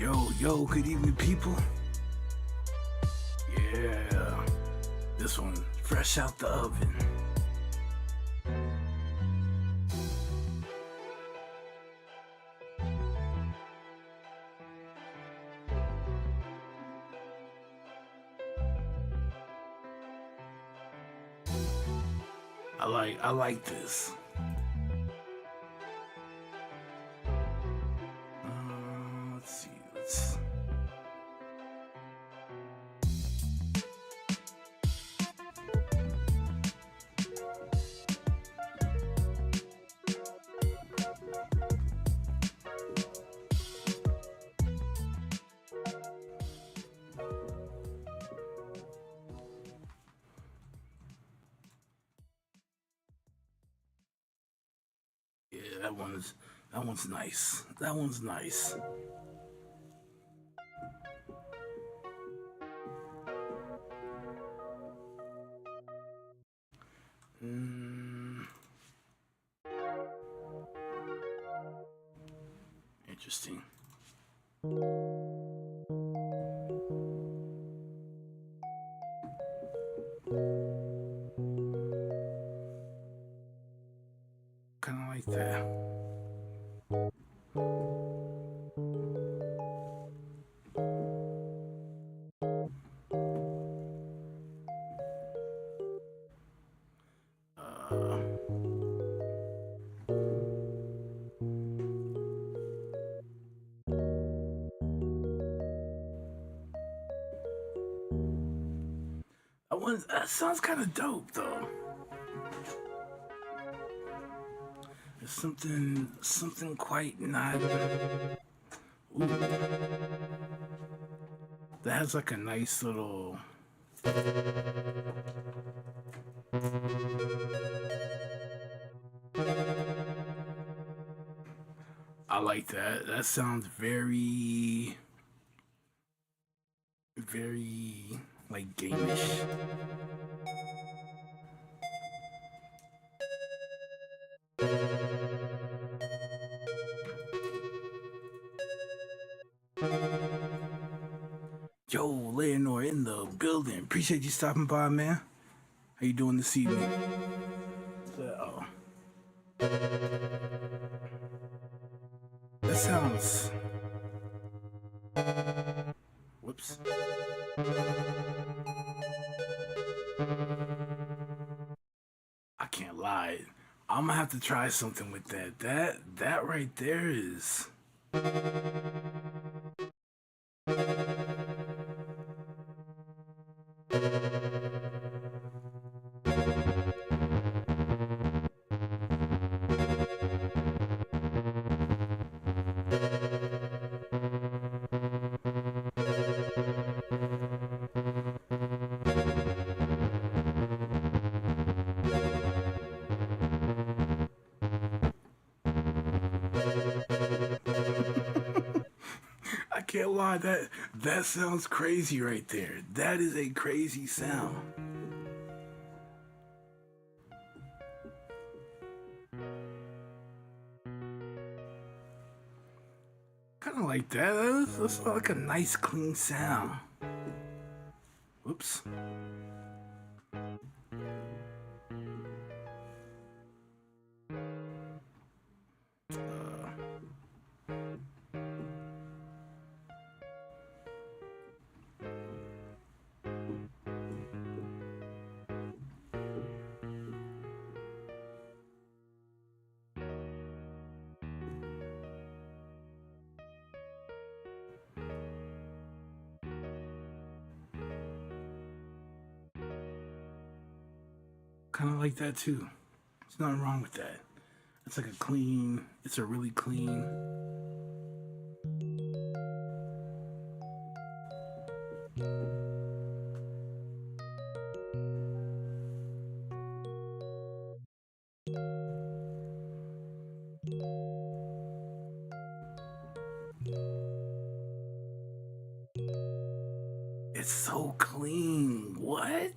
Yo, good evening, people. Yeah, this one fresh out the oven. I like this. Let's see. Yeah, that one's nice. That one's nice. Interesting. Kind of like that. That sounds kind of dope, though. There's something quite not. Ooh. That has like a nice little. I like that. That sounds very like gamish. Yo, Leonor in the building. Appreciate you stopping by, man. How you doing this evening? That sounds. Whoops. I can't lie. I'm gonna have to try something with that. That right there is. I can't lie, that sounds crazy right there. That is a crazy sound. Kind of like that. That's like a nice clean sound. Whoops. Kind of like that too. There's nothing wrong with that. It's like it's a really clean. It's so clean. What?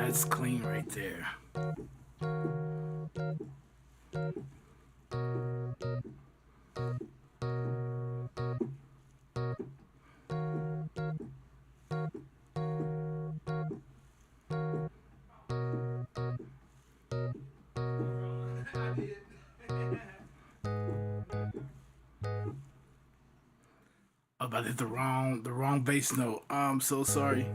That's clean right there. I'm about to hit the wrong bass note. I'm so sorry.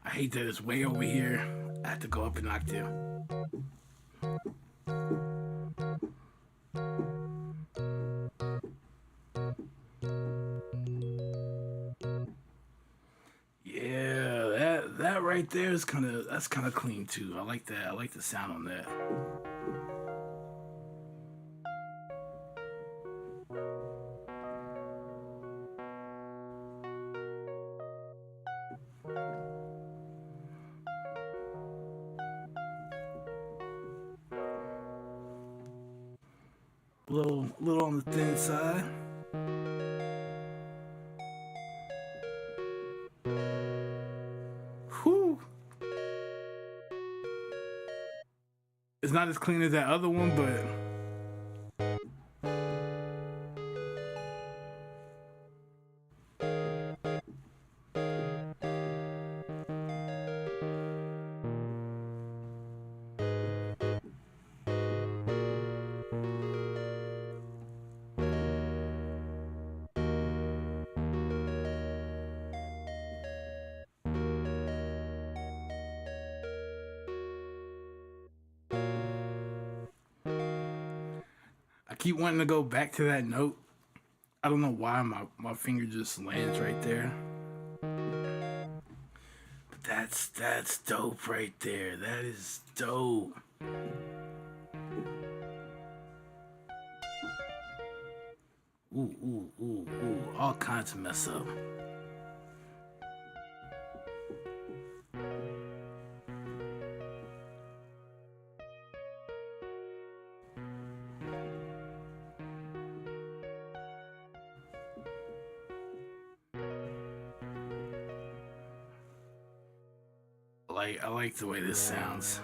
I hate that it's way over here. I have to go up an octave. Yeah, that right there is that's kind of clean too. I like that. I like the sound on that. Little on the thin side. Whew. It's not as clean as that other one, but I keep wanting to go back to that note. I don't know why my finger just lands right there. But that's dope right there. That is dope. Ooh. All kinds of mess up. I like the way this sounds.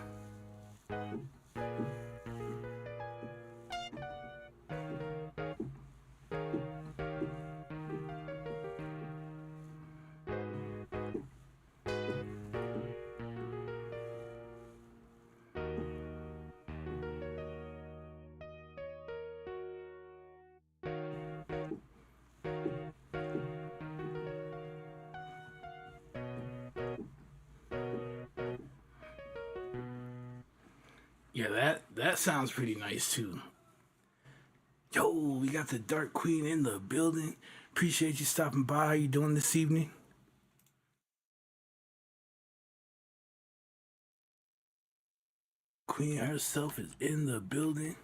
Yeah, that sounds pretty nice too. Yo, we got the Dark Queen in the building. Appreciate you stopping by. How you doing this evening? Queen herself is in the building.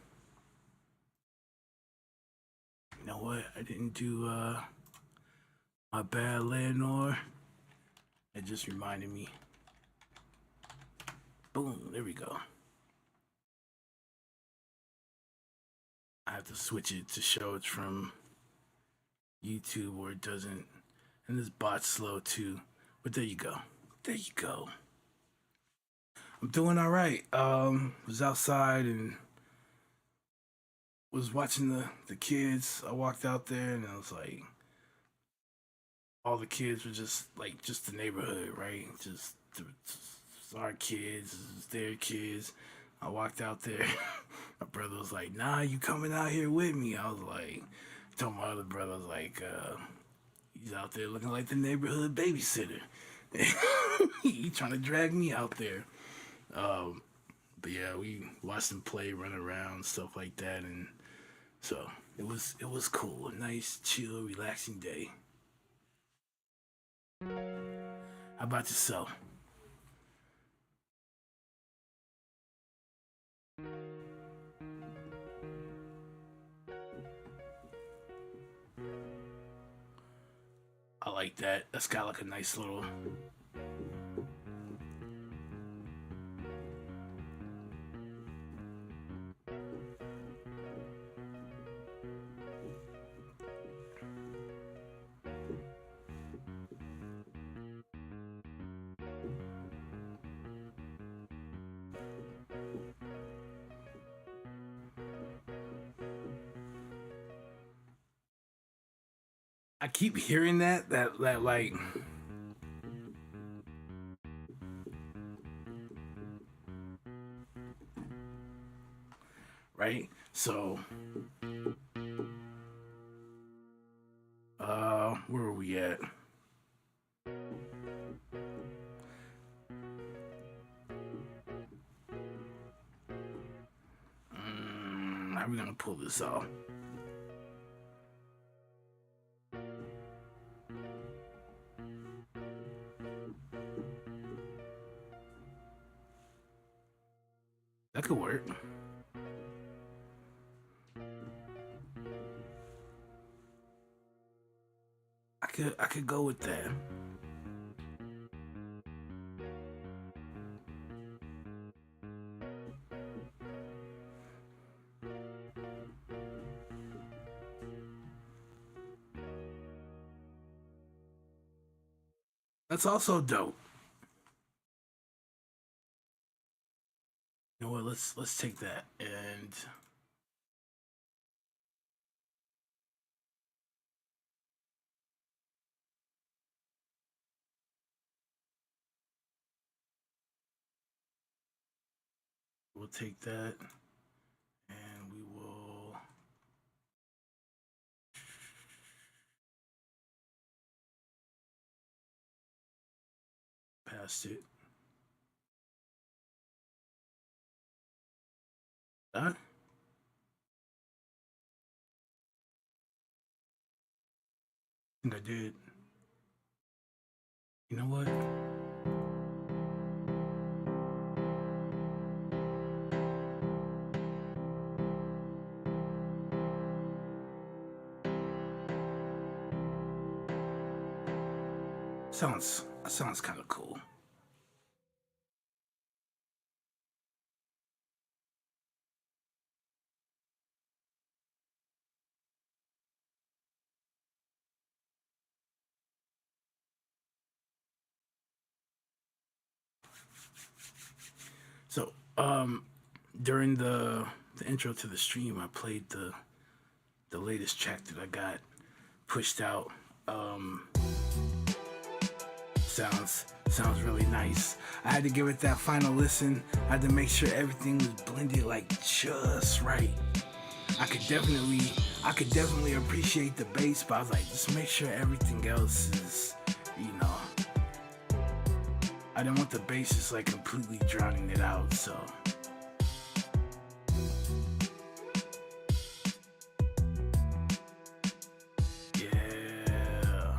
You know what? I didn't do my bad, Leonore. It just reminded me. Boom, there we go. I have to switch it to show it's from YouTube or it doesn't. And this bot's slow too. But there you go. There you go. I'm doing all right. Was outside and was watching the kids. I walked out there and I was like, all the kids were just the neighborhood, right? Just our kids, their kids. I walked out there. My brother was like, "Nah, you coming out here with me?" I was like, told my other brother, I was like, he's out there looking like the neighborhood babysitter. He trying to drag me out there. But yeah, we watched them play, run around, stuff like that, and so it was cool. A nice, chill, relaxing day. How about yourself? like that. That's got like a nice little. I keep hearing that like right. So where are we at? How are we gonna pull this off? That could work. I could go with that. That's also dope. You know what? Let's take that and we'll take that and we will pass it. Done? I think I did. You know what? Sounds kind of cool. So, during the intro to the stream, I played the latest track that I got pushed out. Sounds really nice. I had to give it that final listen. I had to make sure everything was blended like just right. I could definitely appreciate the bass, but I was like, just make sure everything else is, you know. I didn't want the bass just like completely drowning it out, so. Yeah.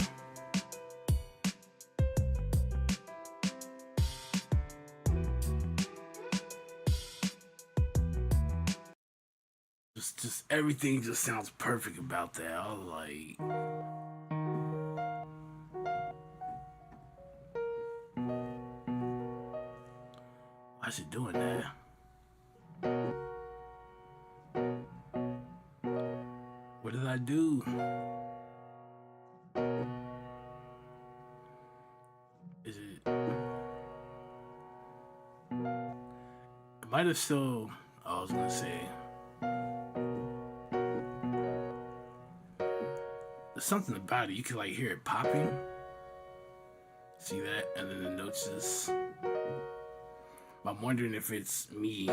Just everything just sounds perfect about that. I was like, why is it doing that? What did I do? Is it? It might have still. I was gonna say. There's something about it. You can like hear it popping. See that? And then the notes just. I'm wondering if it's me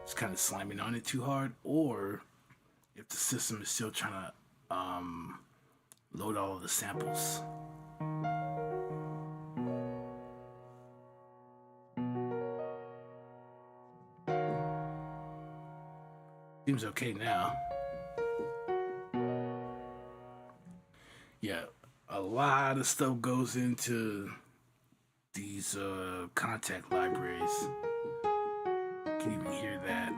just kind of slamming on it too hard, or if the system is still trying to load all of the samples. Seems okay now. Yeah, a lot of stuff goes into these contact libraries. You can even hear that.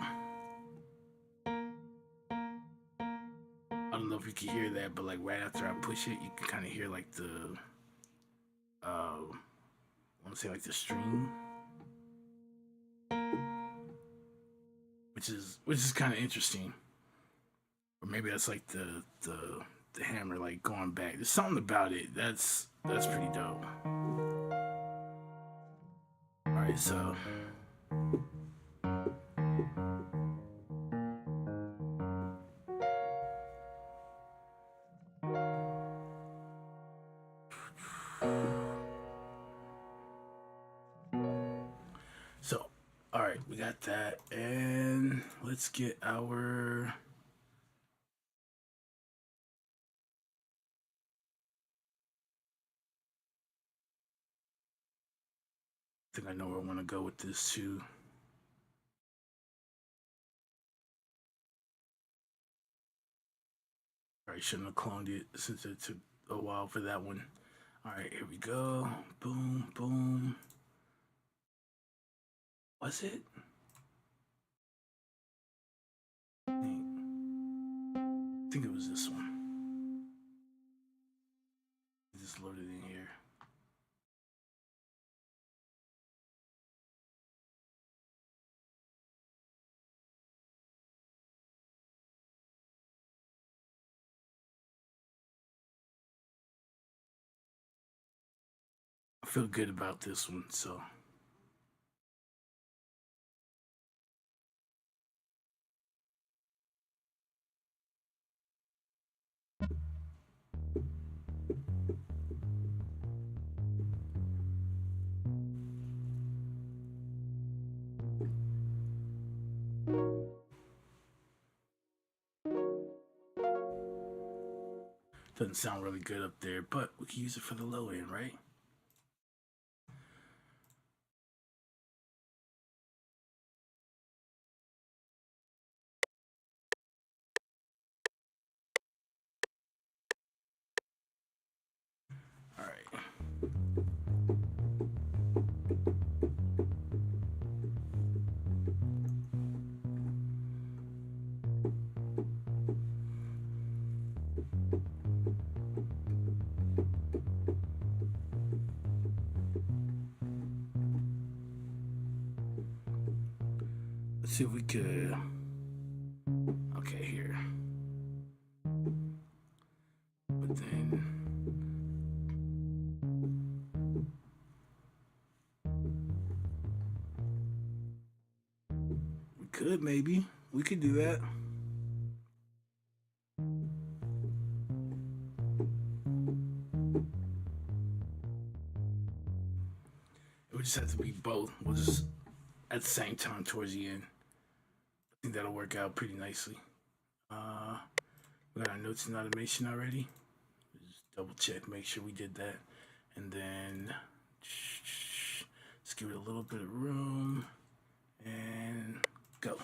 I don't know if you can hear that, but like right after I push it, you can kind of hear like the, I want to say like the stream, which is kind of interesting. Or maybe that's like the hammer like going back. There's something about it that's pretty dope. All right, so. So, all right, we got that, and let's get our. I think I know where I want to go with this too. All right, shouldn't have cloned it since it took a while for that one. All right, here we go. Boom, boom. Was it? I think it was this one. Just loaded in here. I feel good about this one, so. Doesn't sound really good up there, but we can use it for the low end, right? All right. Let's see if we could. Okay, here. But then. We could maybe. We could do that. It would just have to be both. We'll just at the same time towards the end. I think that'll work out pretty nicely. We got our notes and automation already. Just double check, make sure we did that. And then let's give it a little bit of room and go.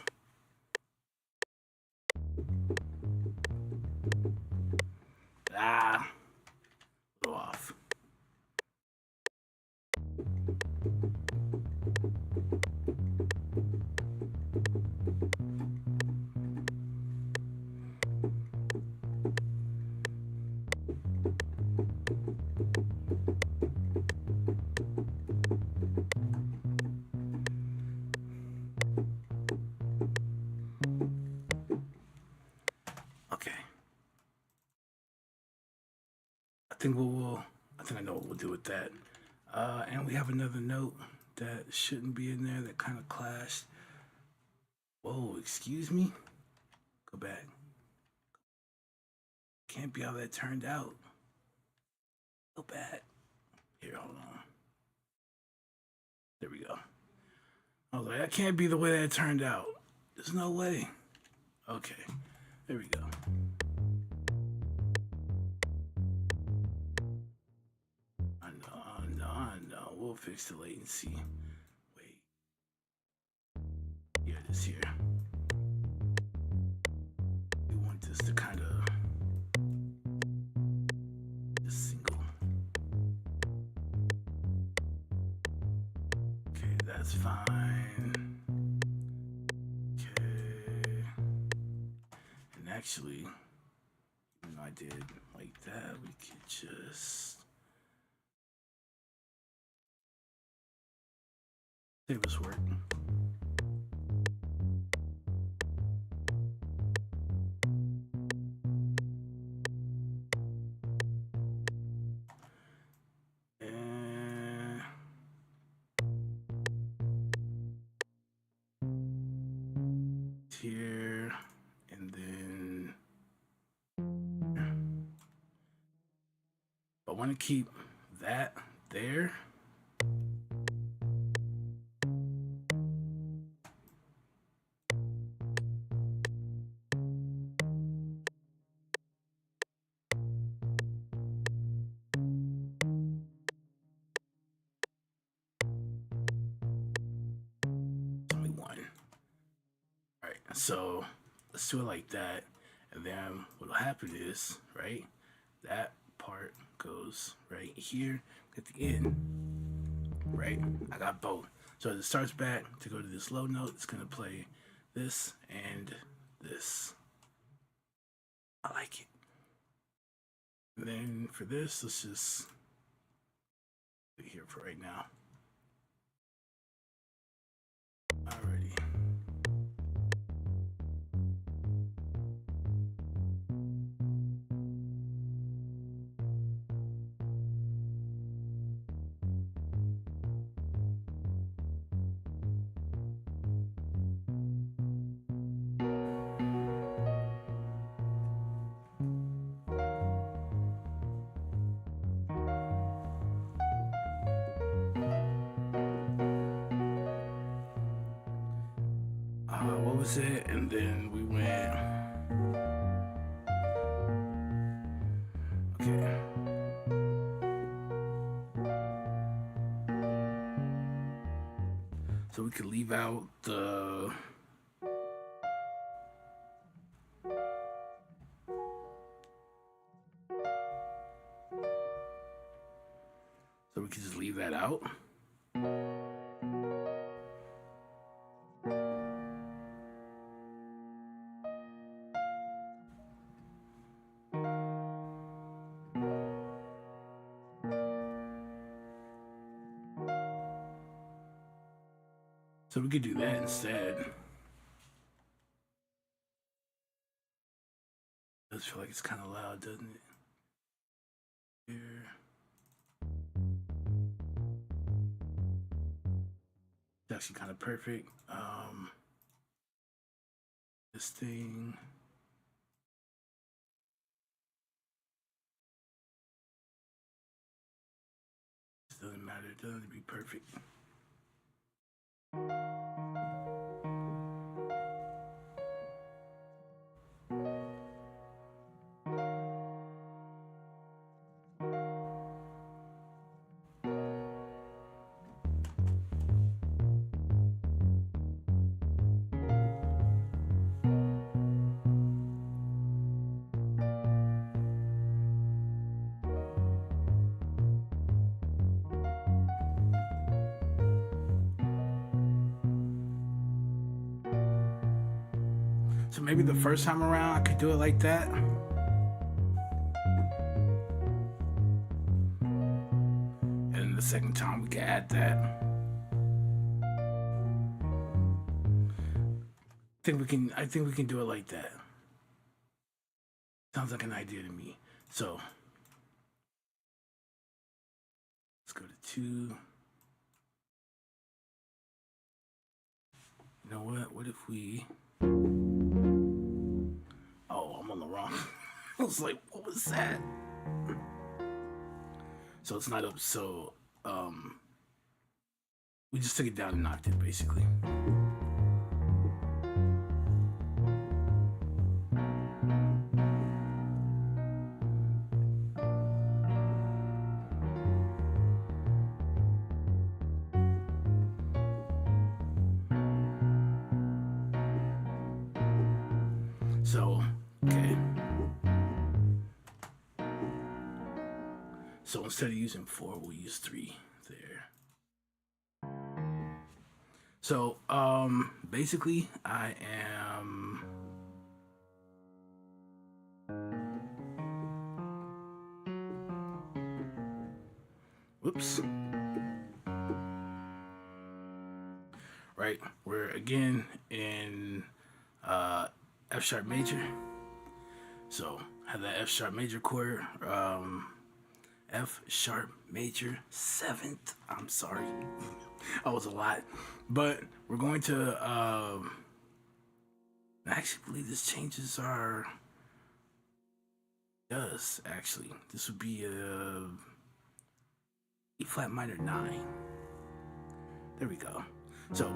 A little off. Okay. I think I know what we'll do with that. And we have another note that shouldn't be in there that kind of clashed. Whoa, excuse me? Go back. Can't be how that turned out. Go back. Here, hold on. There we go. I was like, that can't be the way that turned out. There's no way. Okay, there we go. I know. We'll fix the latency. Wait. Yeah, it is here. We want this to kind of just single. Okay, that's fine. Okay. And actually, did like that, we could just save this work. Here, and then I want to keep that there. Only one. All right, so let's do it like that, and then what'll happen is, right, that part goes right here at the end, right? I got both. So as it starts back to go to this low note, it's gonna play this and this. I like it. And then for this, let's just put it here for right now. Alrighty. What was it? And then we went. Okay. So we could leave out the. So we could just leave that out. So we could do that instead. It does feel like it's kind of loud, doesn't it? Here. It's actually kind of perfect. This thing. It doesn't matter. It doesn't have to be perfect. So maybe the first time around I could do it like that. And the second time we could add that. I think we can do it like that. Sounds like an idea to me. So let's go to 2. You know what? What if we I'm on the wrong. I was like, what was that? So it's not up. So we just took it down an octave, basically. So, okay. So instead of using 4, we'll use 3 there. So, basically, I am Whoops. Right, we're again in F sharp major. So have that F sharp major chord, F sharp major 7th. I'm sorry, that was a lot, but we're going to actually believe this changes our. Does actually this would be a E flat minor 9. There we go. So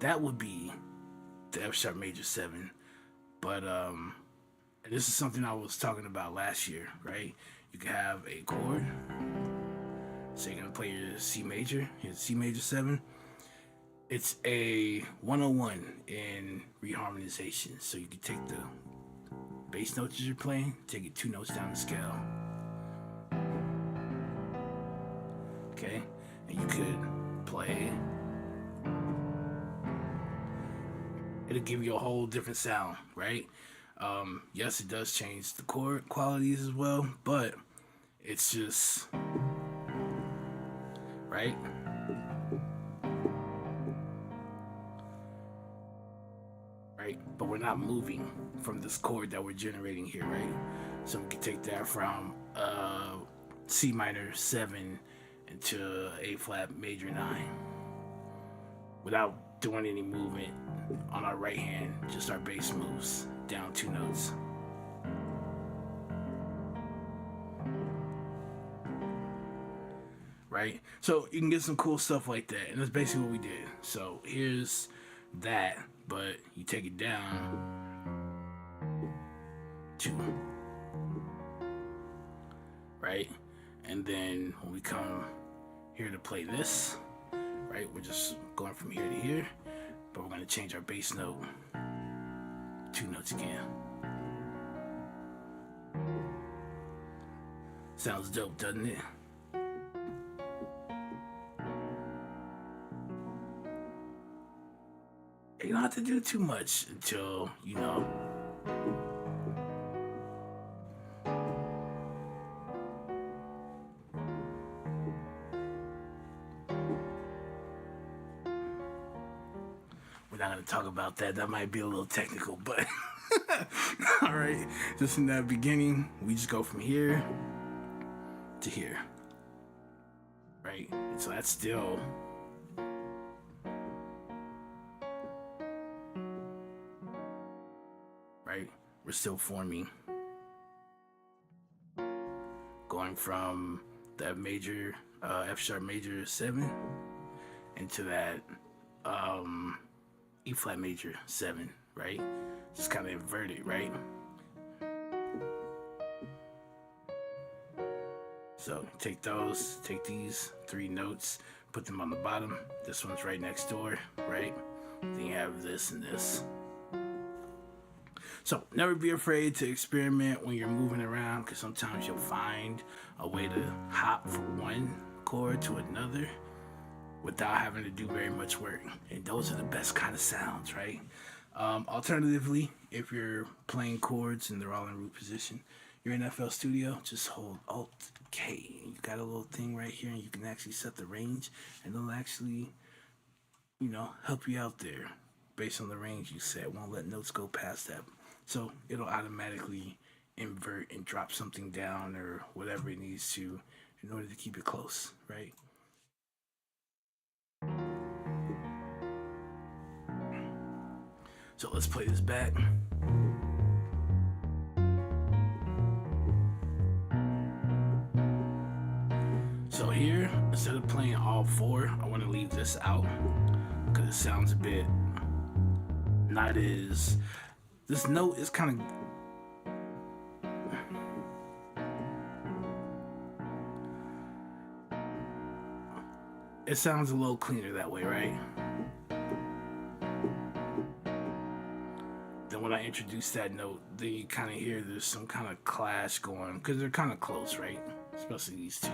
that would be the F sharp major 7. But and this is something I was talking about last year, right? You can have a chord. So you're gonna play your C major, your C major 7. It's a 101 in reharmonization. So you can take the bass notes you're playing, take it 2 notes down the scale. Okay? And you could play. It'll give you a whole different sound, right? Yes, it does change the chord qualities as well, but it's just, right? Right? But we're not moving from this chord that we're generating here, right? So we can take that from C minor 7 into A flat major 9 without doing any movement on our right hand, just our bass moves down 2 notes. Right? So you can get some cool stuff like that, and that's basically what we did. So here's that, but you take it down 2, right? And then when we come here to play this, right, we're just going from here to here, but we're going to change our bass note 2 notes again. Sounds dope, doesn't it? You don't have to do too much until, you know, we're not going to talk about that. That might be a little technical, but all right. Just in that beginning, we just go from here to here, right? And so that's still, right? We're still forming, going from that major F sharp major 7 into that E flat major 7, right? Just kind of inverted, right? So take these 3 notes, put them on the bottom. This one's right next door, right? Then you have this and this. So never be afraid to experiment when you're moving around, because sometimes you'll find a way to hop from one chord to another without having to do very much work. And those are the best kind of sounds, right? Alternatively, if you're playing chords and they're all in root position, you're in FL Studio, just hold Alt-K. You got a little thing right here, and you can actually set the range, and it'll actually, you know, help you out there based on the range you set. Won't let notes go past that. So it'll automatically invert and drop something down or whatever it needs to in order to keep it close, right? So let's play this back. So here, instead of playing all 4, I want to leave this out because it sounds a bit not as, this note is kind of, it sounds a little cleaner that way, right? Then when I introduce that note, then you kind of hear there's some kind of clash going, because they're kind of close, right? Especially these 2.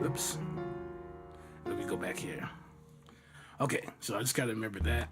Oops. Let me go back here. Okay, so I just gotta remember that.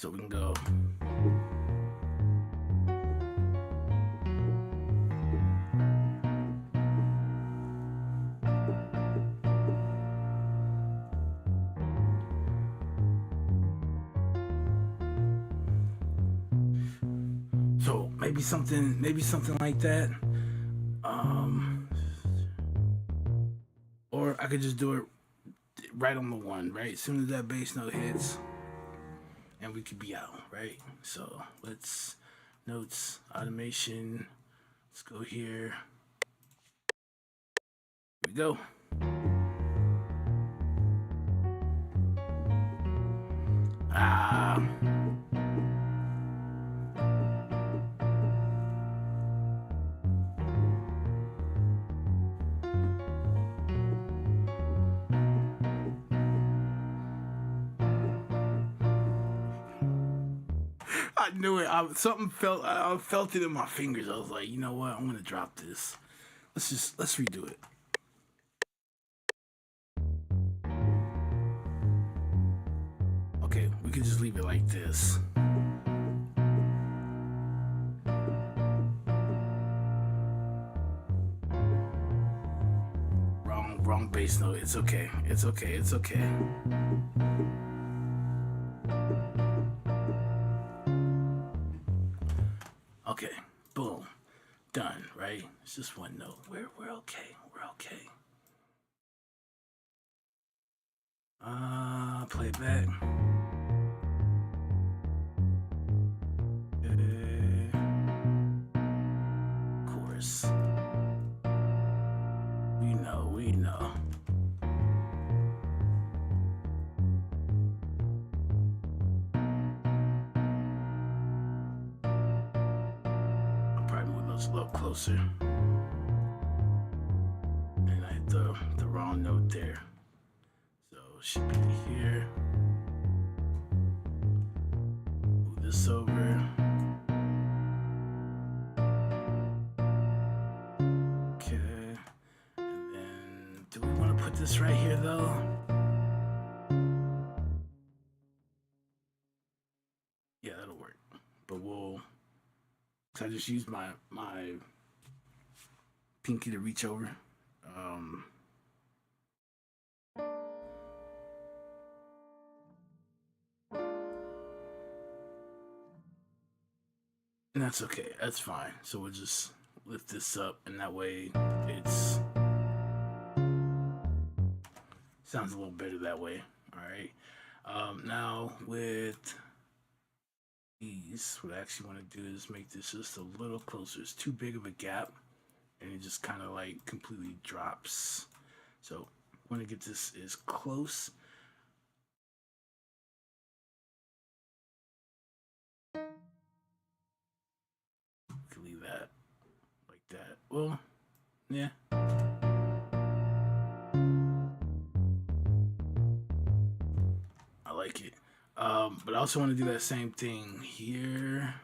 So we can go. So maybe something like that. Or I could just do it right on the one, right? As soon as that bass note hits, and we could be out, right? So let's notes, automation. Let's go here. Here we go. I knew it. I felt it in my fingers. I was like, you know what? I'm gonna drop this. Let's redo it. Okay, we can just leave it like this. Wrong bass note. It's okay. It's okay. It's okay. Okay, boom, done. Right? It's just one note. We're okay. We're okay. Play it back. Chorus. We know. I'll probably move those a little closer. And I hit the wrong note there. So it should be here. Move this over. Okay. And then do we want to put this right here though? Yeah, that'll work. But I just used my pinky to reach over. And that's okay. That's fine. So we'll just lift this up, and that way it's sounds a little better that way. All right. Now with these, what I actually want to do is make this just a little closer. It's too big of a gap, and it just kind of like completely drops. So I want to get this as close. Can leave that like that. Well, yeah. I like it. But I also want to do that same thing here.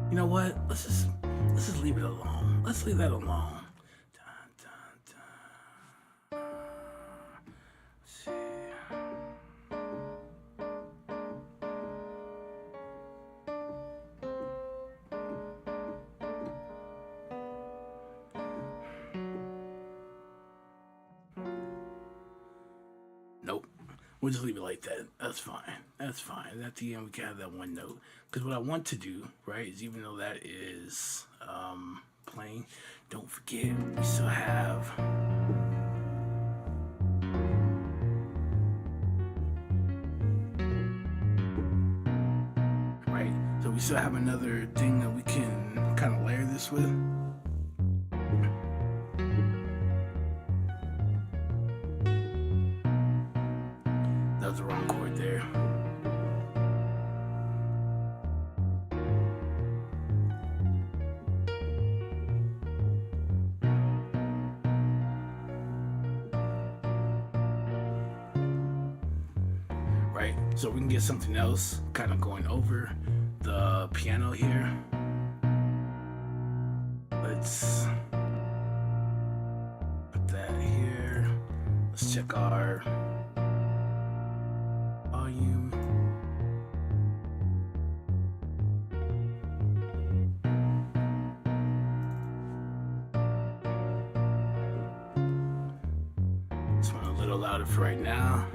You know what? Let's just leave it alone. Let's leave that alone. Nope. We'll just leave it like that. That's fine. That's fine. At the end, we can have that one note. Because what I want to do, right, is even though that is playing, don't forget we still have right. So we still have another thing that we can kind of layer this with. That was the wrong chord there. Right, so we can get something else kind of going over the piano here. Let's put that here. Let's check our volume. This one a little louder for right now.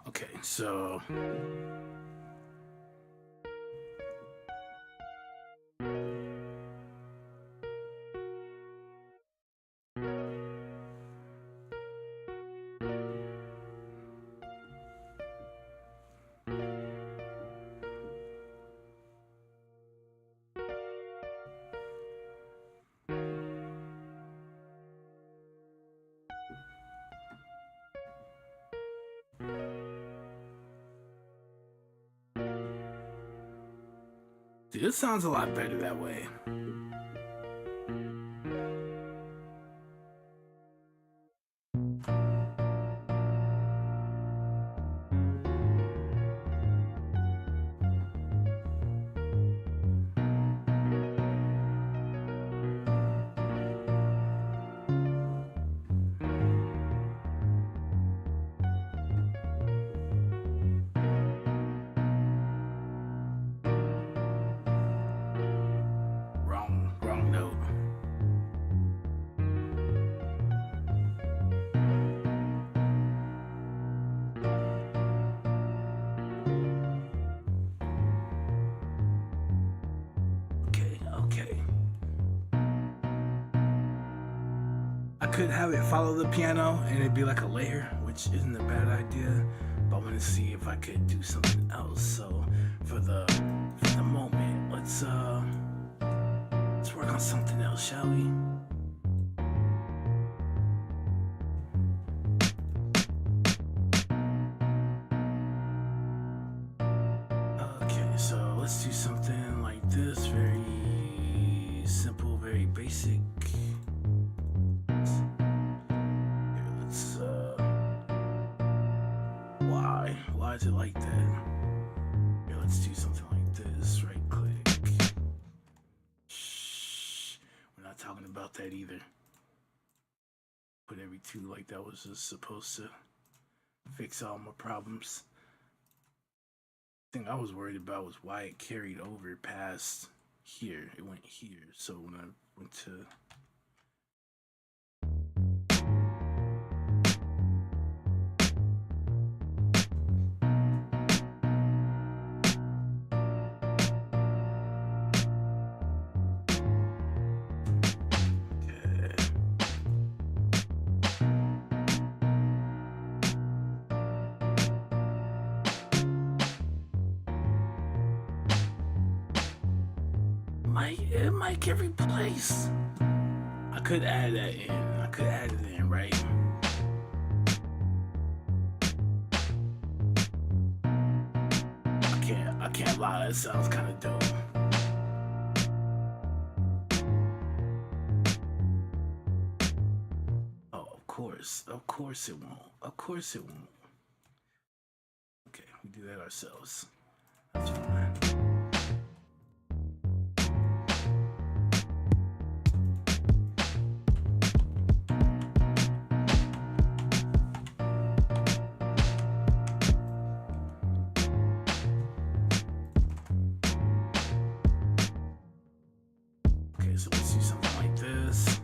Okay, so dude, this sounds a lot better that way. Wrong note. Okay. I could have it follow the piano and it'd be like a layer, which isn't a bad idea. But I want to see if I could do something else. So for the moment, let's work on something else, shall we? Okay, so let's do something like this. Very simple, very basic. Why is it like that? Here, let's do something like this. Right click. Shh. We're not talking about that either. Put every two like that was just supposed to fix all my problems. The thing I was worried about was why it carried over past here. It went here. So when I went to it might get replaced. I could add that in. I could add it in, right? I can't lie, that sounds kind of dope. Oh, of course it won't. Of course it won't. Okay, we do that ourselves. That's fine. So let's do something like this.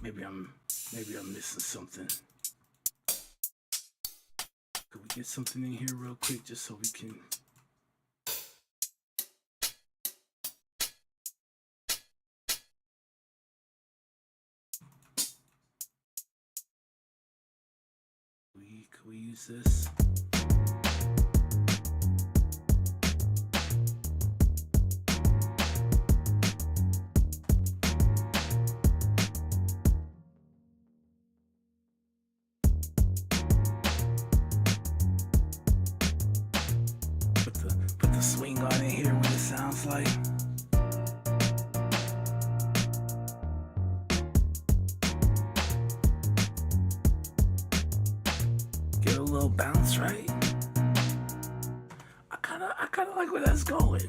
Maybe I'm missing something. Could we get something in here real quick just so we can? Could we use this? Put the swing on it here, what it sounds like. Get a little bounce, right? I kinda like where that's going.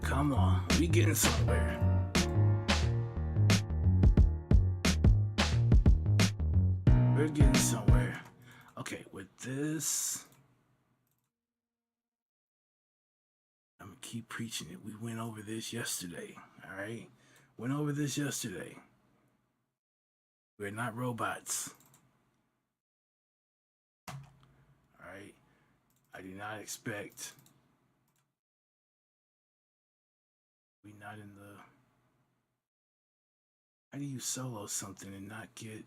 Come on, we getting somewhere. We're getting somewhere. Okay, with this, I'm gonna keep preaching it. We went over this yesterday, all right? Went over this yesterday. We're not robots. All right? I do not expect. We not in the. How do you solo something and not get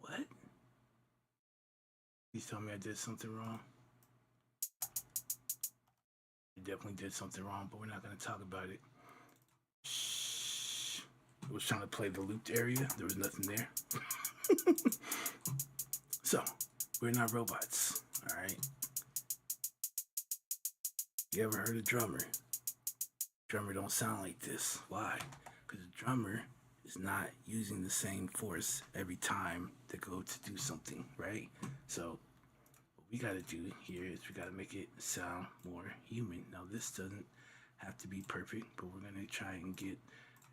what? Please tell me I did something wrong. I definitely did something wrong, but we're not gonna talk about it. Shh. I was trying to play the looped area. There was nothing there. So, we're not robots, all right? You ever heard a drummer? Drummer don't sound like this. Why? Because the drummer is not using the same force every time they go to do something, right? So what we got to do here is we got to make it sound more human. Now this doesn't have to be perfect, but we're going to try and get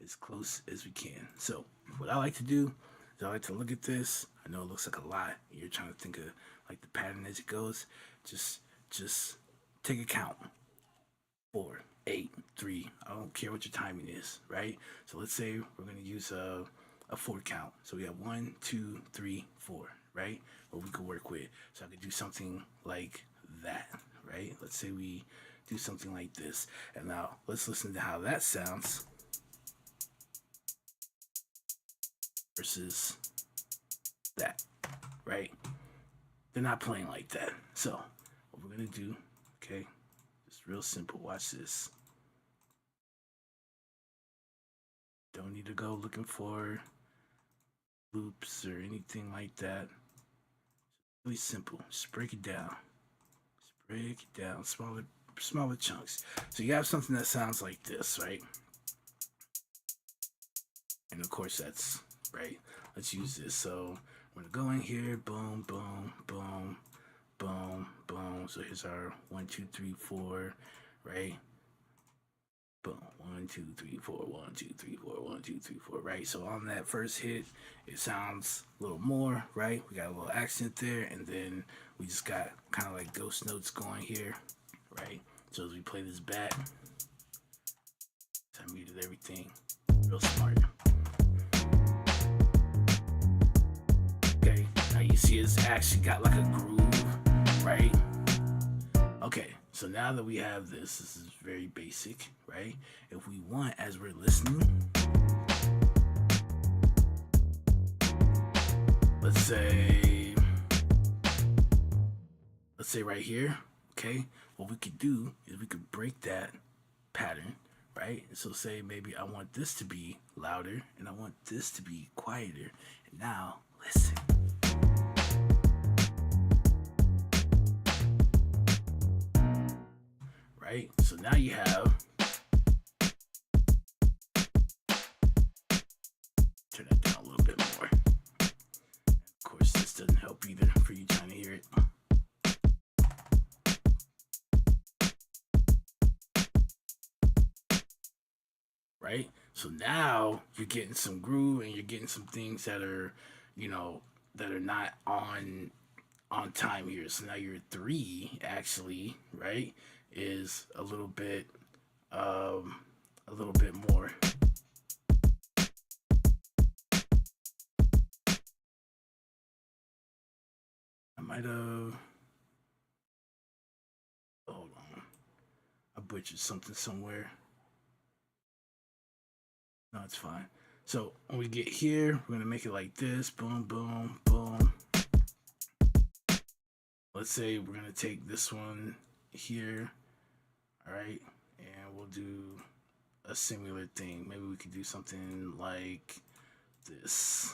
as close as we can. So what I like to do is I like to look at this. I know it looks like a lot. You're trying to think of like the pattern as it goes. Just take a count. 4, 8, 3. I don't care what your timing is, right? So let's say we're gonna use a 4 count. So we have 1, 2, 3, 4, right? What we could work with. So I could do something like that, right? Let's say we do something like this. And now let's listen to how that sounds versus that, right? They're not playing like that. So what we're gonna do, okay? Real simple. Watch this. Don't need to go looking for loops or anything like that. It's really simple. Just break it down. Just break it down. Smaller chunks. So you have something that sounds like this, right? And of course that's right. Let's use this. So we're gonna go in here. Boom, boom, boom. Boom, boom. So here's our 1, 2, 3, 4, right? Boom. 1, 2, 3, 4, 1, 2, 3, 4, 1, 2, 3, 4, right? So on that first hit, it sounds a little more, right? We got a little accent there, and then we just got kind of like ghost notes going here, right? So as we play this back, I muted everything. Real smart. Okay, now you see it's actually got like a groove. Right? Okay, so now that we have this is very basic, right? If we want, as we're listening, let's say right here, okay? What we could do is we could break that pattern, right? So say maybe I want this to be louder and I want this to be quieter. And now, listen. right? So now you have, turn that down a little bit more. Of course, this doesn't help either for you trying to hear it. Right? So now you're getting some groove and you're getting some things that are, that are not on time here. So now your three actually, right, is a little bit more. I might have, hold on, I butchered something somewhere. No, it's fine. So when we get here, we're gonna make it like this, boom, boom, boom. Let's say we're gonna take this one here, all right, and we'll do a similar thing. Maybe we could do something like this,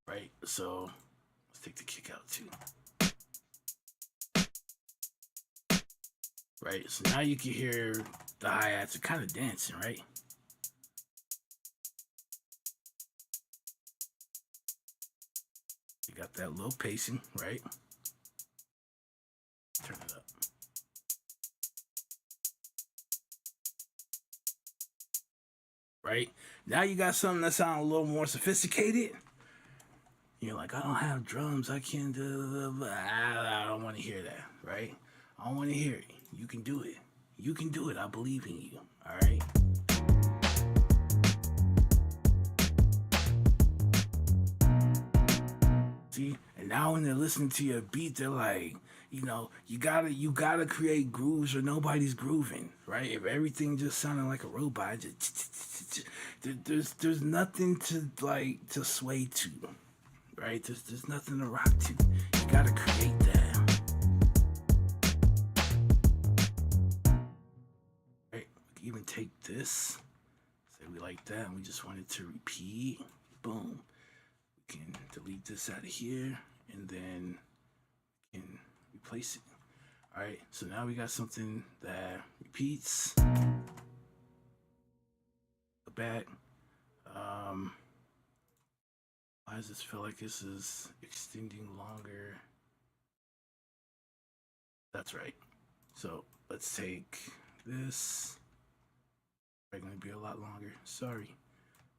right? So let's take the kick out too. Right, so now you can hear the hi-hats are kind of dancing, right? You got that little pacing, right? Turn it up. Right? Now you got something that sounds a little more sophisticated. You're like, I don't have drums, I can't do, I don't want to hear that, right? I don't want to hear it. You can do it. You can do it. I believe in you. All right. See, and now when they're listening to your beat, they're like, you gotta create grooves or nobody's grooving, right? If everything just sounded like a robot, there's nothing to sway to, right? There's nothing to rock to. You gotta create that. Even take this, say we like that, and we just want it to repeat, boom. We can delete this out of here, and then we can replace it. All right, so now we got something that repeats. Go back. Why does this feel like this is extending longer? That's right. So let's take this. They're going to be a lot longer. Sorry.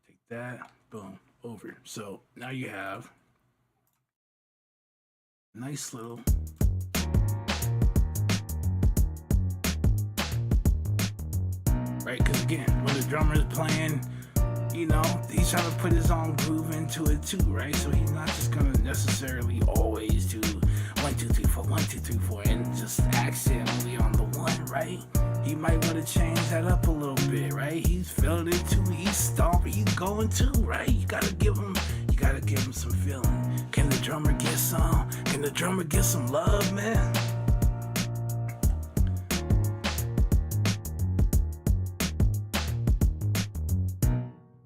Take that. Boom. Over. So now you have a nice little right, because again, when the drummer is playing, he's trying to put his own groove into it too, right? So he's not just going to necessarily always do 1 2 3 4 1 2 3 4 and just accent only on the one, right? He might want to change that up a little bit, right? He's feeling it too. He's stomping. He's going too, right? You gotta give him some feeling. Can the drummer get some? Can the drummer get some love, man?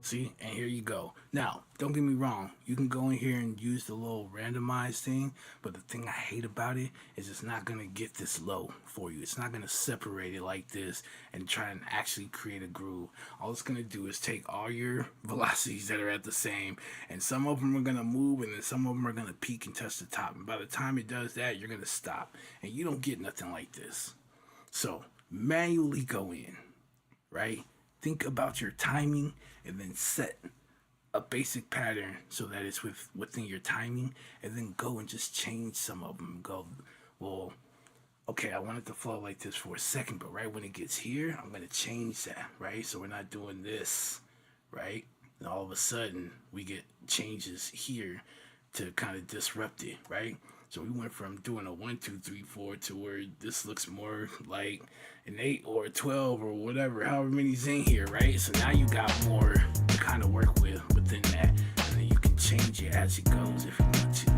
See, and here you go. Now, don't get me wrong. You can go in here and use the little randomized thing, but the thing I hate about it is it's not going to get this low for you. It's not going to separate it like this and try and actually create a groove. All it's going to do is take all your velocities that are at the same, and some of them are going to move, and then some of them are going to peak and touch the top. And by the time it does that, you're going to stop, and you don't get nothing like this. So, manually go in, right? Think about your timing and then set a basic pattern so that it's within your timing, and then go and just change some of them. Go, well, okay, I want it to flow like this for a second, but right when it gets here, I'm going to change that, right? So we're not doing this, right? And all of a sudden, we get changes here to kind of disrupt it, right? So we went from doing a 1 2 3 4 to where this looks more like an 8 or a 12 or whatever, however many's in here, right? So now you got more to kind of work with within that, and then you can change it as it goes if you want to.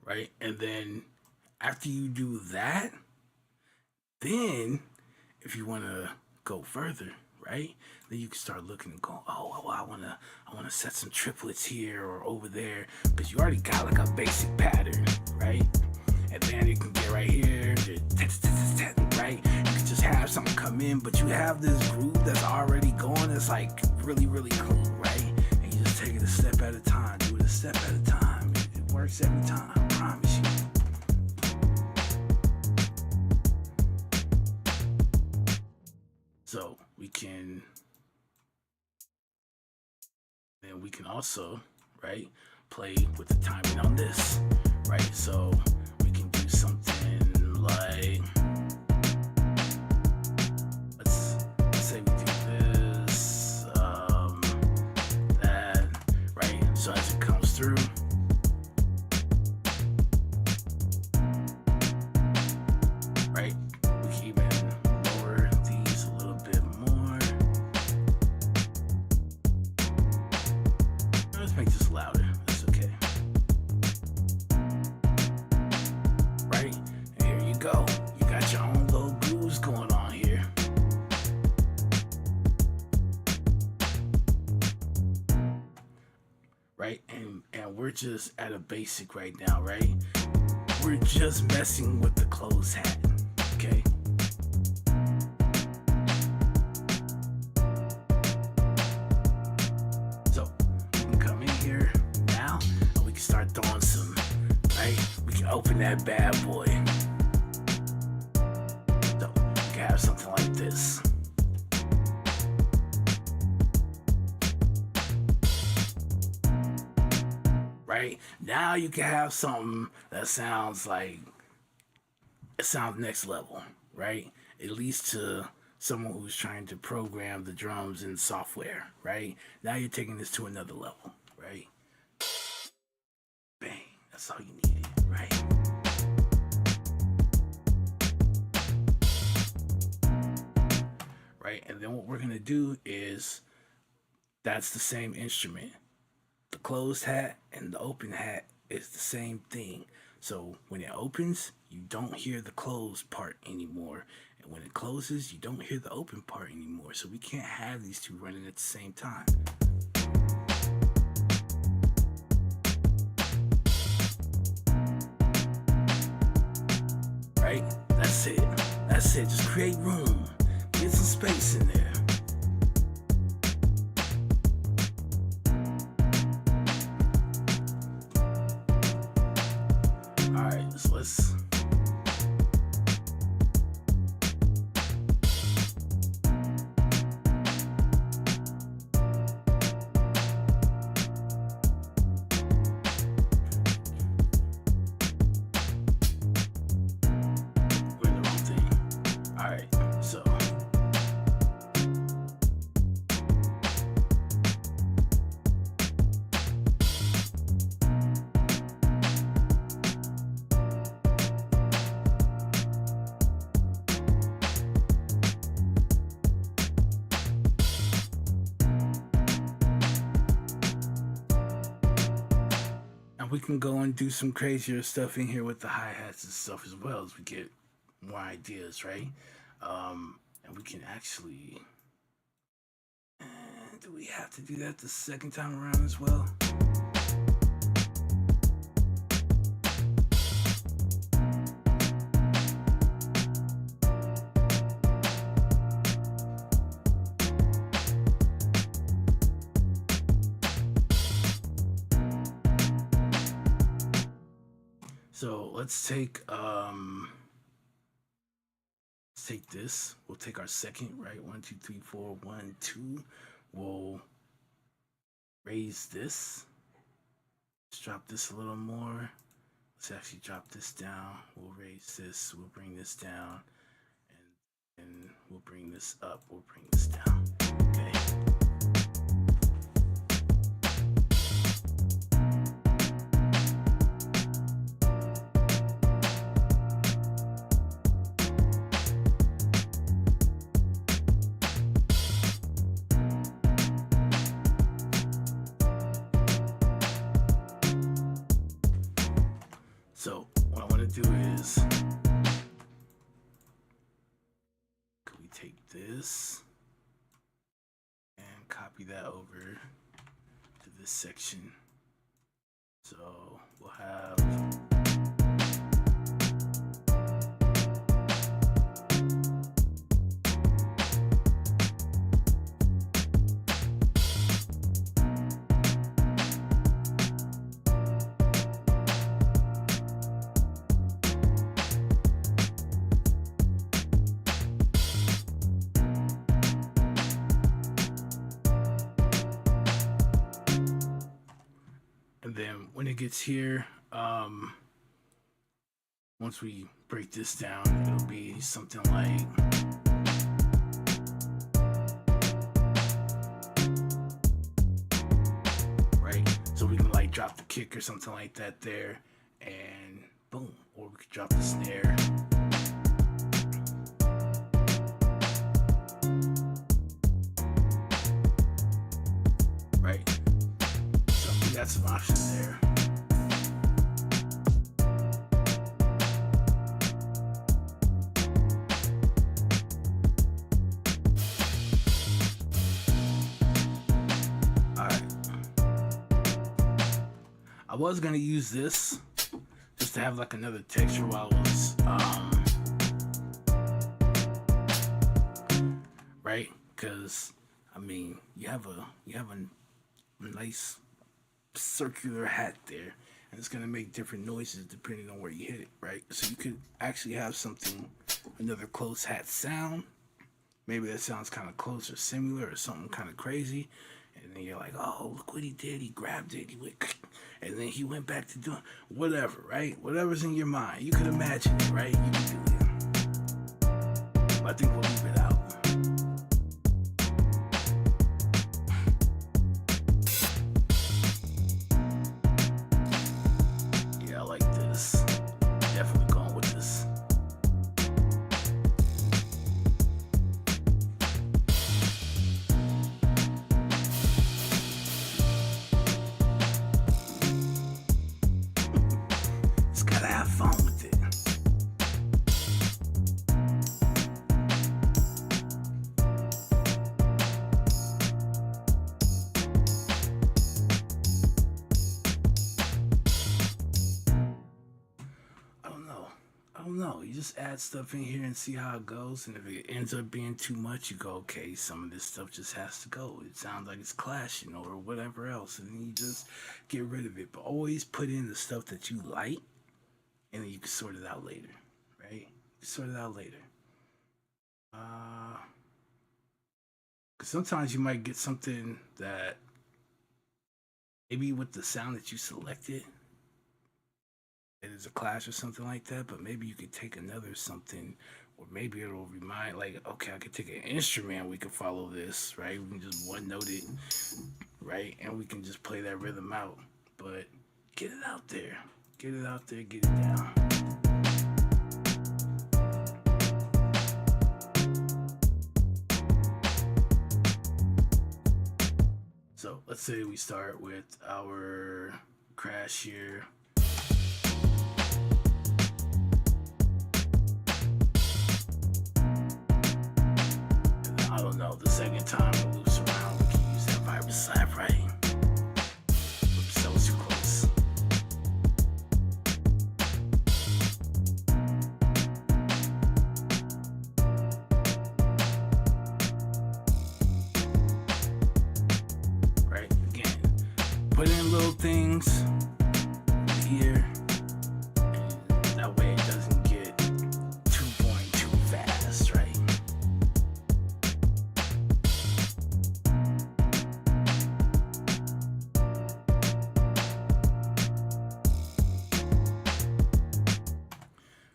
Right? And then after you do that, then if you want to go further, right? Then you can start looking and go, oh, well, I wanna set some triplets here or over there, because you already got like a basic pattern, right? And then you can get right here, right? You can just have something come in, but you have this groove that's already going. It's like really, really clean, right? And you just take it a step at a time, do it a step at a time. It works every time, I promise you. So we can also, right, play with the timing on this, right? So we can do something like, let's say we do this, that, right? So as it comes through, right, we can even lower these a little bit more. Let's make this louder. That's okay. Right? And here you go. You got your own little grooves going on here. Right? And we're just at a basic right now, right? We're just messing with the closed hat. Okay? So we can come in here now and we can start throwing some, right? We can open that bad boy. So we can have something like this. Right? Now you can have something that sounds like, it sounds next level, right? At least to someone who's trying to program the drums in software, right? Now you're taking this to another level, right? Bang, that's all you needed, right? Right, and then what we're gonna do is, that's the same instrument. The closed hat and the open hat is the same thing. So when it opens, you don't hear the closed part anymore. And when it closes, you don't hear the open part anymore. So we can't have these two running at the same time. Right? That's it. That's it. Just create room. Get some space in there. Alright, so let's we're in the wrong thing. Alright, so we can go and do some crazier stuff in here with the hi-hats and stuff as well, as we get more ideas, right? And we can actually, do we have to do that the second time around as well? So let's take this. We'll take our second, right? 1, 2, 3, 4, 1, 2. We'll raise this. Let's drop this a little more. Let's actually drop this down. We'll raise this. We'll bring this down, and we'll bring this up. We'll bring this down. Okay. So what I want to do is, could we take take this and copy that over to this section. So we'll have and then when it gets here, once we break this down, it'll be something like right. So we can like drop the kick or something like that there, and boom. Or we could drop the snare. Right. So we got some options there. I was gonna use this just to have like another texture while I was right, because I mean you have a nice circular hat there, and it's gonna make different noises depending on where you hit it, right? So you could actually have something, another close hat sound. Maybe that sounds kind of close or similar or something kind of crazy. And then you're like, oh, look what he did. He grabbed it. He went, and then he went back to doing whatever, right? Whatever's in your mind. You can imagine it, right? You can do it. I think we'll leave it out. Yeah, I like this. Definitely going with this. Have fun with it. I don't know. You just add stuff in here and see how it goes. And if it ends up being too much, you go, okay, some of this stuff just has to go. It sounds like it's clashing or whatever else. And then you just get rid of it. But always put in the stuff that you like. And then you can sort it out later, right? You can sort it out later. Because sometimes you might get something that maybe with the sound that you selected, it is a clash or something like that, but maybe you could take another something, or maybe it'll remind, like, okay, I could take an instrument, we could follow this, right? We can just one note it, right? And we can just play that rhythm out, but get it out there. Get it out there, get it down. So let's say we start with our crash here. And then, I don't know, the second time it loops around, we can use that vibrant slap, right? Oops, that was too close. Put in little things here, and that way it doesn't get too boring too fast, right?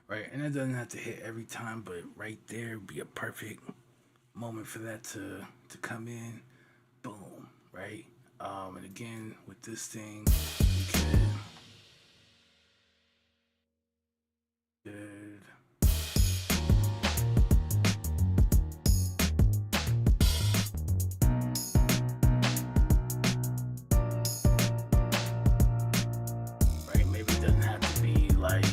Right, and it doesn't have to hit every time, but right there would be a perfect moment for that to come in. Boom, right? And again, with this thing, we could right, maybe it doesn't have to be like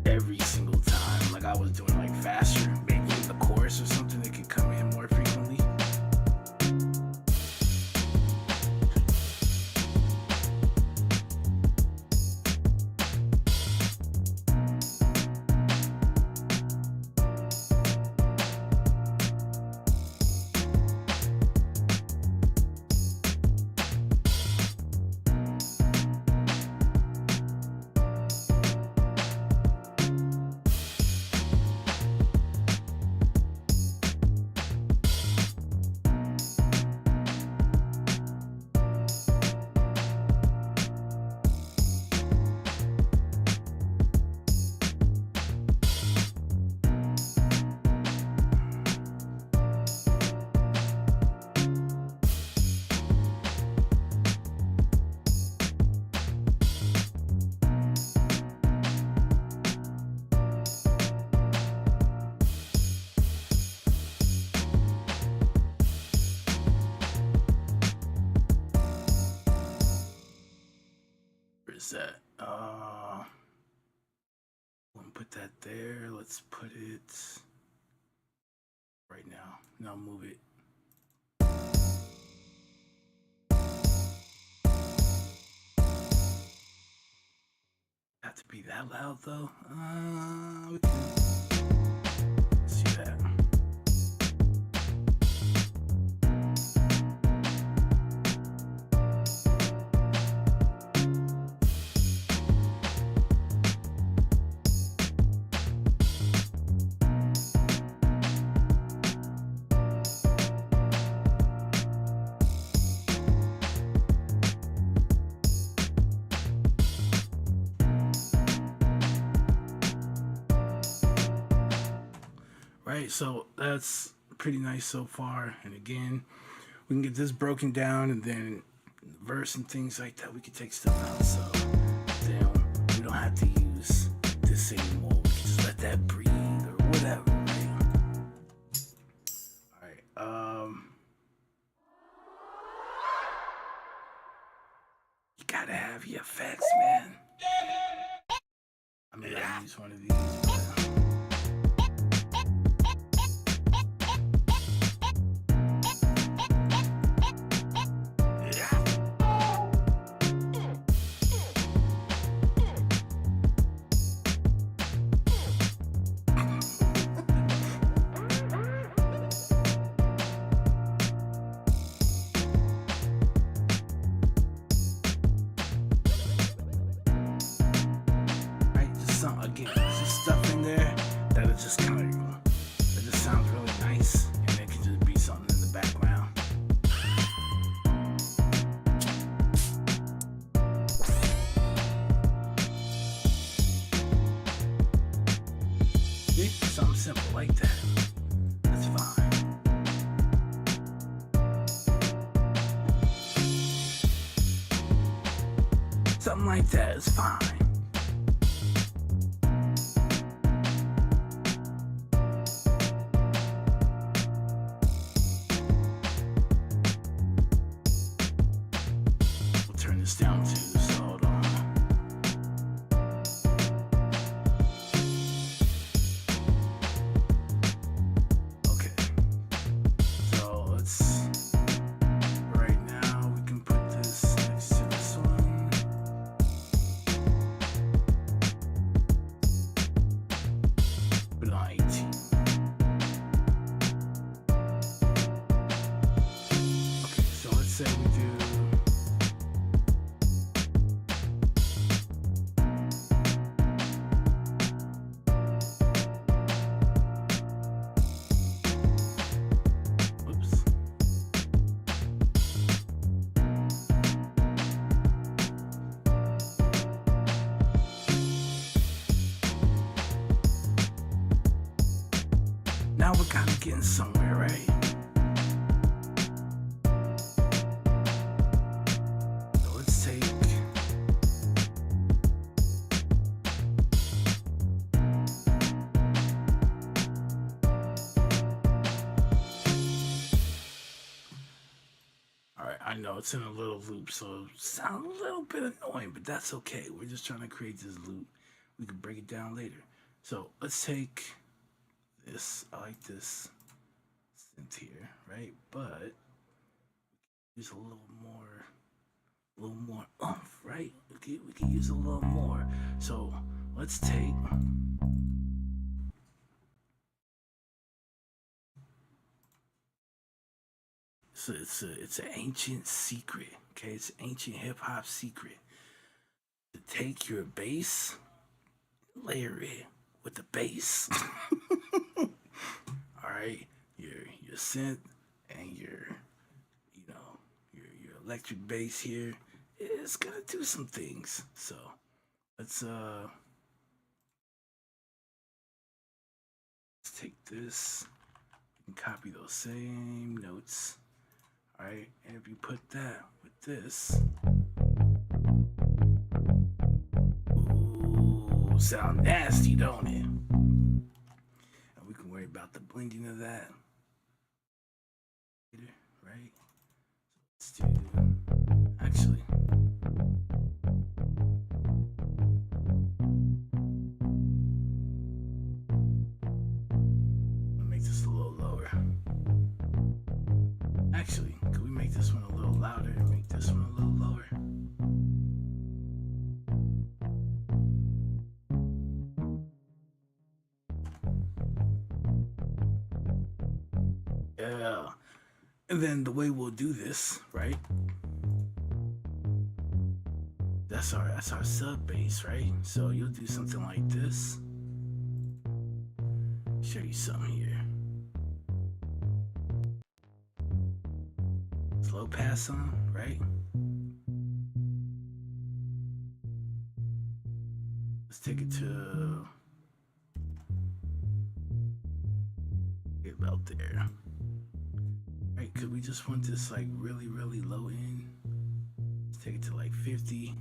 every single time, like I was doing like faster, maybe in the chorus or something is that? We'll put that there. Let's put it right now. Now move it. Have to be that loud though. We can see that. Right, so that's pretty nice so far. And again, we can get this broken down, and then the verse and things like that, we can take stuff out. So then we don't have to use this anymore. We can just let that breathe or whatever, right? Alright, you gotta have your effects, man. I'm gonna use one of these, but again, there's just stuff in there that'll just kind of, that just sounds really nice, and it can just be something in the background. See? Something simple like that. That's fine. Something like that is fine. Down to, so hold on. Okay, so let's, right now we can put this next to this one. Put it on 18. Okay, so let's say we do now we're kind of getting somewhere, right? So let's take alright, I know it's in a little loop, so it sounds a little bit annoying, but that's okay. We're just trying to create this loop. We can break it down later. So let's take this. I like this synth here, right? But use a little more oomph, right? We can use a little more. So let's take so it's an ancient secret, okay? It's an ancient hip hop secret to take your bass, layer it with the bass. All right, your synth and your electric bass here is gonna do some things. So let's take this and copy those same notes. All right, and if you put that with this, ooh, sound nasty, don't it? And we can worry about the blending of that later, right? So let's do Actually, I'll make this a little lower. Actually, could we make this one a little louder and make this one a little lower? Yeah. And then the way we'll do this, right? That's our sub bass, right? So you'll do something like this. Show you something here. Slow pass on, right? Let's take it to about there. Right, cause we just want this like really, really low end. Let's take it to like 50.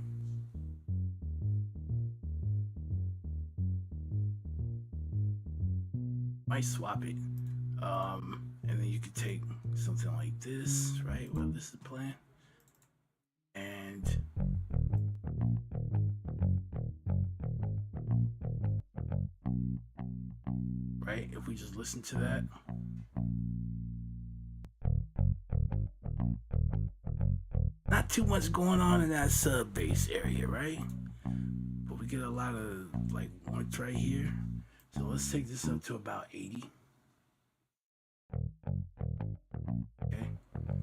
Might swap it. And then you could take something like this, right? Well, this is the plan. And right, if we just listen to that. Not too much going on in that sub bass area, right? But we get a lot of like warmth right here. So let's take this up to about 80. Okay,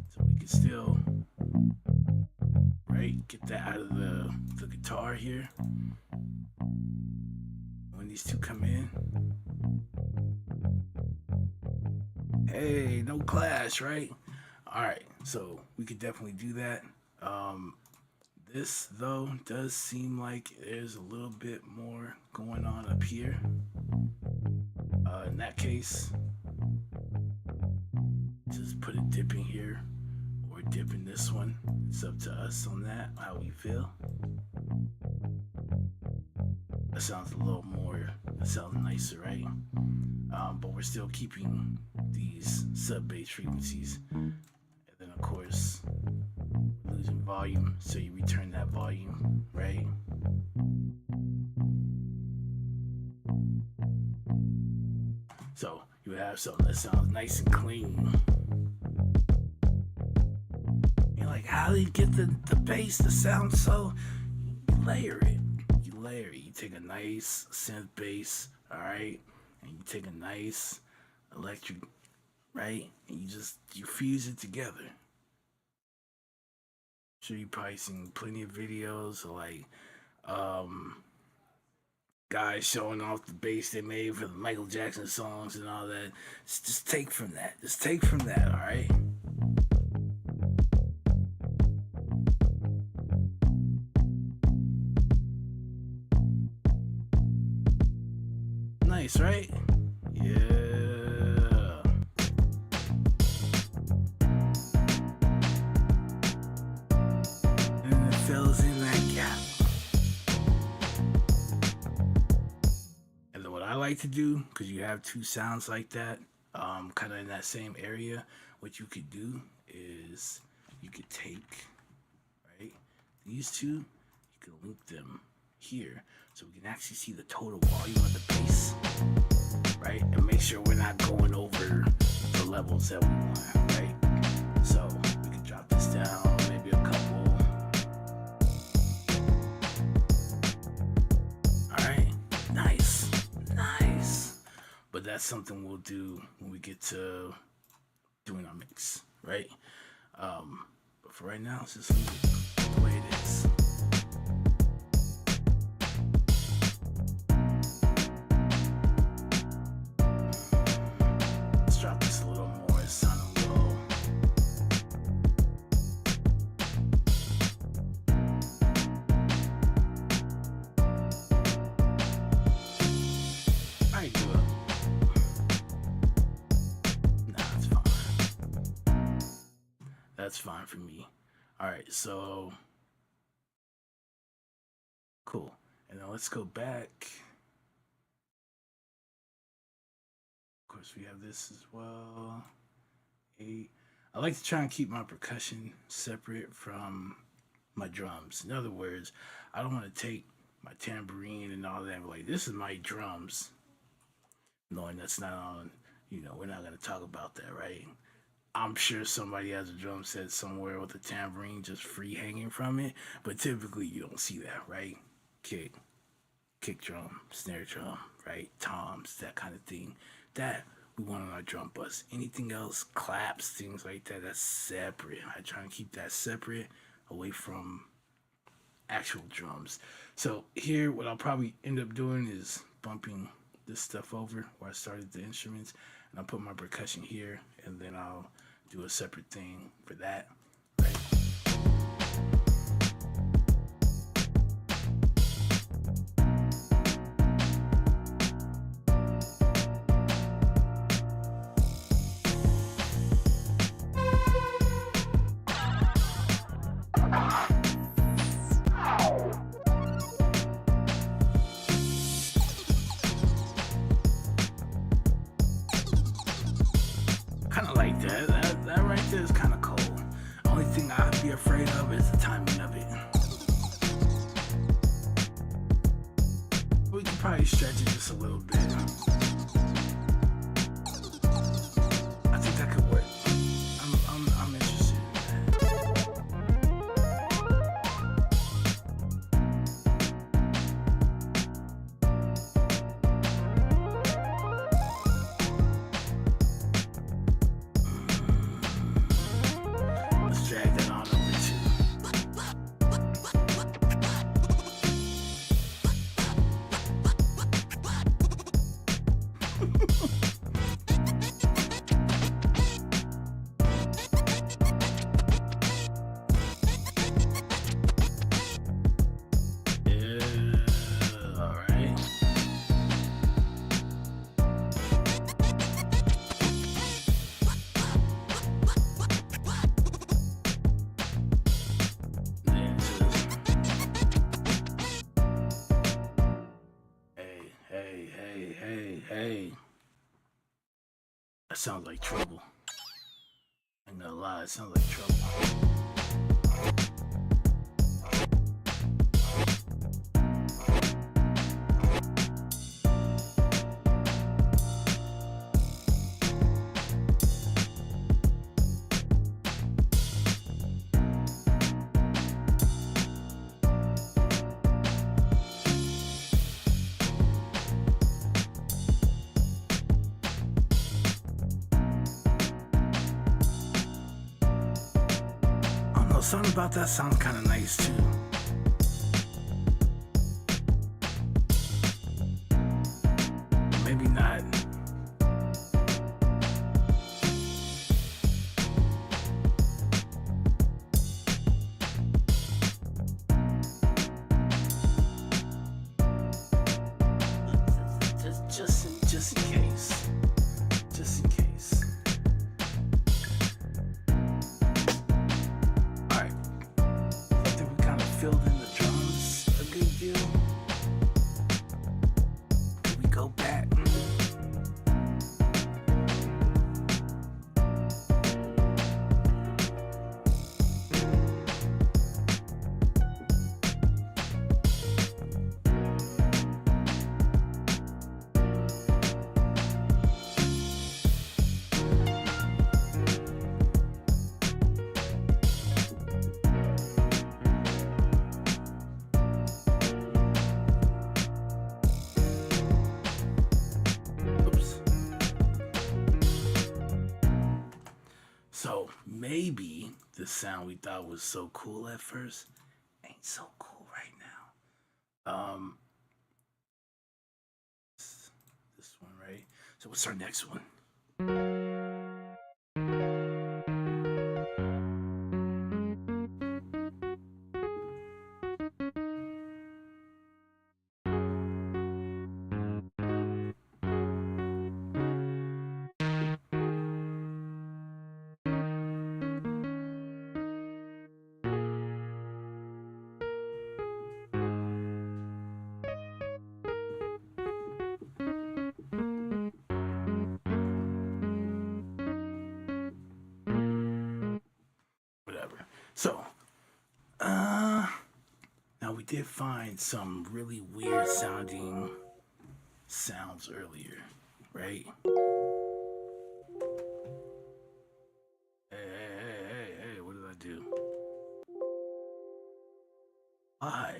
so we can still, right, get that out of the guitar here. When these two come in, hey, no clash, right? All right, so we could definitely do that. This though does seem like there's a little bit more going on up here. In that case, just put a dip in here or dip in this one. It's up to us on that, how we feel. That sounds a little more, that sounds nicer, right? But we're still keeping these sub bass frequencies. And then of course, we're losing volume, so you return that volume, right? So you have something that sounds nice and clean. You're like, how do you get the bass to sound so? You layer it. You take a nice synth bass, all right, and you take a nice electric, right, and you fuse it together. I'm sure you probably seen plenty of videos of like guys showing off the bass they made for the Michael Jackson songs and all that. Just take from that. Just take from that, all right? Nice, right? Yeah. And it fills in that gap. And then what I like to do, because you have two sounds like that, kind of in that same area, what you could do is you could take, right, these two, you could link them here so we can actually see the total volume of the bass, right? And make sure we're not going over the levels that we want, right? So we can drop this down, maybe a couple. All right, nice. But that's something we'll do when we get to doing our mix, right? But for right now, let's just leave it the way it is. Let's drop this a little more. It's sounding low. I do it. That's fine for me. All right, so cool. And then let's go back. Of course, we have this as well. 8. I like to try and keep my percussion separate from my drums. In other words, I don't want to take my tambourine and all that and be like, this is my drums. Knowing that's not on, we're not going to talk about that, right? I'm sure somebody has a drum set somewhere with a tambourine just free hanging from it, but typically you don't see that, right? Kick drum, snare drum, right? Toms, that kind of thing. That we want on our drum bus. Anything else, claps, things like that, that's separate. I try to keep that separate away from actual drums. So here, what I'll probably end up doing is bumping this stuff over where I started the instruments, and I'll put my percussion here, and then I'll do a separate thing for that. Right? Kind of like that. That right there is kind of cool. Only thing I'd be afraid of is the timing of it. We can probably stretch it just a little bit. I think that could work. I'm interested in that. Let's drag that on over too. Yeah, all right. Then hey. That sounds like trouble. I ain't gonna lie, it sounds like trouble. I don't know, something about that sounds kind of nice too. Maybe not. Just in case. Just in case. Alright. I think we kind of filled in the drums a good deal. Can we go back? Oops. So maybe the sound we thought was so cool at first ain't so cool right now. This one, right? So what's our next one? Whatever. So, we did find some really weird sounding sounds earlier, right? Hey, what did I do? Why?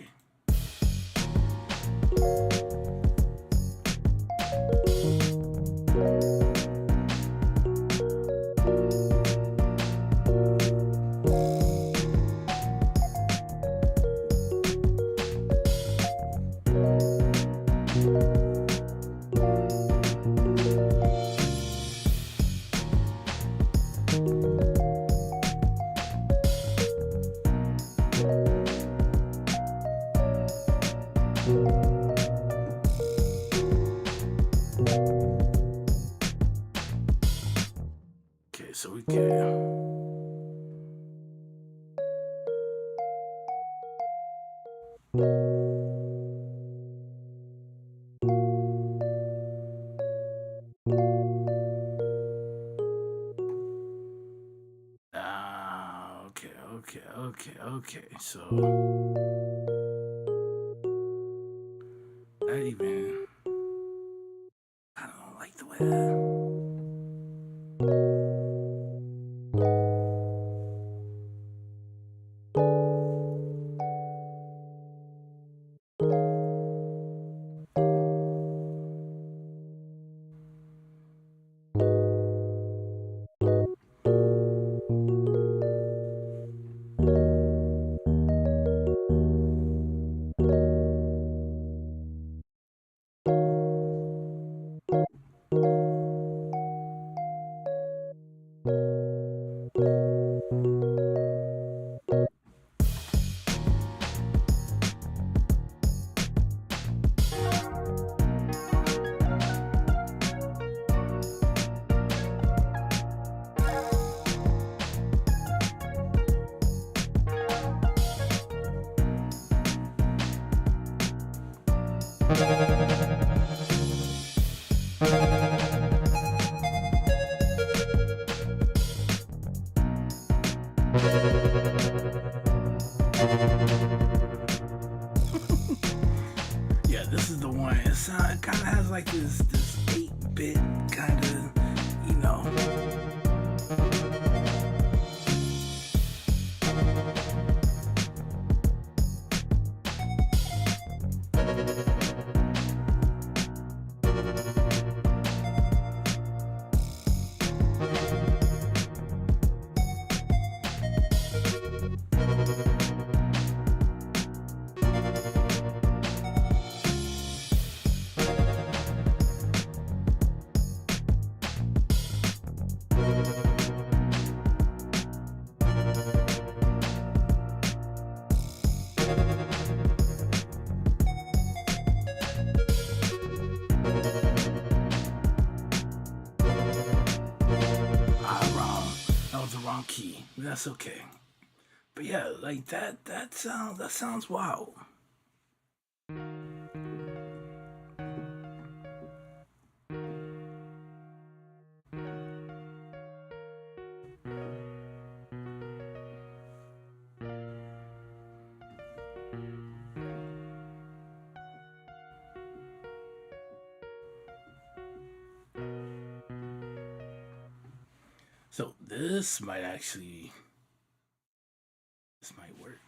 Okay, so we can. Okay. So that even I don't like the way that. Yeah, this is the one. It kind of has like this 8-bit kind of, you know. Wrong key. That's okay. But yeah, like that sounds wild. So this might work.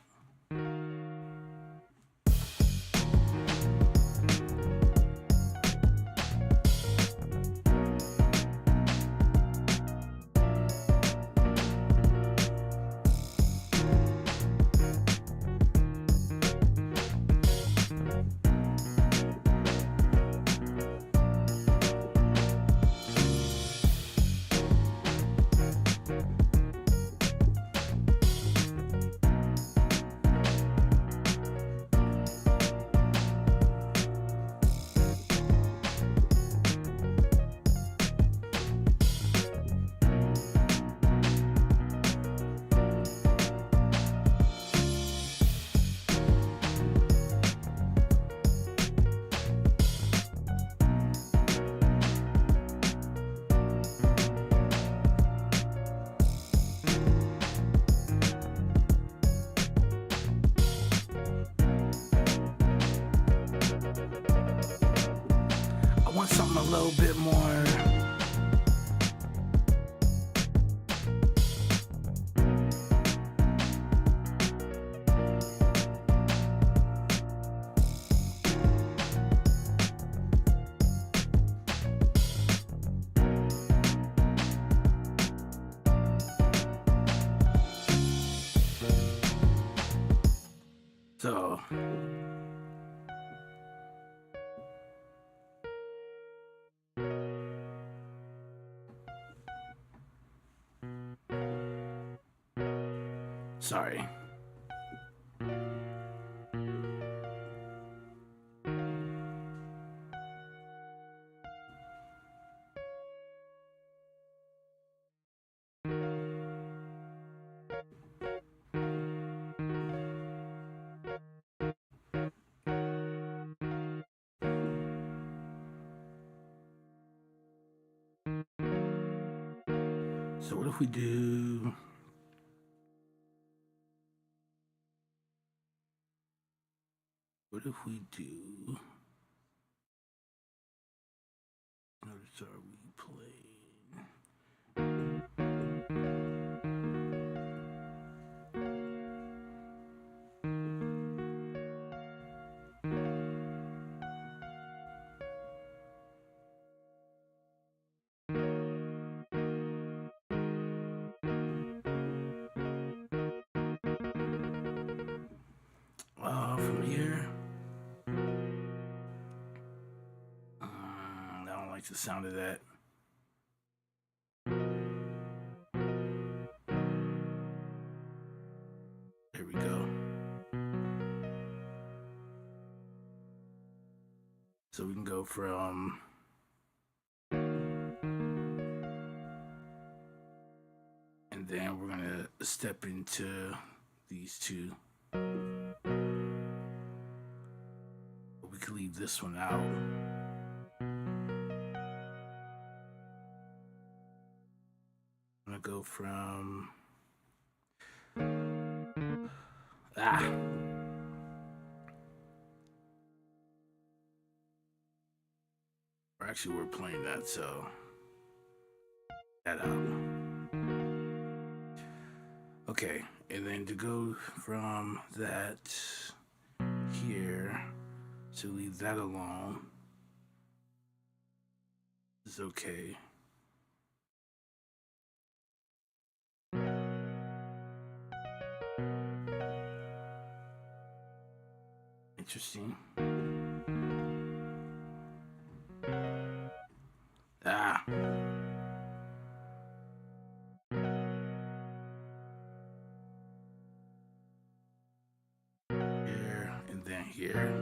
something a little bit more. So sorry. So what if we do? What if we do? Notice are we playing? From here. I don't like the sound of that. There we go. So we can go from and then we're gonna step into these two. But we can leave this one out. I'm gonna go from or actually we're playing that, so that out. Okay, and then to go from that here to leave that alone is okay. Interesting. Here and then here.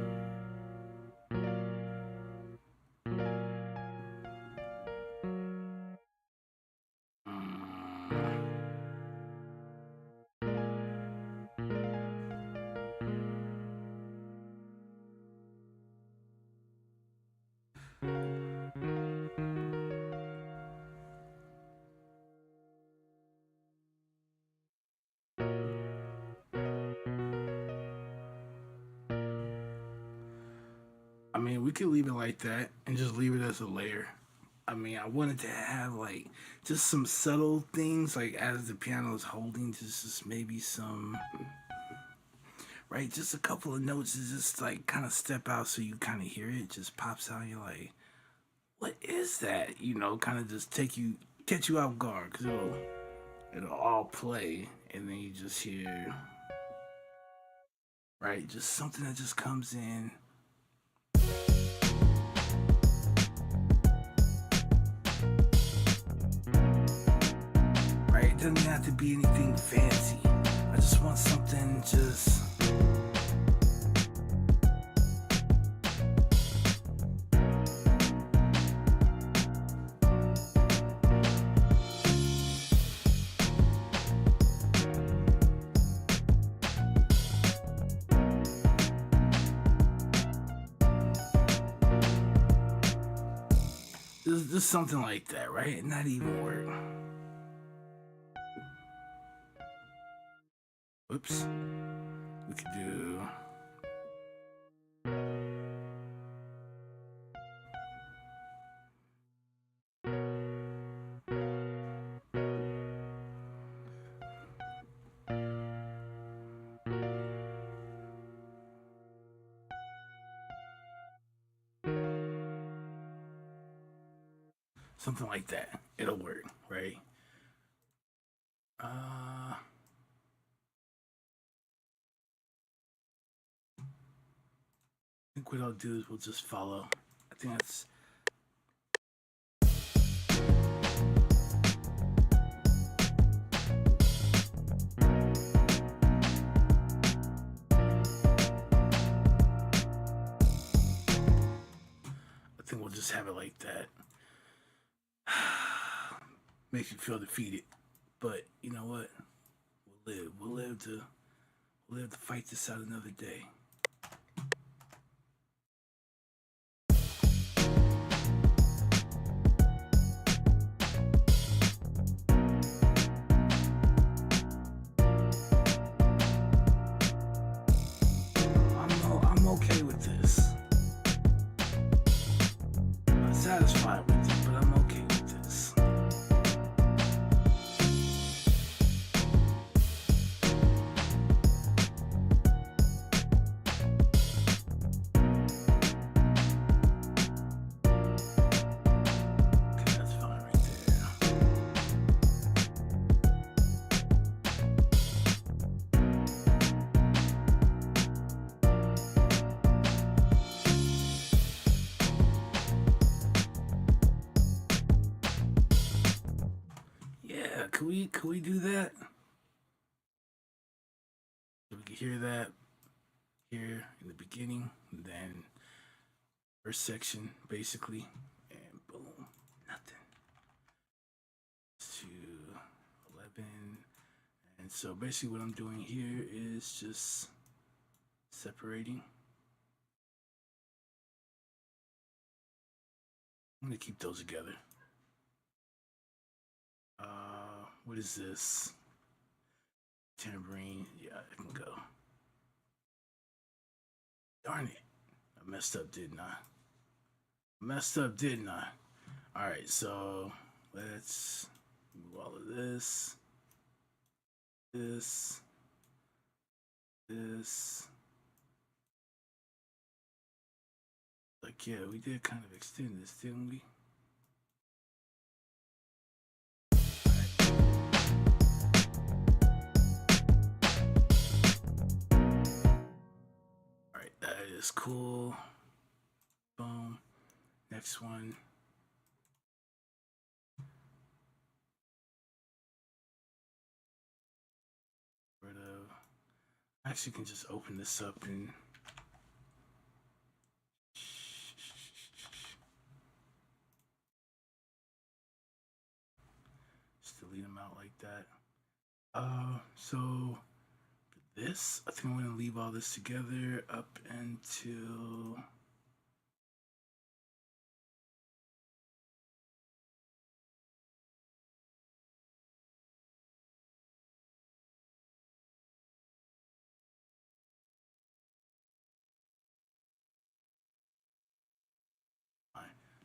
I mean, we could leave it like that and just leave it as a layer. I mean, I wanted to have like just some subtle things, like as the piano is holding, just maybe some, right? Just a couple of notes is just like kind of step out so you kind of hear it, just pops out. And you're like, what is that? You know, kind of just catch you off guard because it'll all play and then you just hear, right? Just something that just comes in. Right? It doesn't have to be anything fancy. I just want something just. Just something like that, right? Not even work. Whoops. We could do. something like that. It'll work, right? I think what I'll do is we'll just follow. I think that's I think we'll just have it like that. Makes you feel defeated, but you know what? We'll live. We'll live to fight this out another day. I'm okay with this. I'm not satisfied with it, but I'm okay with this. Okay, that's fine right there. Yeah, could we do that? So we can hear that here in the beginning, and then first section basically, and boom, nothing. 2:11, and so basically what I'm doing here is just separating. I'm gonna keep those together. What is this? Tambourine. Yeah, it can go. Darn it. I messed up, didn't I? Messed up, didn't I? Alright, so let's move all of this. This. Like, yeah, we did kind of extend this, didn't we? Alright, that is cool. Boom. Next one. Rid of. I actually can just open this up and just delete them out like that. So this, I think I'm gonna leave all this together up until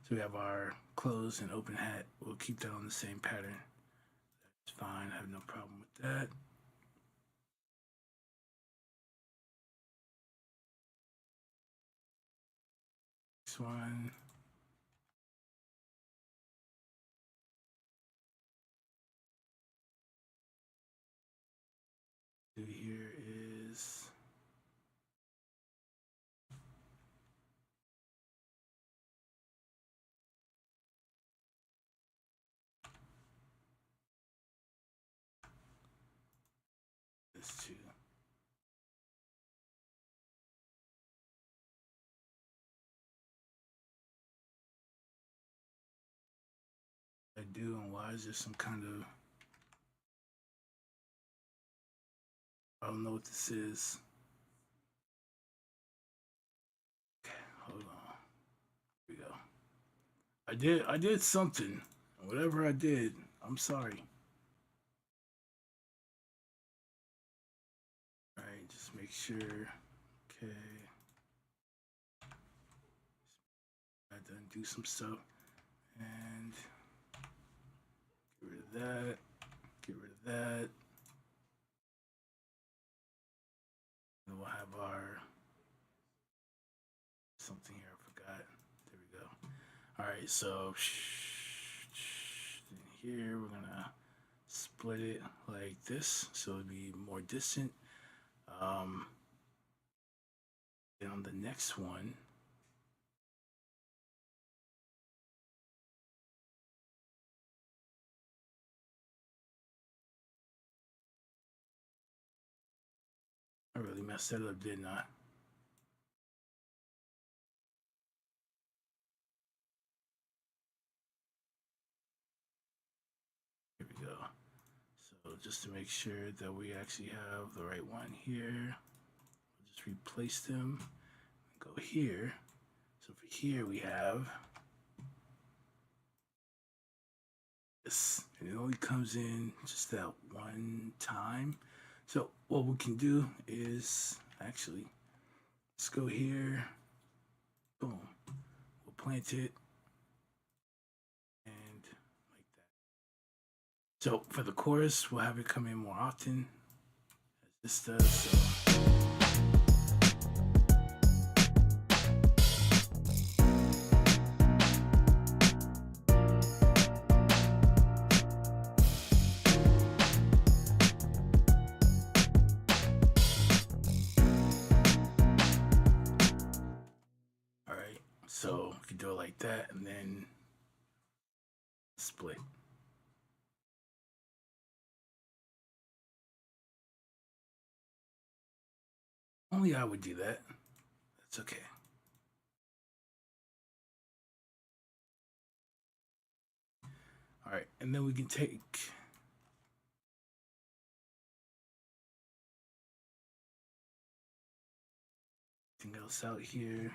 so we have our closed and open hat. We'll keep that on the same pattern. That's fine. I have no problem with that. Next one. Here is this too. I do, and why is there some kind of, I don't know what this is. Okay, hold on. Here we go. I did something. Whatever I did, I'm sorry. Alright, just make sure. Okay. I done do some stuff. And get rid of that. Get rid of that. And we'll have our something here. I forgot. There we go. All right. So here we're gonna split it like this so it'll be more distant. Then on the next one, I really messed that up, didn't I? Here we go. So just to make sure that we actually have the right one here, we'll just replace them and go here. So for here we have this, and it only comes in just that one time. So what we can do is actually, let's go here, boom, we'll plant it, and like that. So for the chorus, we'll have it come in more often, as this does. So. So we can do it like that and then split. Only I would do that. That's okay. All right, and then we can take anything else out here.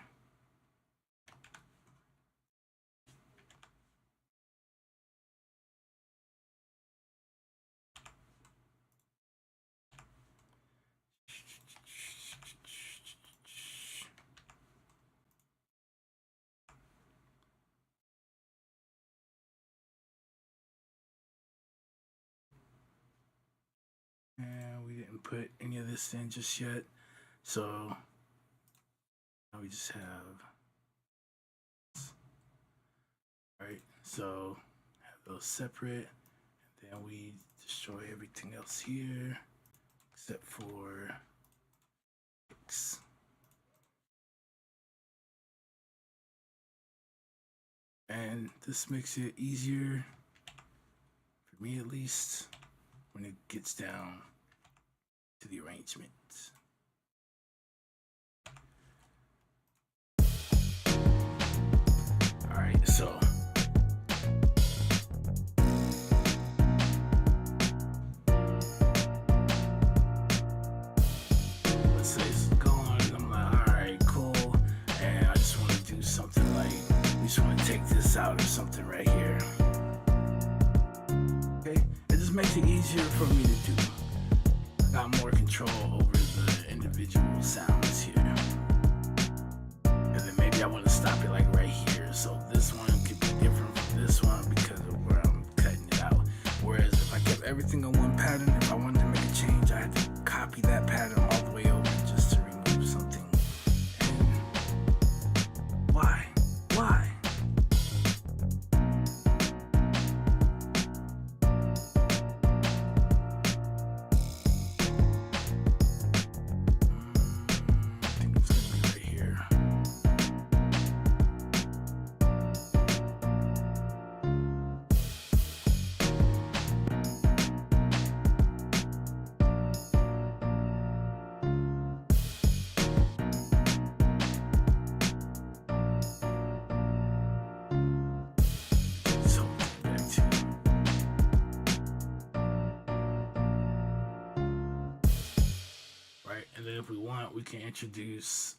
And we didn't put any of this in just yet. So now we just have, all right, so have those separate, and then we destroy everything else here except for X. And this makes it easier, for me at least, when it gets down to the arrangement. All right, so let's say it's going, I'm like, all right, cool, and I just want to do something like, we just want to take this out or something right here. Okay, it just makes it easier for me to do. I got more control over the individual sounds here. And then maybe I want to stop it like right here. So this one could be different from this one because of where I'm cutting it out. Whereas if I kept everything on one pattern, if I wanted to make a change, I had to copy that pattern all the way over just to remove something. And why? Why? And then if we want, we can introduce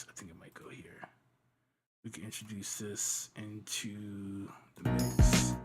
I think it might go here. We can introduce this into the mix.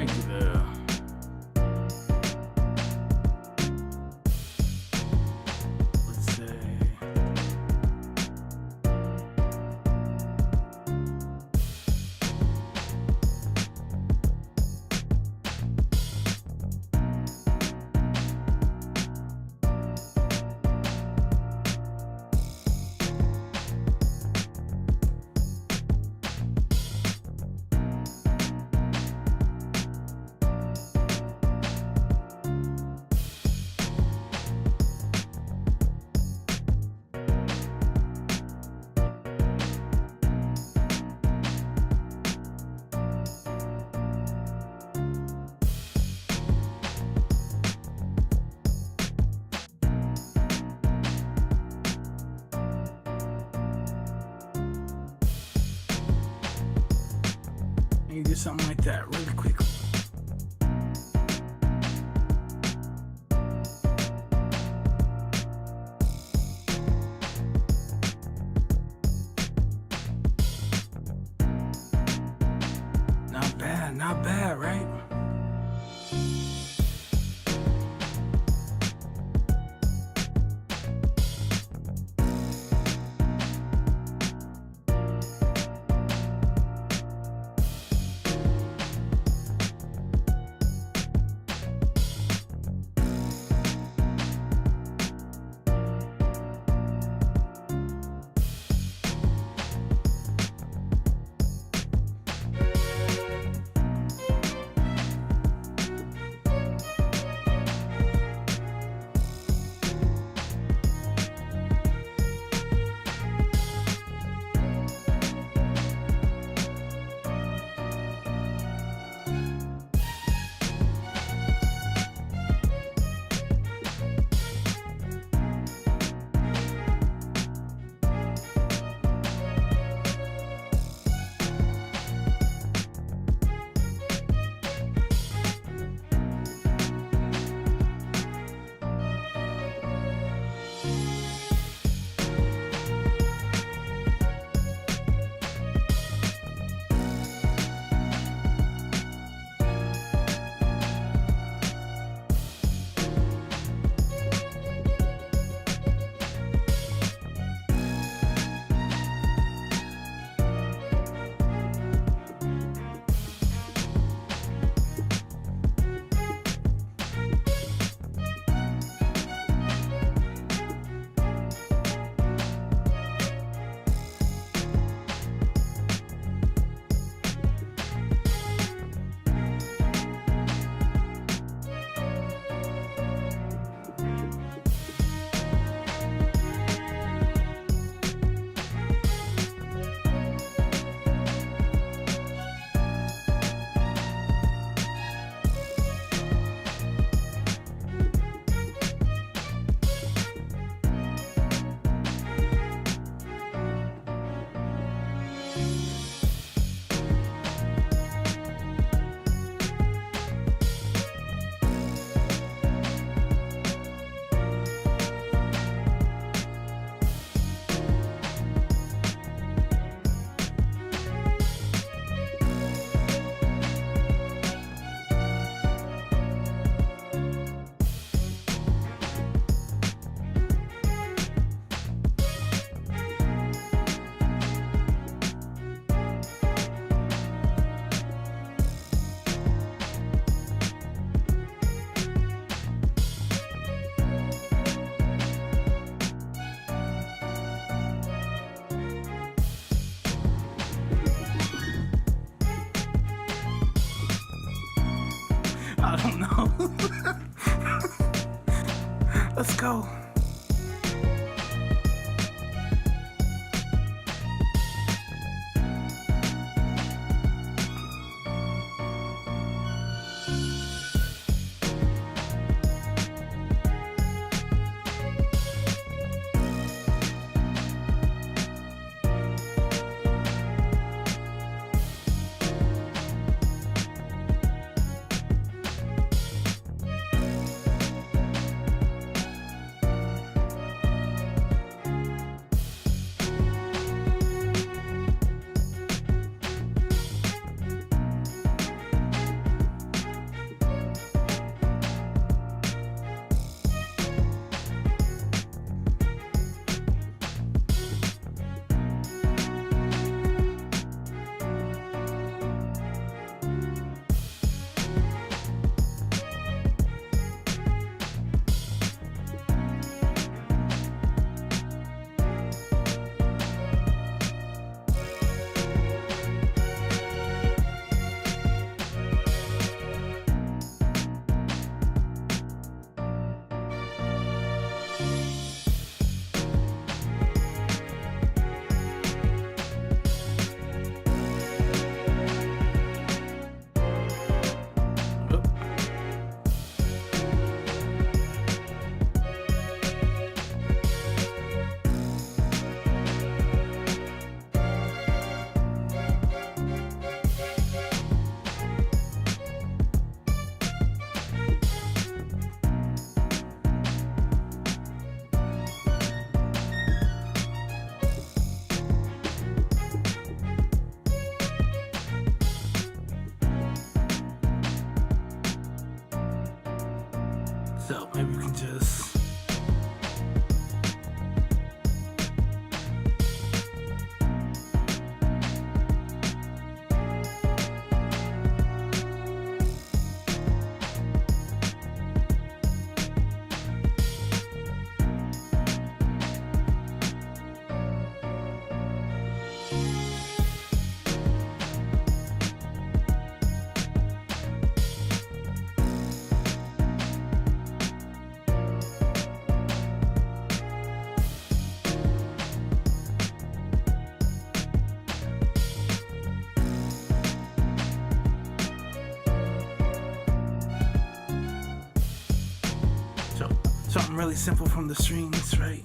might do the. Let's say. You do something like that really quickly. Not bad, right? I don't know. Let's go. So maybe we can just something really simple from the strings, right?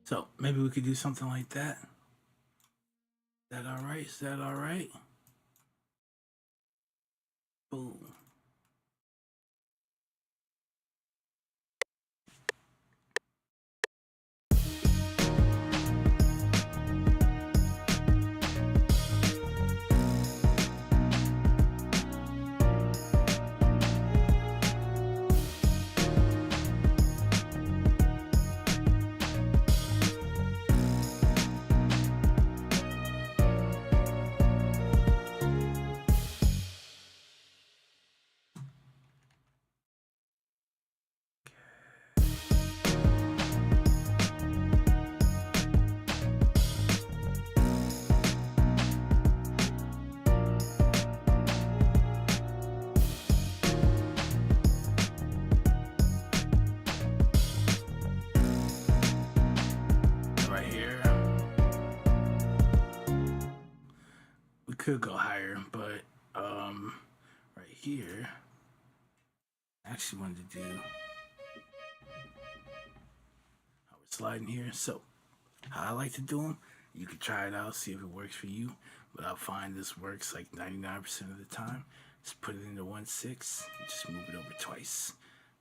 So maybe we could do something like that. Is that all right? Is that all right? Boom. Could go higher, but right here I actually wanted to do how we're sliding here. So how I like to do them, you can try it out, see if it works for you, but I find this works like 99% of the time. Just put it into 1/6, just move it over twice.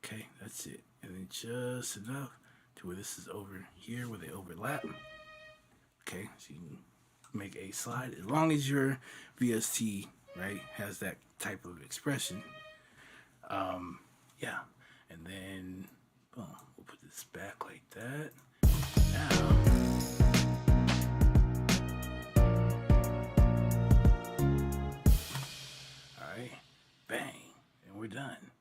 Okay, that's it. And then just enough to where this is over here where they overlap. Okay, so you can make a slide as long as your VST, right, has that type of expression. Yeah, and then boom, we'll put this back like that. Now all right, bang, and we're done.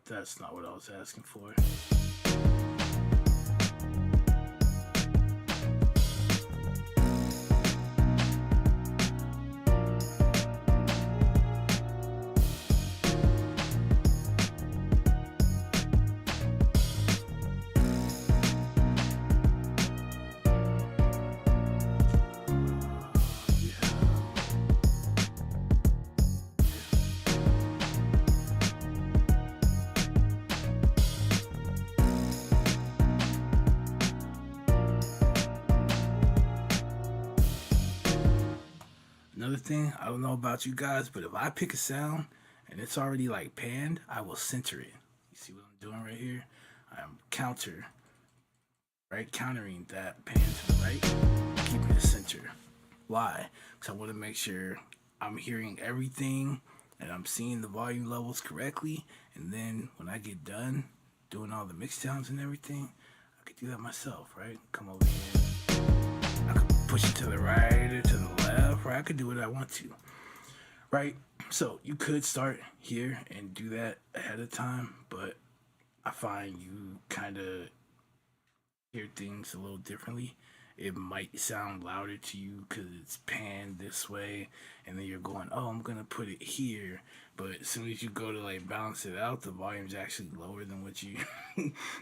That's not what I was asking for. Another thing, I don't know about you guys, but if I pick a sound and it's already like panned, I will center it. You see what I'm doing right here? I'm countering that pan to the right, keeping it center. Why? Because I want to make sure I'm hearing everything and I'm seeing the volume levels correctly. And then when I get done doing all the mix downs and everything, I could do that myself, right? Come over here. I could push it to the right or to the left, or I could do what I want to, right? So you could start here and do that ahead of time, but I find you kind of hear things a little differently. It might sound louder to you because it's panned this way, and then you're going, "Oh, I'm gonna put it here," but as soon as you go to like balance it out, the volume's actually lower than what you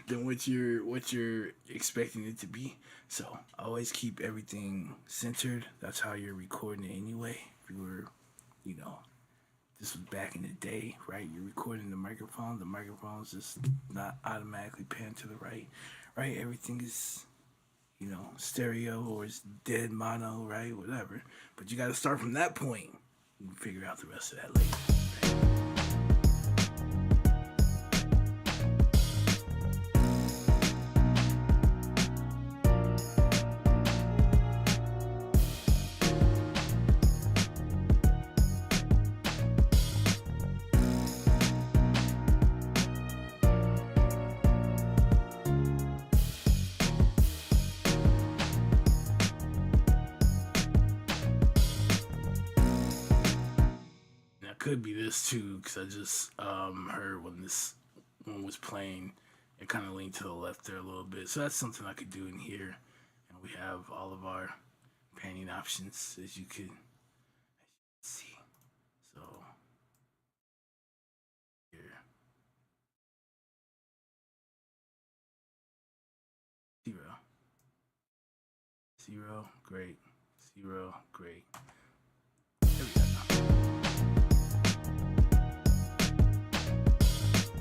than what you're expecting it to be. So always keep everything centered. That's how you're recording it anyway. If you were, you know, this was back in the day, right? You're recording the microphone's just not automatically panned to the right, right? Everything is, stereo or it's dead mono, right? Whatever. But you got to start from that point. You can figure out the rest of that later. Could be this too, because I just heard when this one was playing, it kind of leaned to the left there a little bit. So that's something I could do in here, and we have all of our panning options, as you can see. So here, 0, 0, great, 0, great. There we go.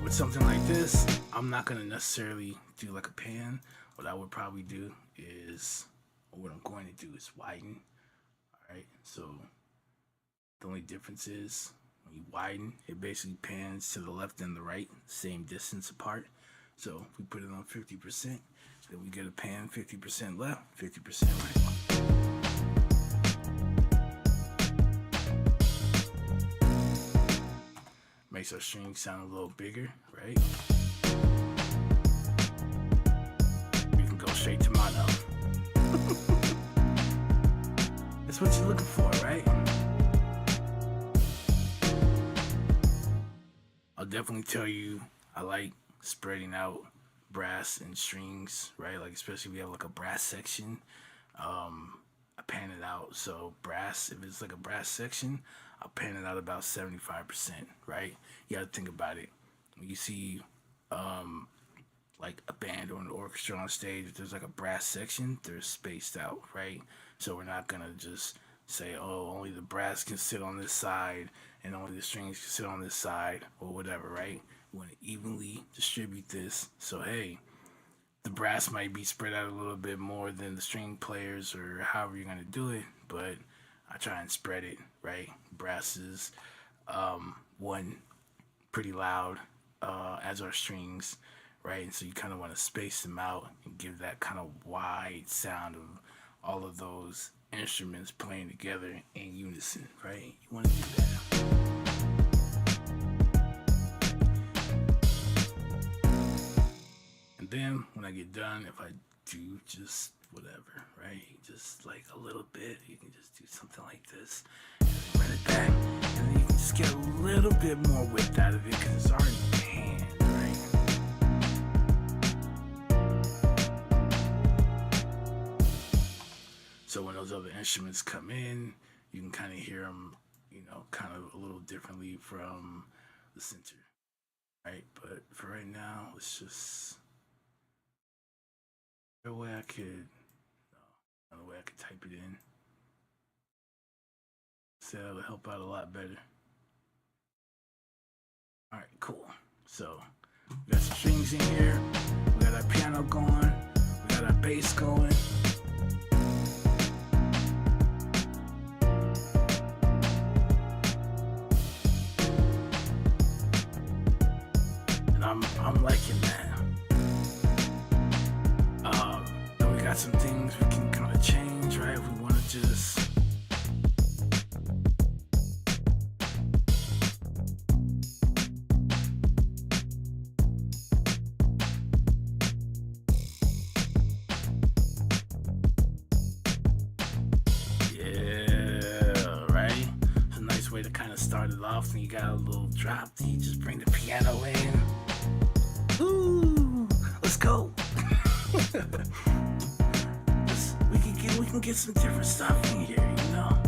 With something like this, I'm not going to necessarily do like a pan. What I would probably do is, or what I'm going to do is widen. Alright, so the only difference is when you widen, it basically pans to the left and the right, same distance apart. So if we put it on 50%, then we get a pan 50% left, 50% right. Makes our string sound a little bigger, right? We can go straight to mono. That's what you're looking for, right? I'll definitely tell you, I like spreading out brass and strings, right? Like especially if we have like a brass section, I pan it out. So brass, if it's like a brass section, I'll pan it out about 75%, right? You gotta think about it. When you see like a band or an orchestra on stage, if there's like a brass section, they're spaced out, right? So we're not gonna just say, oh, only the brass can sit on this side and only the strings can sit on this side or whatever, right? We want to evenly distribute this. So hey, the brass might be spread out a little bit more than the string players or however you're gonna do it, but I try and spread it, right? Brass is one, pretty loud, as our strings, right? And so you kind of want to space them out and give that kind of wide sound of all of those instruments playing together in unison, right? You want to do that. And then when I get done, if I do just whatever, right? Just like a little bit, you can just do something like this, and then run it back, and then you can just get a little bit more width out of it because it's already panned, right? So when those other instruments come in, you can kind of hear them, kind of a little differently from the center, right? But for right now, let's just the way I could. Another way I could type it in. So that'll help out a lot better. Alright, cool. So we got some strings in here. We got our piano going. We got our bass going. started off and you got a little drop, then you just bring the piano in. Ooh, let's go. We can get some different stuff in here, you know.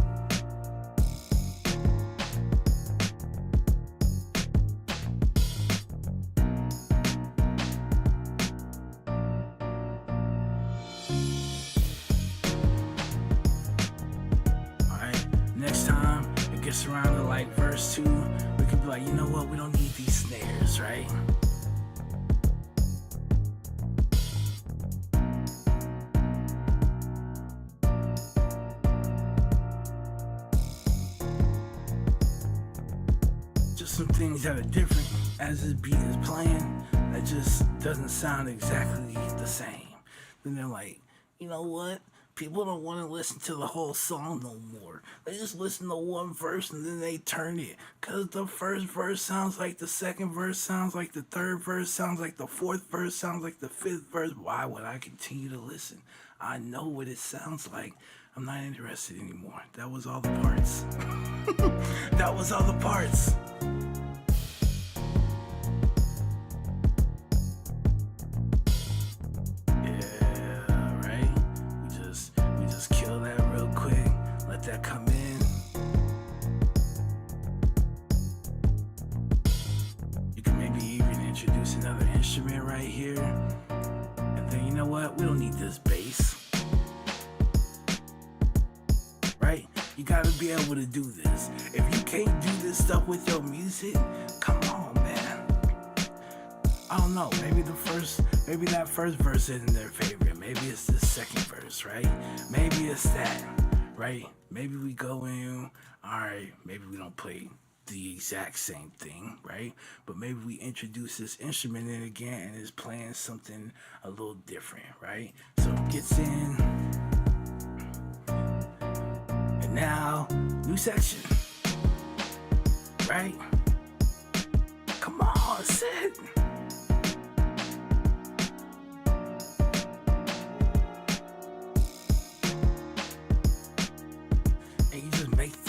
Next time it gets around to like verse 2, we could be like, you know what, we don't need these snares, right? Just some things that are different as this beat is playing that just doesn't sound exactly the same. Then they're like, you know what? People don't want to listen to the whole song no more. They just listen to one verse and then they turn it. Because the first verse sounds like the second verse, sounds like the third verse, sounds like the fourth verse, sounds like the fifth verse. Why would I continue to listen? I know what it sounds like. I'm not interested anymore. That was all the parts. That was all the parts. That come in. You can maybe even introduce another instrument right here. And then you know what? We don't need this bass. Right? You gotta be able to do this. If you can't do this stuff with your music, come on, man. I don't know. Maybe that first verse isn't their favorite. Maybe it's the second verse, right? Maybe it's that. Right? Maybe we go in, alright, maybe we don't play the exact same thing, right? But maybe we introduce this instrument in again and it's playing something a little different, right? So it gets in, and now, new section, right? Come on, sit.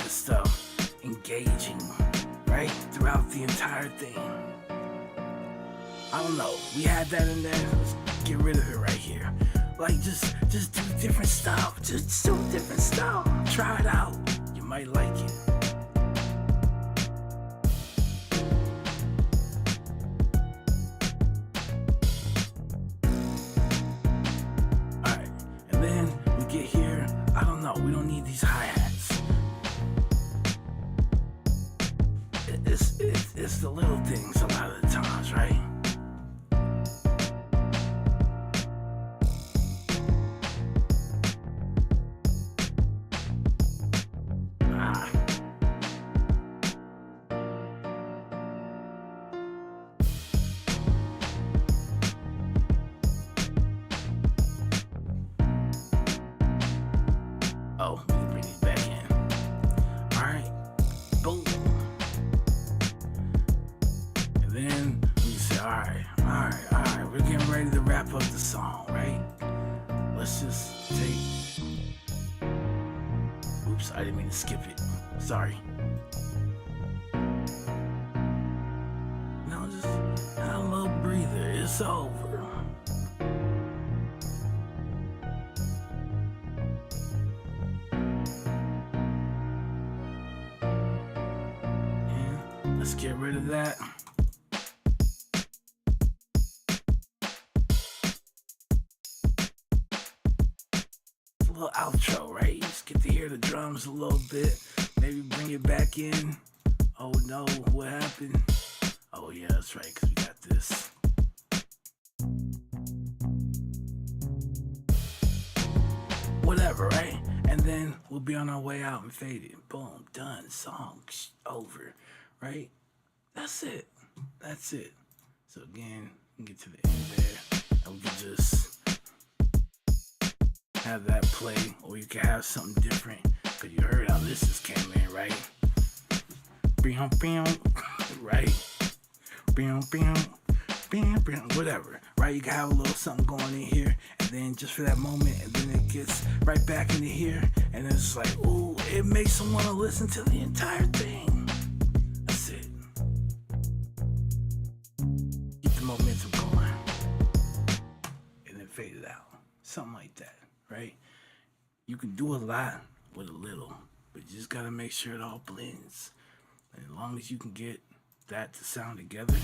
Stuff engaging, right? Throughout the entire thing. I don't know. We had that in there. Let's get rid of it right here. Like just do different stuff. Just do different stuff. Try it out. You might like it. Alright. And then we get here. I don't know. We don't need these hi-hats. It's the little things a lot of the times, right? Oh, we can bring these back in. Alright. Boom. Then we say, alright, we're getting ready to wrap up the song, right? Let's just take... Oops, I didn't mean to skip it. Sorry. No, just have a little breather. It's over. And let's get rid of that. Little outro, right? You just get to hear the drums a little bit, maybe bring it back in. Oh no, what happened? Oh yeah, that's right, because we got this. Whatever, right? And then we'll be on our way out and faded. Boom, done, song over, right? That's it. That's it. So again, we can get to the end there, and we can just have that play, or you can have something different, because you heard how this just came in, right? Right? Whatever, right? You can have a little something going in here, and then just for that moment, and then it gets right back into here, and it's like, ooh, it makes them want to listen to the entire thing. can do a lot with a little, but you just gotta make sure it all blends. And as long as you can get that to sound together,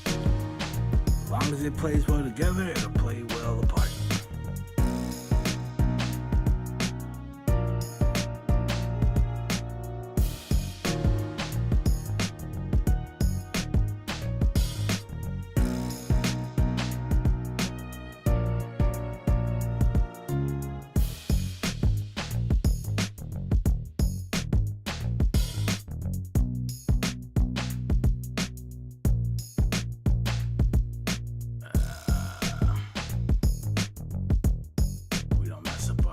as long as it plays well together, it'll play well apart. We don't mess up our.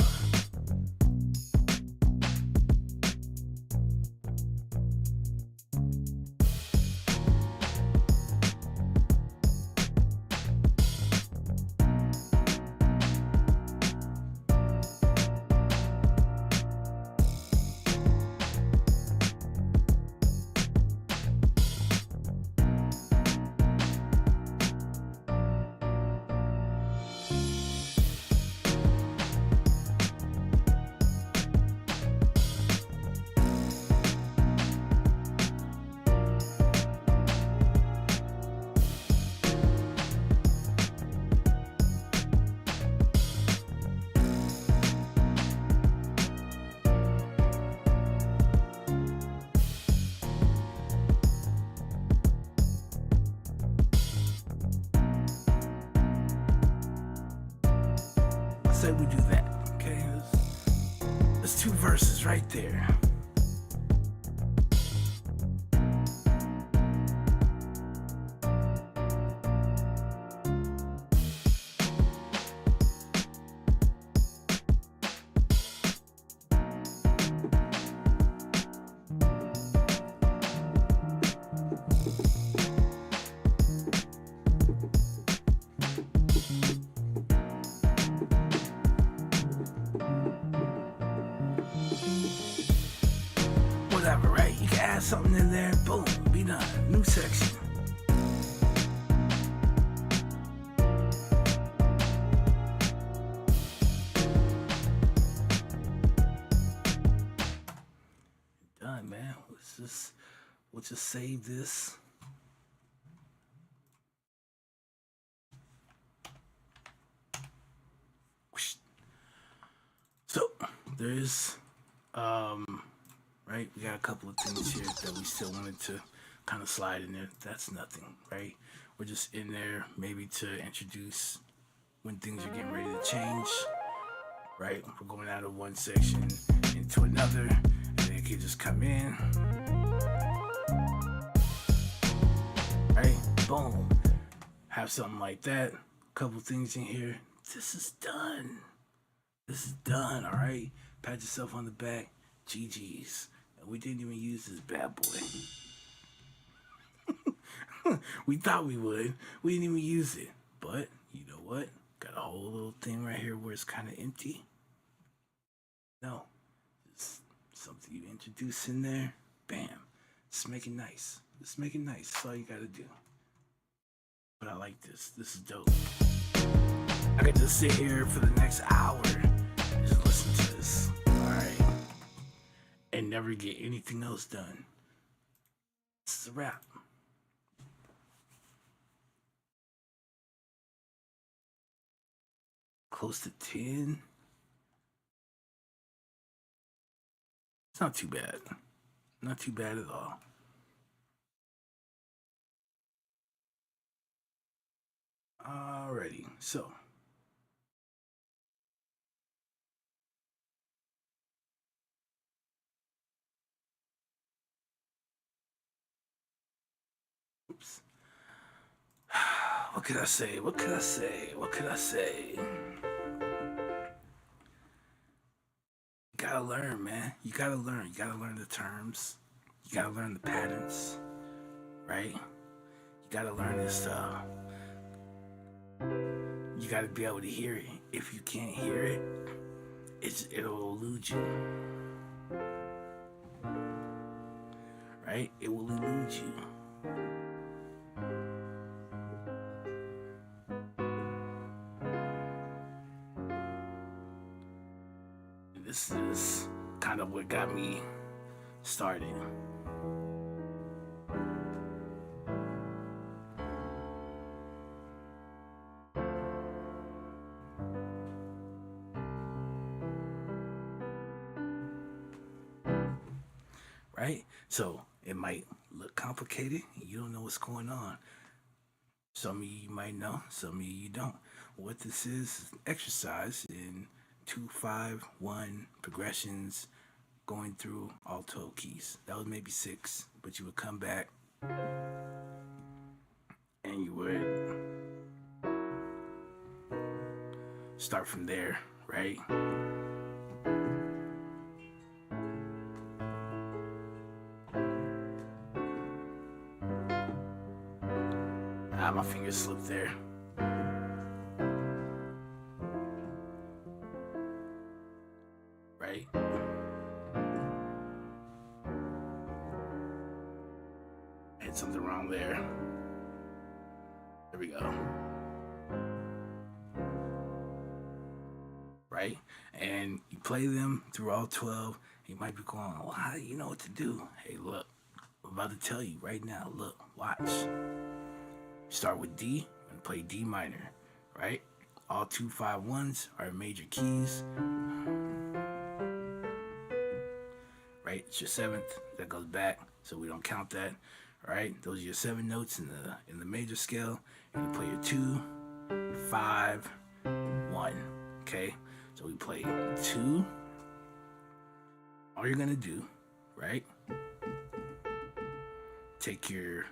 I say we do that, okay? There's two verses right there. Whatever, right? You can add something in there, boom, be done. New section. Done, man. We'll just save this. So there's right, we got a couple of things here that we still wanted to kind of slide in there. That's nothing, right? We're just in there maybe to introduce when things are getting ready to change, right? We're going out of one section into another, and then it can just come in, right? Boom. Have something like that. A couple things in here. This is done. This is done, all right? Pat yourself on the back. GG's. And we didn't even use this bad boy. We thought we would. We didn't even use it. But, you know what? Got a whole little thing right here where it's kind of empty. No. Just something you introduce in there. Bam. Just make it nice. Just make it nice. That's all you gotta do. But I like this. This is dope. I could just sit here for the next hour and just listen to this. Alright. And never get anything else done. This is a wrap. Close to 10. It's not too bad. Not too bad at all. Alrighty, so oops. What could I say? What could I say? What could I say? You gotta learn, man. You gotta learn. You gotta learn the terms. You gotta learn the patterns, right? You gotta learn this stuff. You gotta be able to hear it. If you can't hear it, it'll elude you. Right? It will elude you. This that got me started. Right? So it might look complicated and you don't know what's going on. Some of you might know, some of you don't. What this is an exercise in 2-5-1 progressions going through all 12 keys. That was maybe 6, but you would come back and you would start from there, right? My fingers slipped there. Right? I hit something wrong there. There we go. Right? And you play them through all 12. You might be going, well, how do you know what to do? Hey, look, I'm about to tell you right now. Look, watch. Start with D and play D minor, right? All 2-5-1s are major keys, right? It's your 7th that goes back, so we don't count that, right? Those are your 7 notes in the major scale. And you play your 2, 5, 1. Okay, so we play 2. All you're gonna do, right? Take your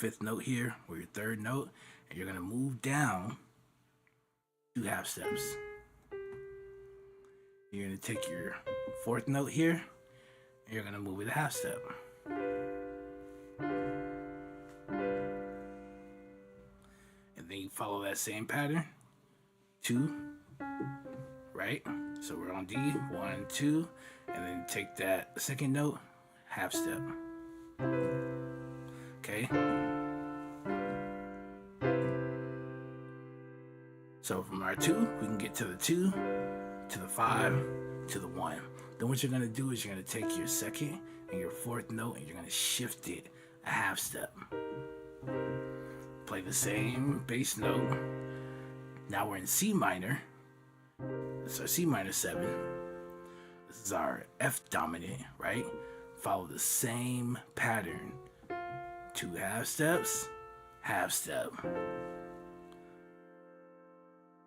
5th note here, or your 3rd note, and you're gonna move down 2 half steps. You're gonna take your 4th note here, and you're gonna move it a half step. And then you follow that same pattern. 2, right? So we're on D, 1, 2, and then take that 2nd note, half step. Okay? So from our 2, we can get to the 2, to the 5, to the 1. Then what you're gonna do is you're gonna take your 2nd and your 4th note and you're gonna shift it a half step. Play the same bass note. Now we're in C minor. This is our C minor 7. This is our F dominant, right? Follow the same pattern. 2 half steps, half step.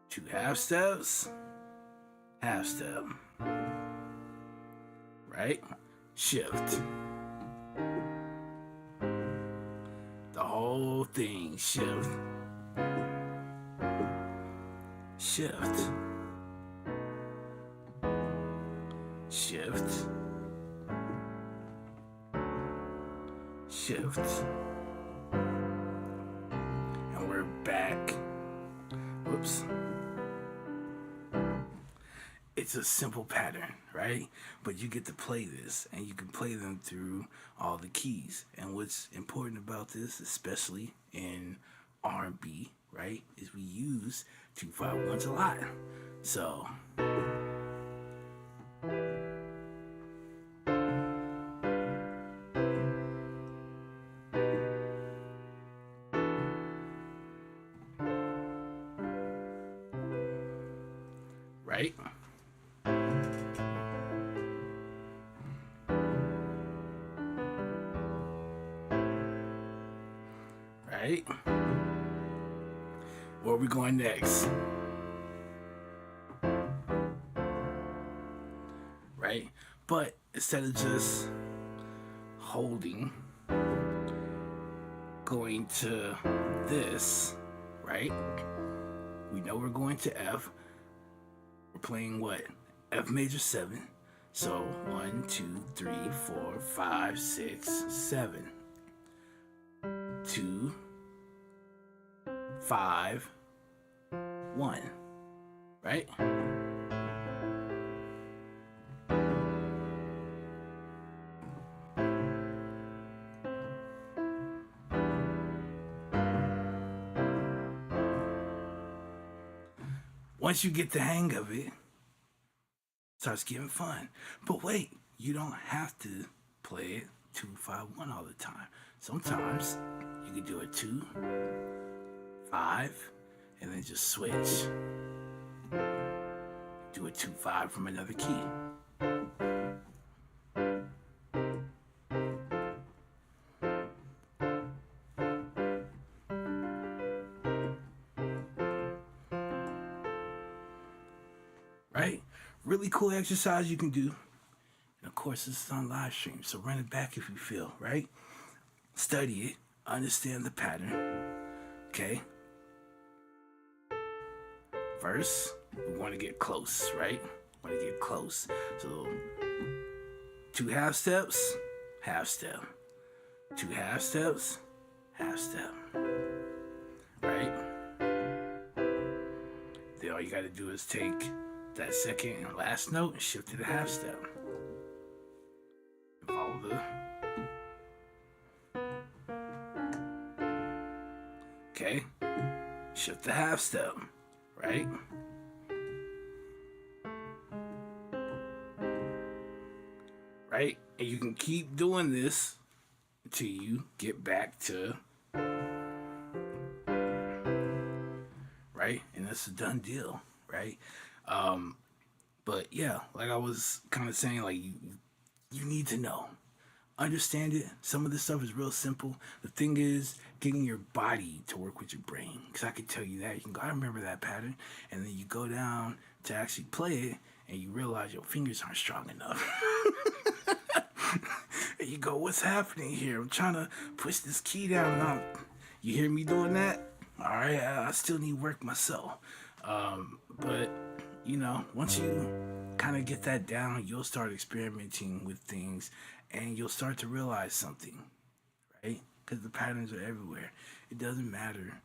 2 half steps, half step. Right? Shift. The whole thing, shift. Shift. Shift. Shift. And we're back. Whoops. It's a simple pattern, right? But you get to play this, and you can play them through all the keys. And what's important about this, especially in R&B, right, is we use 2-5-1s a lot. So right? Right? Where are we going next? Right? But instead of just holding, going to this, right? We know we're going to F. We're playing what? F major 7. So 1, 2, 3, 4, 5, 6, 7. 2, 5, 1. Right? Once you get the hang of it, it's starts getting fun. But wait, you don't have to play it 2-5-1 all the time. Sometimes you can do a 2-5 and then just switch. Do a 2-5 from another key. Right? Really cool exercise you can do. And of course, this is on live stream, so run it back if you feel, right? Study it, understand the pattern, okay? First, we want to get close, right? Want to get close. So, 2 half steps, half step. 2 half steps, half step. Right? Then all you got to do is take that second and last note and shift to the half step. Follow the. Okay? Shift the half step. Right? Right? And you can keep doing this until you get back to. Right? And that's a done deal. Right? But yeah, like I was kind of saying, like you need to know. Understand it. Some of this stuff is real simple. The thing is getting your body to work with your brain. Because I can tell you that. You can go, I remember that pattern. And then you go down to actually play it and you realize your fingers aren't strong enough. And you go, what's happening here? I'm trying to push this key down. And you hear me doing that? All right, I still need work myself. But, you know, once you kind of get that down, you'll start experimenting with things and you'll start to realize something, right? Because the patterns are everywhere. It doesn't matter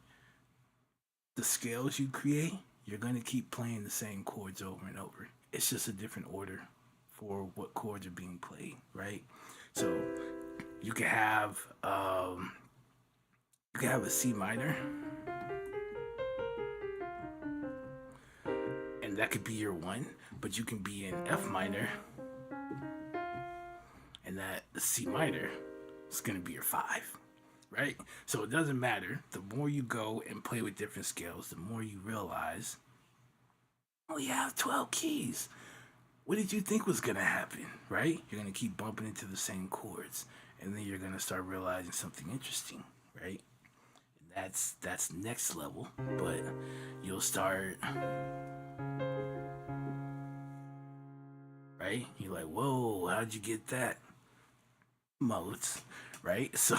the scales you create, you're going to keep playing the same chords over and over. It's just a different order for what chords are being played, right? So you can have a C minor, and that could be your 1, but you can be in F minor, and that C minor is going to be your 5, right? So it doesn't matter. The more you go and play with different scales, the more you realize, oh, you have 12 keys. What did you think was going to happen, right? You're going to keep bumping into the same chords, and then you're going to start realizing something interesting, right? That's next level, but you'll start, right? You're like, whoa, how'd you get that? Modes, right? So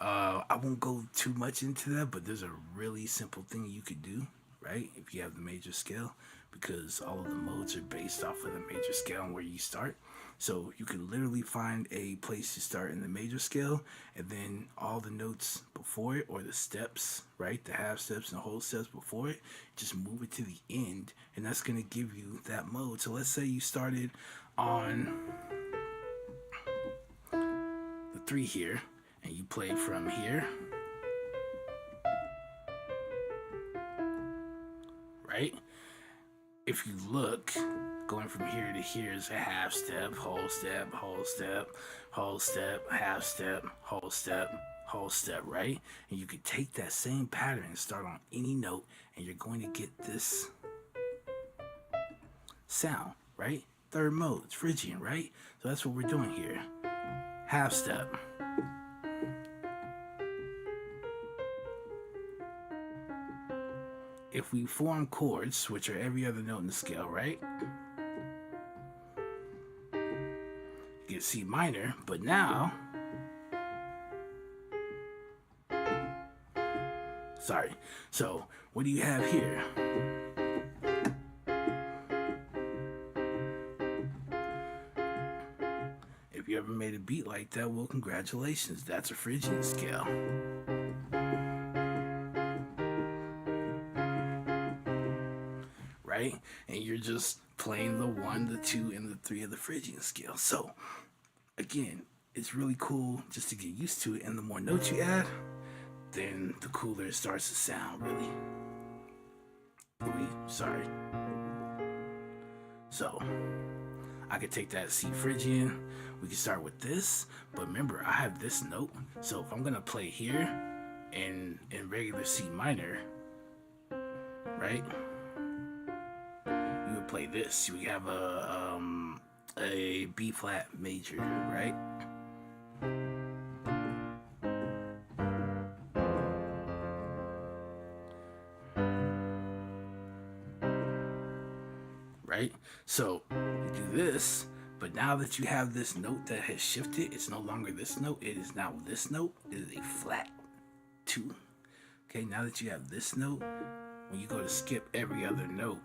I won't go too much into that, but there's a really simple thing you could do, right? If you have the major scale, because all of the modes are based off of the major scale and where you start. So you can literally find a place to start in the major scale, and then all the notes before it, or the steps, right? The half steps and the whole steps before it, just move it to the end, and that's going to give you that mode. So let's say you started on the 3 here, and you played from here, right? If you look, going from here to here is a half step, whole step, whole step, whole step, half step, whole step, whole step, right? And you could take that same pattern and start on any note, and you're going to get this sound, right? Third mode, it's Phrygian, right? So that's what we're doing here. Half step. If we form chords, which are every other note in the scale, right? You get C minor, but now, sorry. So what do you have here? If you ever made a beat like that, well, congratulations. That's a Phrygian scale. Right? And you're just playing the 1, the 2, and the 3 of the Phrygian scale. So, again, it's really cool just to get used to it. And the more notes you add, then the cooler it starts to sound, really. Sorry. So I could take that C Phrygian. We can start with this, but remember I have this note. So if I'm gonna play here in regular C minor, right? You would play this. You would have a B flat major, right? Right? So you do this, but now that you have this note that has shifted, it's no longer this note, it is now this note. It is a flat 2. Okay, now that you have this note, when you go to skip every other note,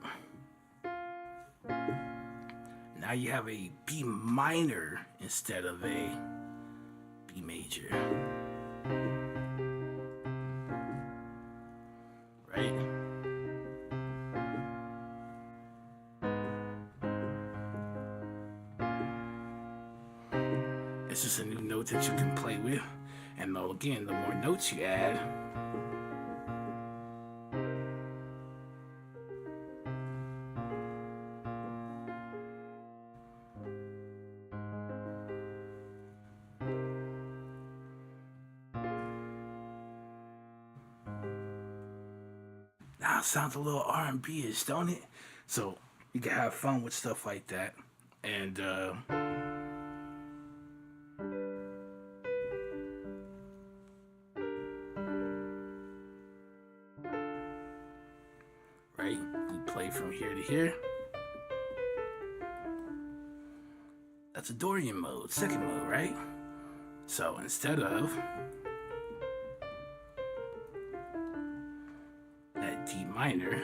now you have a B minor instead of a B major. Right? It's just a new note that you can play with. And though, again, the more notes you add, now it sounds a little R&B-ish, don't it? So you can have fun with stuff like that. And right, you play from here to here. That's a Dorian mode, second mode, right? So instead of that D minor,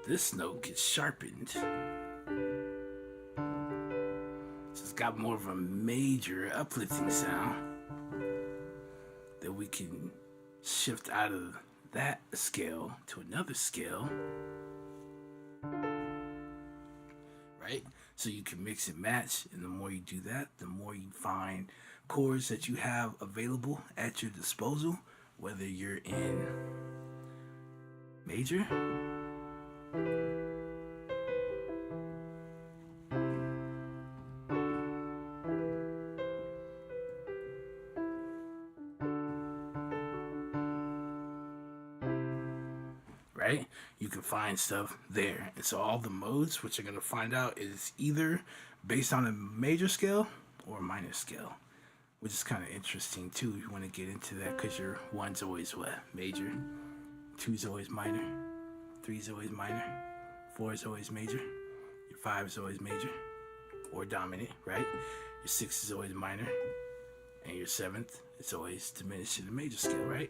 this note gets sharpened. So it's got more of a major uplifting sound that we can shift out of that scale to another scale. Right? So you can mix and match, and the more you do that, the more you find chords that you have available at your disposal, whether you're in major right? You can find stuff there. And so all the modes, what you're going to find out is either based on a major scale or a minor scale, which is kind of interesting too. You want to get into that because your 1's always what? Major. 2's always minor. 3's always minor. 4 is always major. Your 5 is always major or dominant, right? Your 6 is always minor. And your 7th is always diminished in the major scale, right?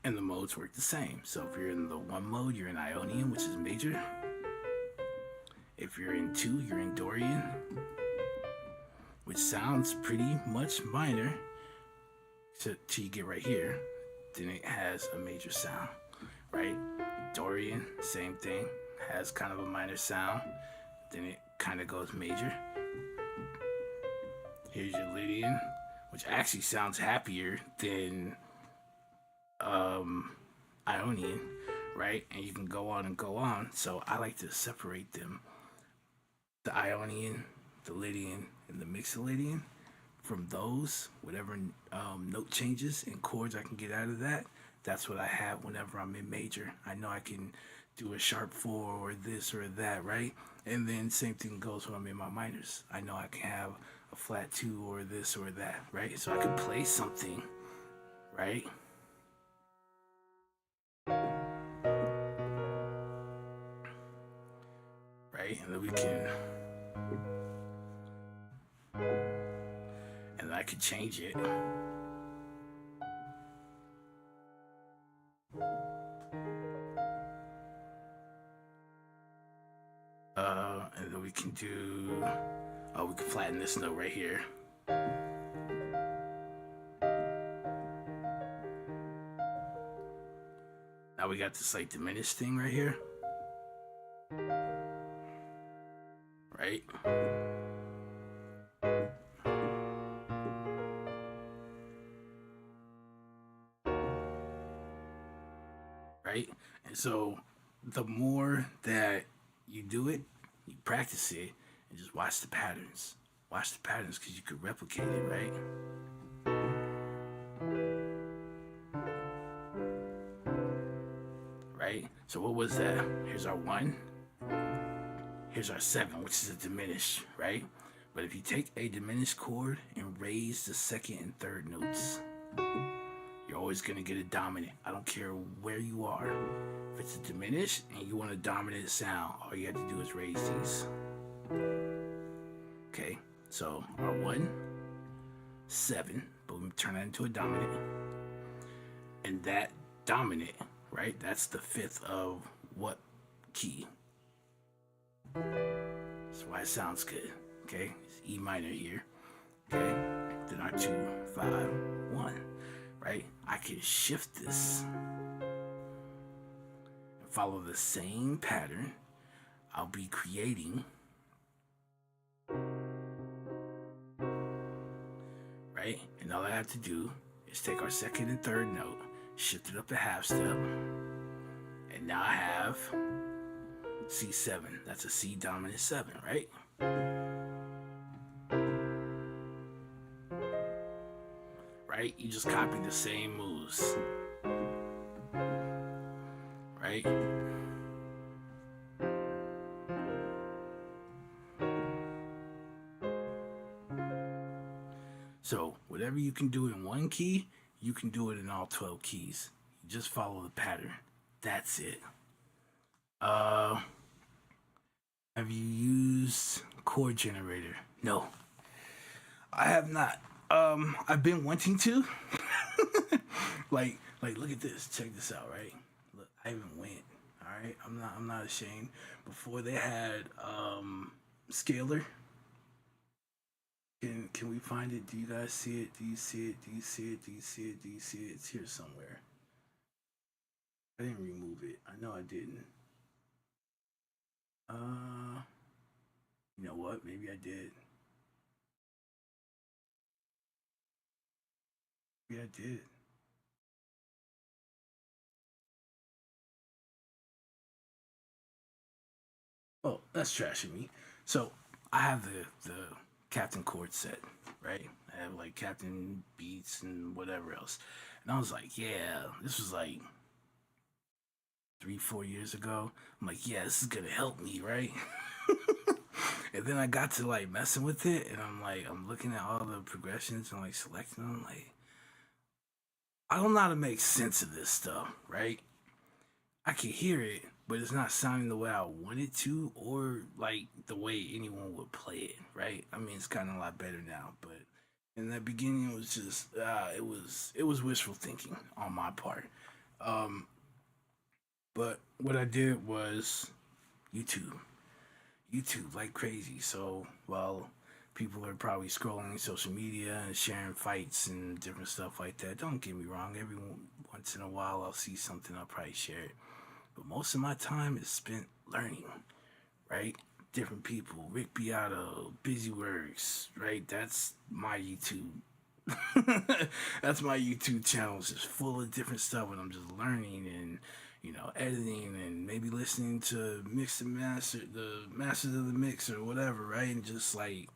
And the modes work the same. So if you're in the 1 mode, you're in Ionian, which is major. If you're in 2, you're in Dorian, which sounds pretty much minor till you get right here. Then it has a major sound, right? Dorian, same thing, has kind of a minor sound. Then it kind of goes major. Here's your Lydian, which actually sounds happier than Ionian, right? And you can go on and go on. So I like to separate them, the Ionian, the Lydian, and the Mixolydian. From those, whatever note changes and chords I can get out of that, that's what I have whenever I'm in major. I know I can do a sharp 4 or this or that, right? And then same thing goes when I'm in my minors. I know I can have a flat 2 or this or that, right? So I can play something, right? Right? And then we can, and I could change it. And then we can do, we can flatten this note right here. Now we got this like diminished thing right here. Right? right? And so the more that you do it, you practice it, and just watch the patterns. Watch the patterns because you could replicate it, right? Right? So what was that? Here's our one. Here's our seven, which is a diminished, right? But if you take a diminished chord and raise the second and third notes, you're always gonna get a dominant. I don't care where you are. If it's a diminished and you want a dominant sound, all you have to do is raise these. Okay, so our one, seven, but we turn that into a dominant. And that dominant, right? That's the fifth of what key? That's why it sounds good. Okay, it's E minor here. Okay, then our 2, 5, 1. Right? I can shift this and follow the same pattern. I'll be creating, right? And all I have to do is take our second and third note, shift it up a half step, and now I have C7. That's a C dominant 7, right? Right? You just copy the same moves. Right? So, whatever you can do in one key, you can do it in all 12 keys. You just follow the pattern. That's it. Have you used chord generator? No. I have not. I've been wanting to. like look at this. Check this out, right? Look, I even went. All right, I'm not ashamed. Before they had Scalar. Can we find it? Do you guys see it? Do you see it? Do you see it? Do you see it? Do you see it? It's here somewhere. I didn't remove it. I know I didn't. You know what? Maybe I did. Maybe I did. Oh, that's trashing me. So I have the Captain Chord set, right? I have like Captain Beats and whatever else. And I was like, yeah, this was like 3, 4 years ago. I'm like, yeah, this is gonna help me, right? And then I got to like messing with it, and I'm looking at all the progressions and like selecting them. Like, I don't know how to make sense of this stuff, right? I can hear it, but it's not sounding the way I want it to, or like the way anyone would play it, right? I mean, it's gotten a lot better now, but in that beginning, it was just it was wishful thinking on my part. Um, but what I did was YouTube, YouTube like crazy. So while people are probably scrolling social media and sharing fights and different stuff like that, don't get me wrong. Every once in a while, I'll see something, I'll probably share it. But most of my time is spent learning, right? Different people, Rick Beato, Busyworks, right? That's my YouTube. That's my YouTube channel. It's just full of different stuff, and I'm just learning and editing and maybe listening to mix and master, the masters of the mix or whatever, right? And just like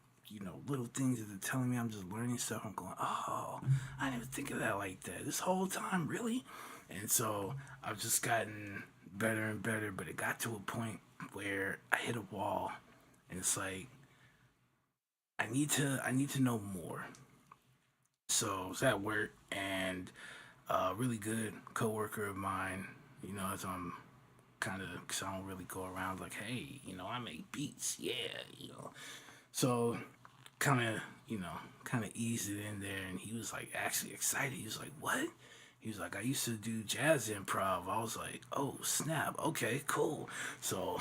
little things that they're telling me, I'm just learning stuff. I'm going, oh, I didn't even think of that like that. This whole time, really? And so I've just gotten better and better, but it got to a point where I hit a wall, and it's like I need to know more. So I was at work, and a really good coworker of mine, as I'm kind of, because I don't really go around like, hey, I make beats, yeah, So kind of, kind of eased it in there, and he was like actually excited. He was like, what? He was like, I used to do jazz improv. I was like, oh snap, okay, cool. So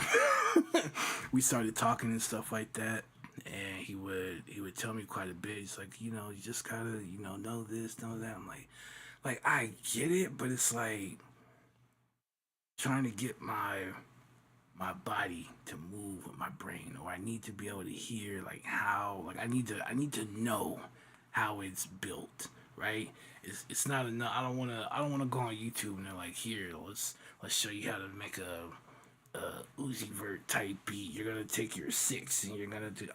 we started talking and stuff like that, and he would tell me quite a bit. He's like, you just gotta, know this, know that. I'm like I get it, but it's like trying to get my body to move with my brain, or I need to be able to hear like how, like I need to know how it's built, right? It's not enough. I don't wanna go on YouTube and they're like, here, let's show you how to make a Uzi Vert type beat. You're gonna take your six and you're gonna do.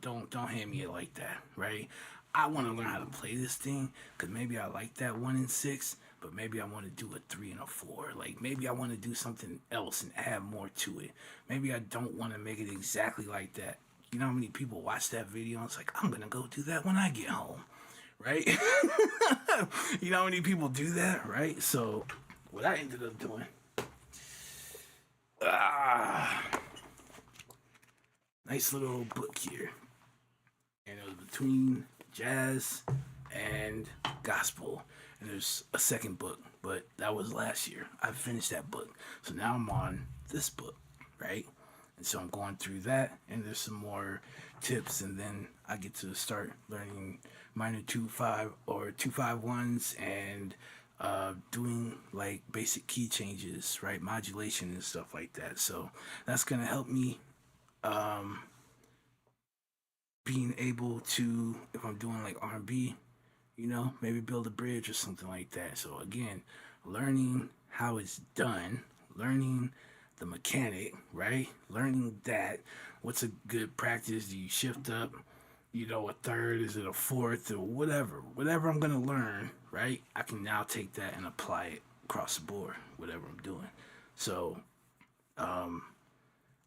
Don't hand me it like that, right? I want to learn how to play this thing because maybe I like that 1 and 6, but maybe I want to do a 3 and a 4. Like maybe I want to do something else and add more to it. Maybe I don't want to make it exactly like that. You know how many people watch that video and it's like, I'm gonna go do that when I get home, right? You know how many people do that, right? So what I ended up doing, ah, nice little book here, and it was between jazz and gospel. And there's a second book, but that was last year. I finished that book, so now I'm on this book, right? And so I'm going through that, and there's some more tips, and then I get to start learning minor 2/5 or 2/5 and doing like basic key changes, right? Modulation and stuff like that. So that's gonna help me being able to, if I'm doing like R&B, maybe build a bridge or something like that. So again, learning how it's done, learning the mechanic, right? Learning that what's a good practice? Do you shift up? A third? Is it a fourth or whatever? Whatever I'm gonna learn, right? I can now take that and apply it across the board, whatever I'm doing. So,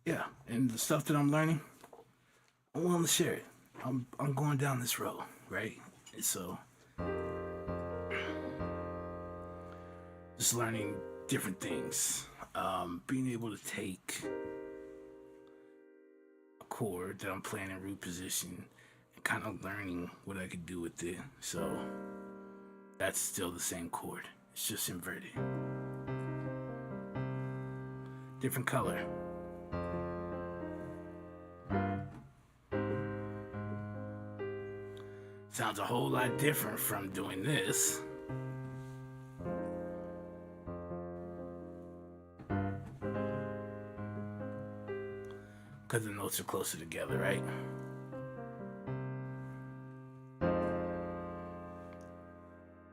yeah, and the stuff that I'm learning, I'm willing to share it. I'm going down this road, right? And so just learning different things, being able to take a chord that I'm playing in root position and kind of learning what I could do with it. So that's still the same chord. It's just inverted, different color. Sounds a whole lot different from doing this. Because the notes are closer together, right?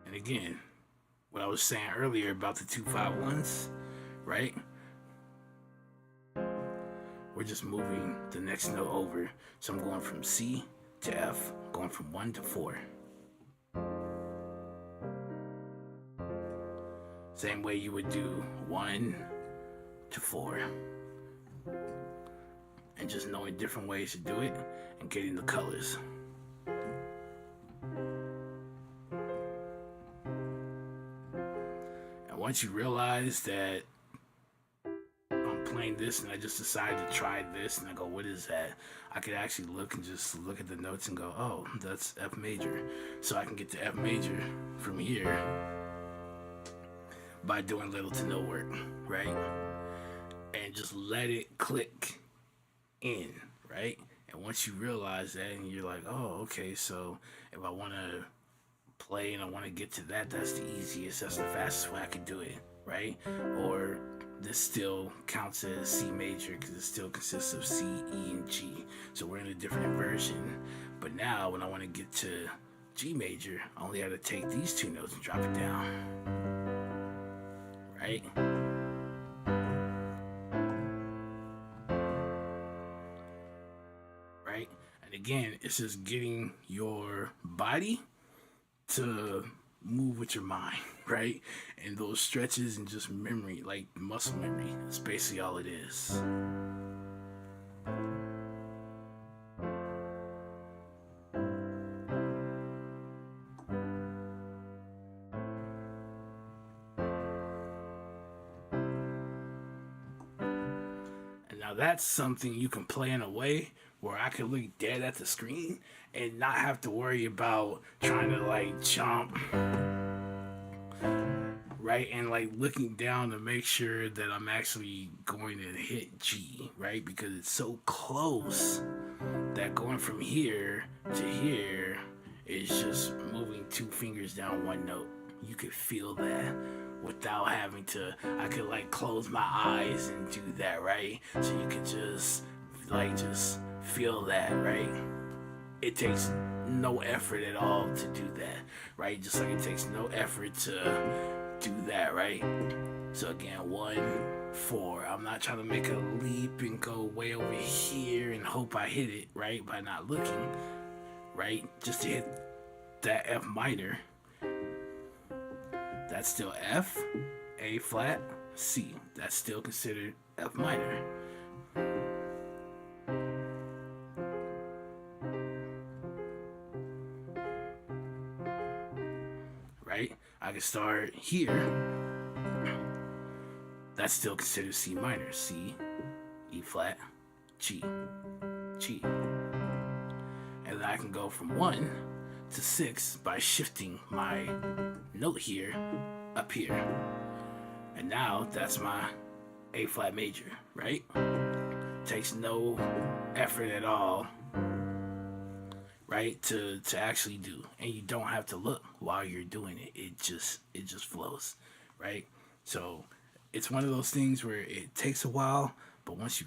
And again, what I was saying earlier about the 2/5, right? We're just moving the next note over. So I'm going from C to F, going from 1 to 4. Same way you would do 1 to 4. And just knowing different ways to do it and getting the colors. And once you realize that I'm playing this and I just decided to try this and I go, what is that? I could actually look at the notes and go, oh, that's F major. So I can get to F major from here by doing little to no work, right? And just let it click in, right? And once you realize that and you're like, oh, okay, so if I want to play and I want to get to that, that's the easiest, that's the fastest way I can do it, right? Or this still counts as C major because it still consists of C, E, and G. So we're in a different inversion. But now when I want to get to G major, I only have to take these two notes and drop it down, right? Right? And again, it's just getting your body to move with your mind, right? And those stretches and just memory, like muscle memory, that's basically all it is. And now that's something you can play in a way where I can look dead at the screen and not have to worry about trying to like jump, right? And like looking down to make sure that I'm actually going to hit G, right? Because it's so close that going from here to here is just moving 2 fingers down 1 note. You could feel that without having to, I could like close my eyes and do that, right? So you could just feel that, right? It takes no effort at all to do that, right? Just like it takes no effort to do that, right? So again, 1, 4. I'm not trying to make a leap and go way over here and hope I hit it, right? By not looking, right? Just to hit that F minor. That's still F, A flat, C. That's still considered F minor. Right? I can start here. That's still considered C minor. C, E flat, G, G. And then I can go from 1 to 6 by shifting my note here up here. And now that's my A flat major, right? Takes no effort at all, right, to actually do. And you don't have to look while you're doing it. It just flows, right? So it's one of those things where it takes a while, but once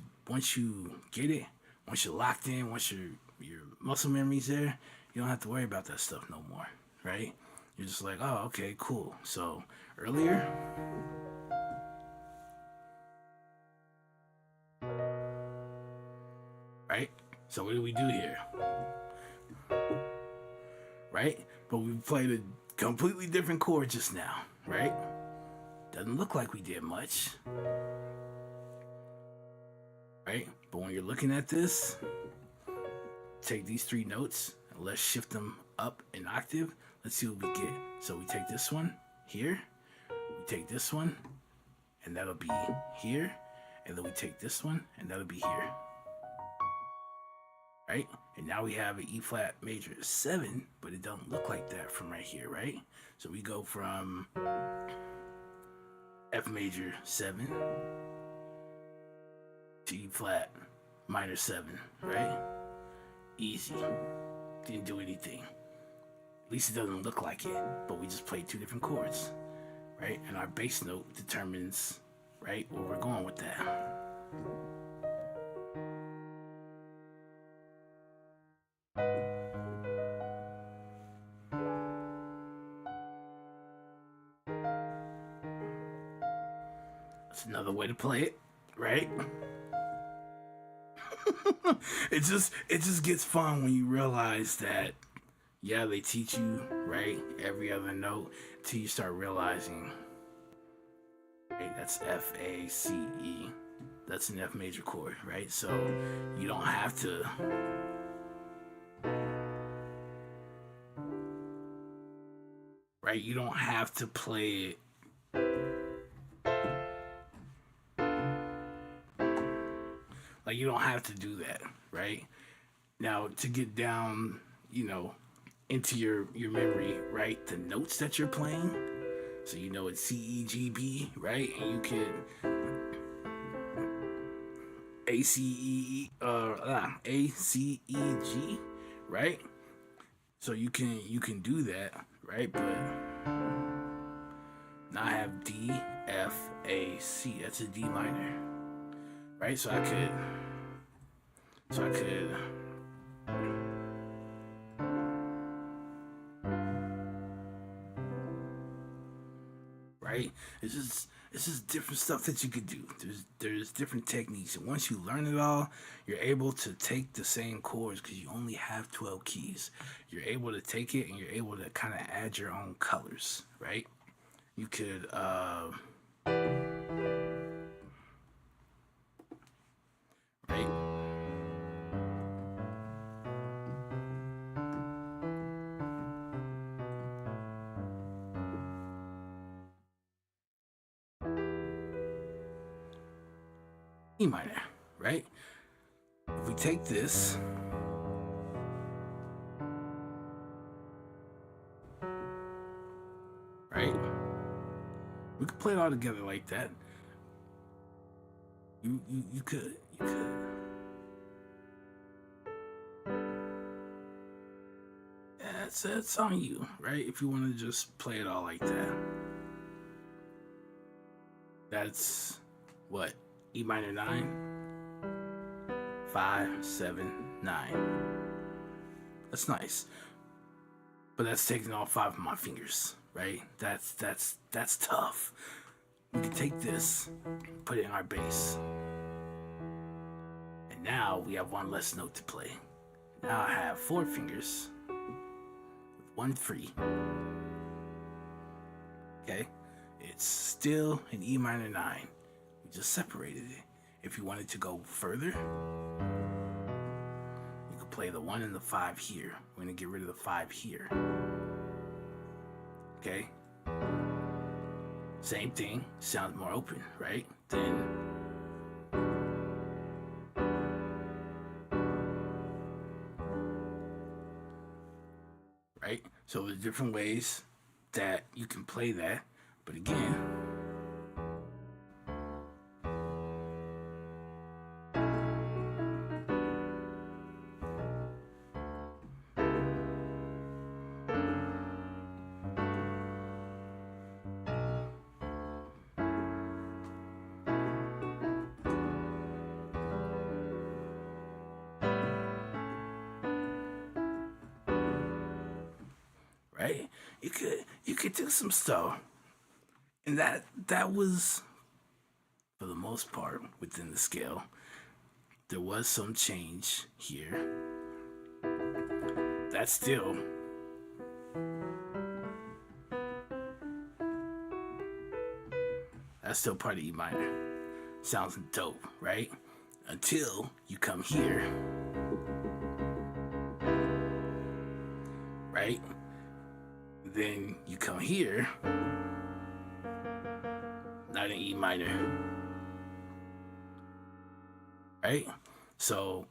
you get it, once you're locked in, once your muscle memory's there, you don't have to worry about that stuff no more, right? You're just like, oh, okay, cool. So earlier, right? So what do we do here? Right? But we played a completely different chord just now, right? Doesn't look like we did much, right? But when you're looking at this, take these 3 notes and let's shift them up an octave. Let's see what we get. So we take this one here, we take this one, and that'll be here, and then we take this one, and that'll be here, right? And now we have an E flat major 7, but it don't look like that from right here, right? So we go from F major 7 to E flat minor 7, right? Easy. Didn't do anything. At least it doesn't look like it, but we just played 2 different chords, right? And our bass note determines, right, where we're going with that. That's another way to play it, right? it just gets fun when you realize that, yeah, they teach you, right, every other note till you start realizing, right, that's F, A, C, E. That's an F major chord, right? So you don't have to right? You don't have to play it like you don't have to do that, right? Now to get down, into your memory, right? The notes that you're playing. So you know it's C, E, G, B, right? And you can A, C, E, A, C, E, G, right? So you can do that, right? But now I have D, F, A, C. That's a D minor, right? So I could right? It's just different stuff that you could do. There's different techniques, and once you learn it all, you're able to take the same chords because you only have 12 keys. You're able to take it and you're able to kind of add your own colors, right? You could right? E minor, right? If we take this, right? We could play it all together like that. You could. Yeah, it's on you, right? If you want to just play it all like that. That's what? E minor 9, 5, 7, 9. That's nice. but that's taking all 5 of my fingers, right? That's tough. We can take this, put it in our bass, and now we have 1 less note to play. Now I have 4 fingers with 1 free. Okay, it's still an E minor 9. We just separated it. If you wanted to go further, you could play the 1 and the 5 here. We're gonna get rid of the 5 here. Okay, same thing, sounds more open, right? Then right? So there's different ways that you can play that, but again, right? You could do some stuff, and that was for the most part within the scale. There was some change here. That's still part of E minor. Sounds dope, right? Until you come here, right? Then you come here, not an E minor, right? So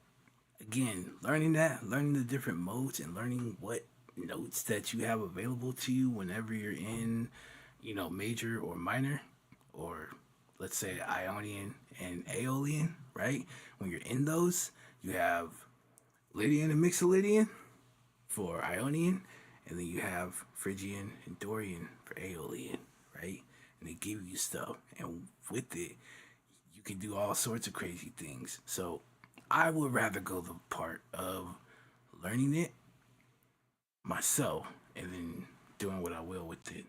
again, learning the different modes and learning what notes that you have available to you whenever you're in, major or minor, or let's say Ionian and Aeolian, right? When you're in those, you have Lydian and Mixolydian for Ionian, and then you have Phrygian and Dorian for Aeolian, right? And they give you stuff, and with it, you can do all sorts of crazy things. So I would rather go the part of learning it myself and then doing what I will with it,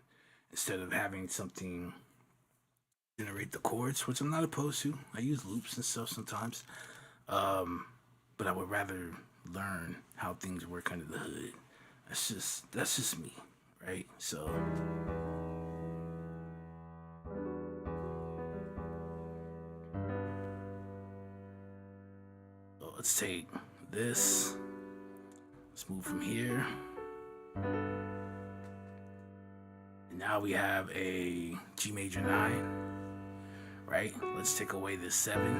instead of having something generate the chords, which I'm not opposed to. I use loops and stuff sometimes, but I would rather learn how things work under the hood. That's just me, right? So let's take this. Let's move from here. And now we have a G major 9, right? Let's take away this 7.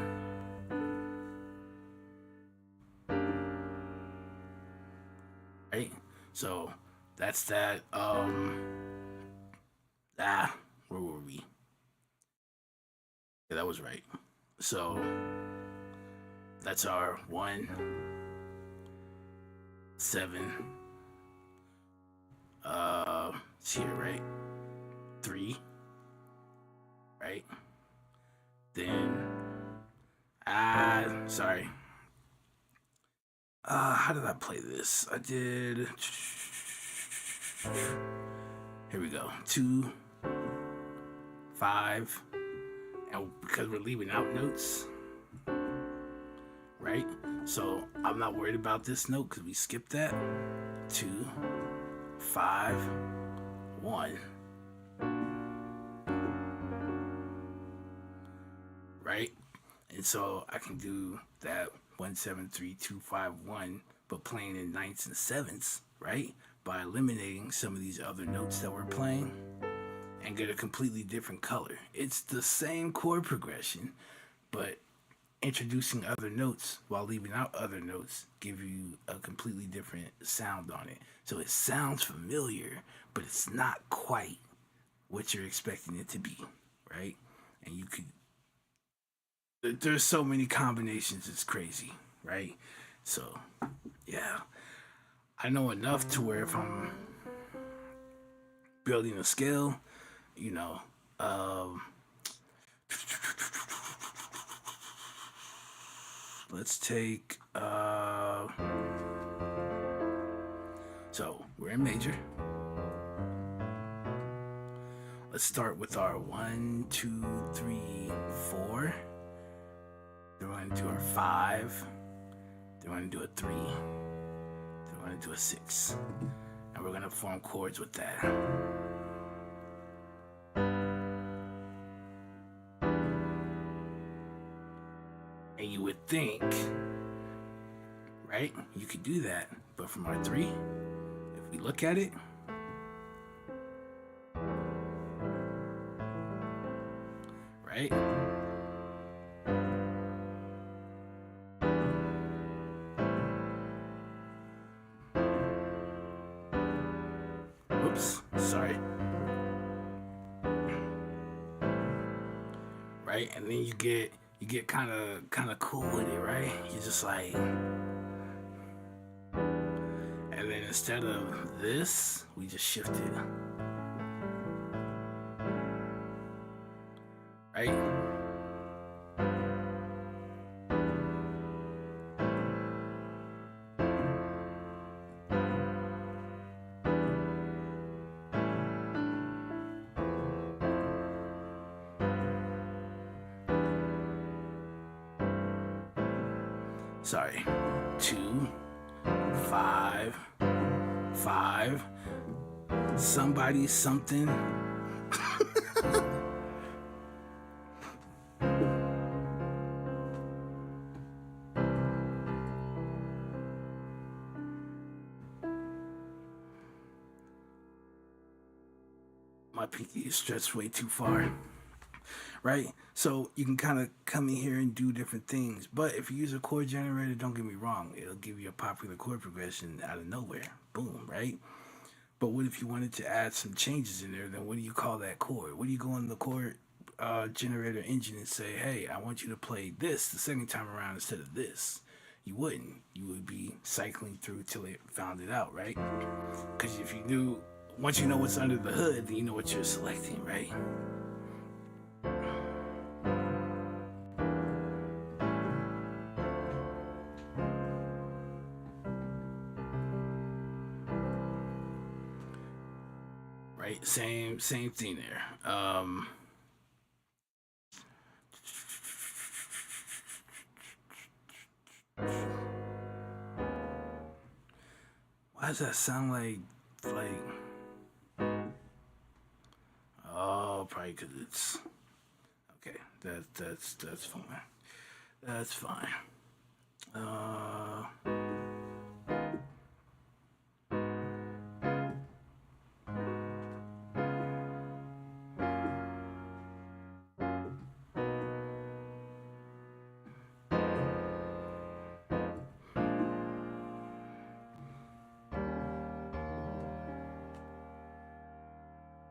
Right? So that's that. Where were we? Yeah, that was right. So that's our 1, 7. It's here, right? 3, right? Then, sorry. How did I play this? I did. Here we go. 2, 5, and because we're leaving out notes, right? So I'm not worried about this note because we skipped that. 2, 5, 1. Right? And so I can do that 1, 7, 3, 2, 5, 1, but playing in 9ths and 7ths, right? By eliminating some of these other notes that we're playing and get a completely different color. It's the same chord progression, but introducing other notes while leaving out other notes give you a completely different sound on it. So it sounds familiar, but it's not quite what you're expecting it to be, right? And you could, there's so many combinations, it's crazy, right? So yeah, I know enough to where if I'm building a scale, let's take so So we're in major. Let's start with our 1, 2, 3, 4. Then we're going to do our 5. Then we're going to do a 3. Then we're going to do a 6. And we're going to form chords with that. And you would think, right, you could do that. But from our 3, if we look at it, right? Whoops, sorry. Right, and then you get kind of cool with it, right? You're just like, and then instead of this, we just shift it. Right? Sorry. 2, 5, 5. Somebody, something. My pinky is stretched way too far. Right? So you can kind of come in here and do different things. But if you use a chord generator, don't get me wrong, it'll give you a popular chord progression out of nowhere. Boom, right? But what if you wanted to add some changes in there? Then what do you call that chord? What do you go in the chord generator engine and say, hey, I want you to play this the second time around instead of this? You wouldn't. You would be cycling through till it found it out, right? Because if you knew, once you know what's under the hood, then you know what you're selecting, right? Right, same thing there. Why does that sound like? Oh, probably because it's okay. That's fine. That's fine.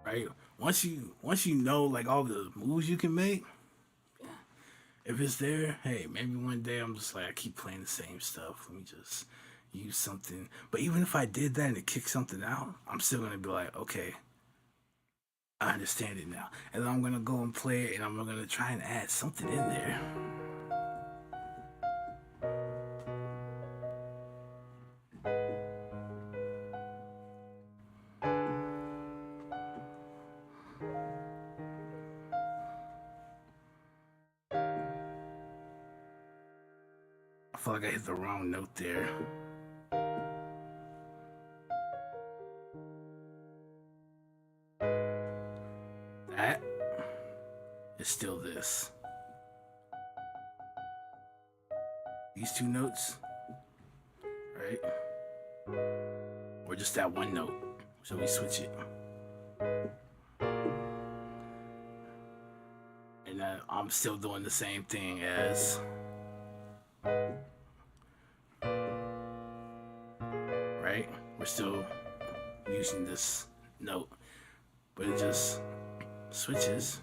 Right. Once you know like all the moves you can make, if it's there, hey, maybe one day I'm just like I keep playing the same stuff. Let me just use something. But even if I did that and it kicked something out, I'm still gonna be like, okay, I understand it now. And then I'm gonna go and play it and I'm gonna try and add something in there. I feel like I hit the wrong note there. That is still this. These 2 notes, right? Or just that one note. So we switch it. And I'm still doing the same thing as right? We're still using this note, but it just switches.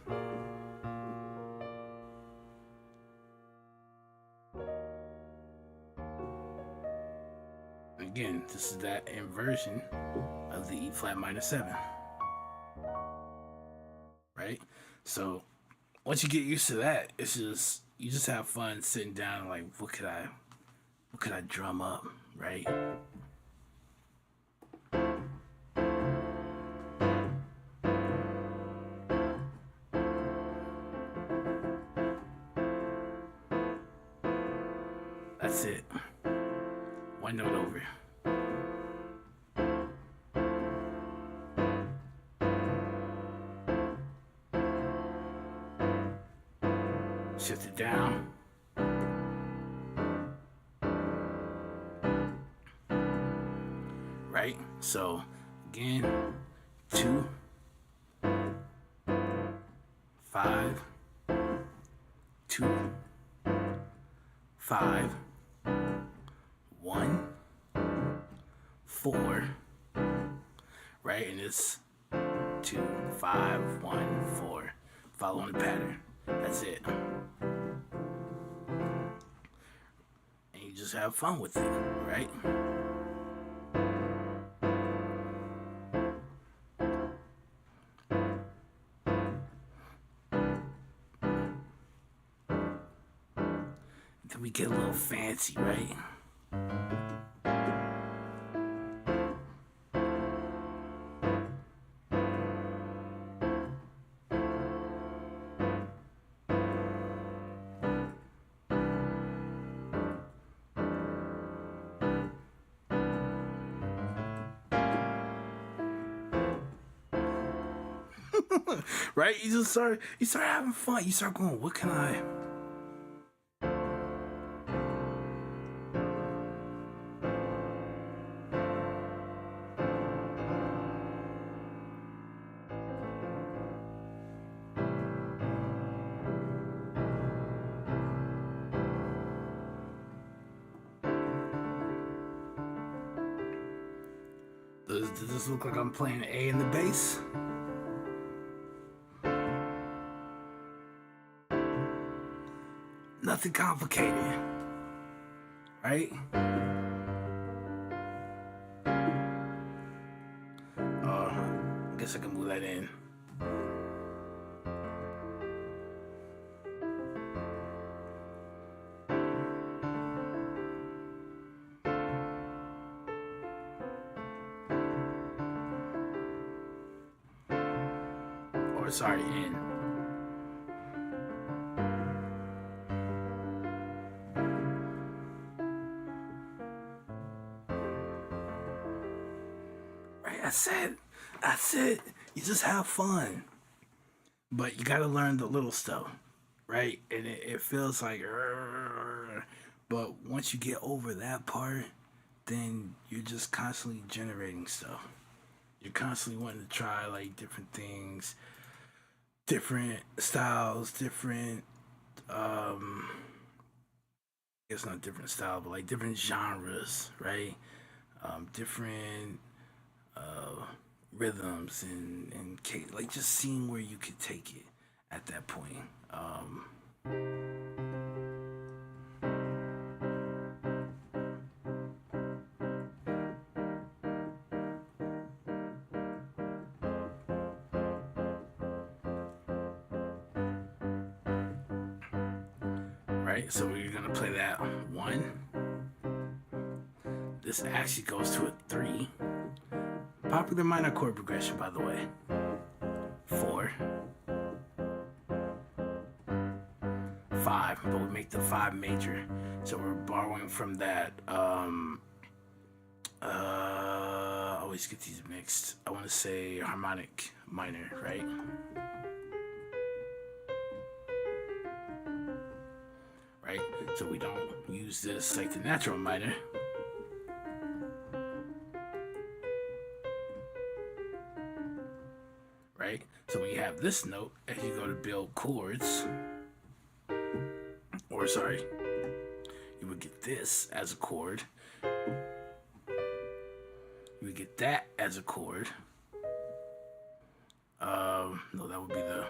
Again, this is that inversion of the E flat minor 7, right? So once you get used to that, it's just you just have fun sitting down like what could I drum up, right? That's it. One note over. Shift it down. Right? So, again, 2, 5, 2, 5, 1, 4, right? And it's 2, 5, 1, 4. Following the pattern. That's it. And you just have fun with it, right? Then we get a little fancy, right? Right? You start having fun. You start going, what can I? Does this look like I'm playing A in the bass? Nothing complicated, right? I guess I can move that in. Or sorry, in. Right, that's it. You just have fun. But you gotta learn the little stuff, right? And it feels like, but once you get over that part, then you're just constantly generating stuff. You're constantly wanting to try like different things, different styles, different it's not different style, but like different genres, right? Different uh rhythms and like just seeing where you could take it at that point. Right, so we're gonna play that 1. This actually goes to a 3. Popular minor chord progression, by the way. 4, 5, but we make the 5 major. So we're borrowing from that. I always get these mixed. I want to say harmonic minor, right? Right? So we don't use this like the natural minor. Right? So when you have this note, as you go to build chords, or sorry, you would get this as a chord. You would get that as a chord. No, that would be the.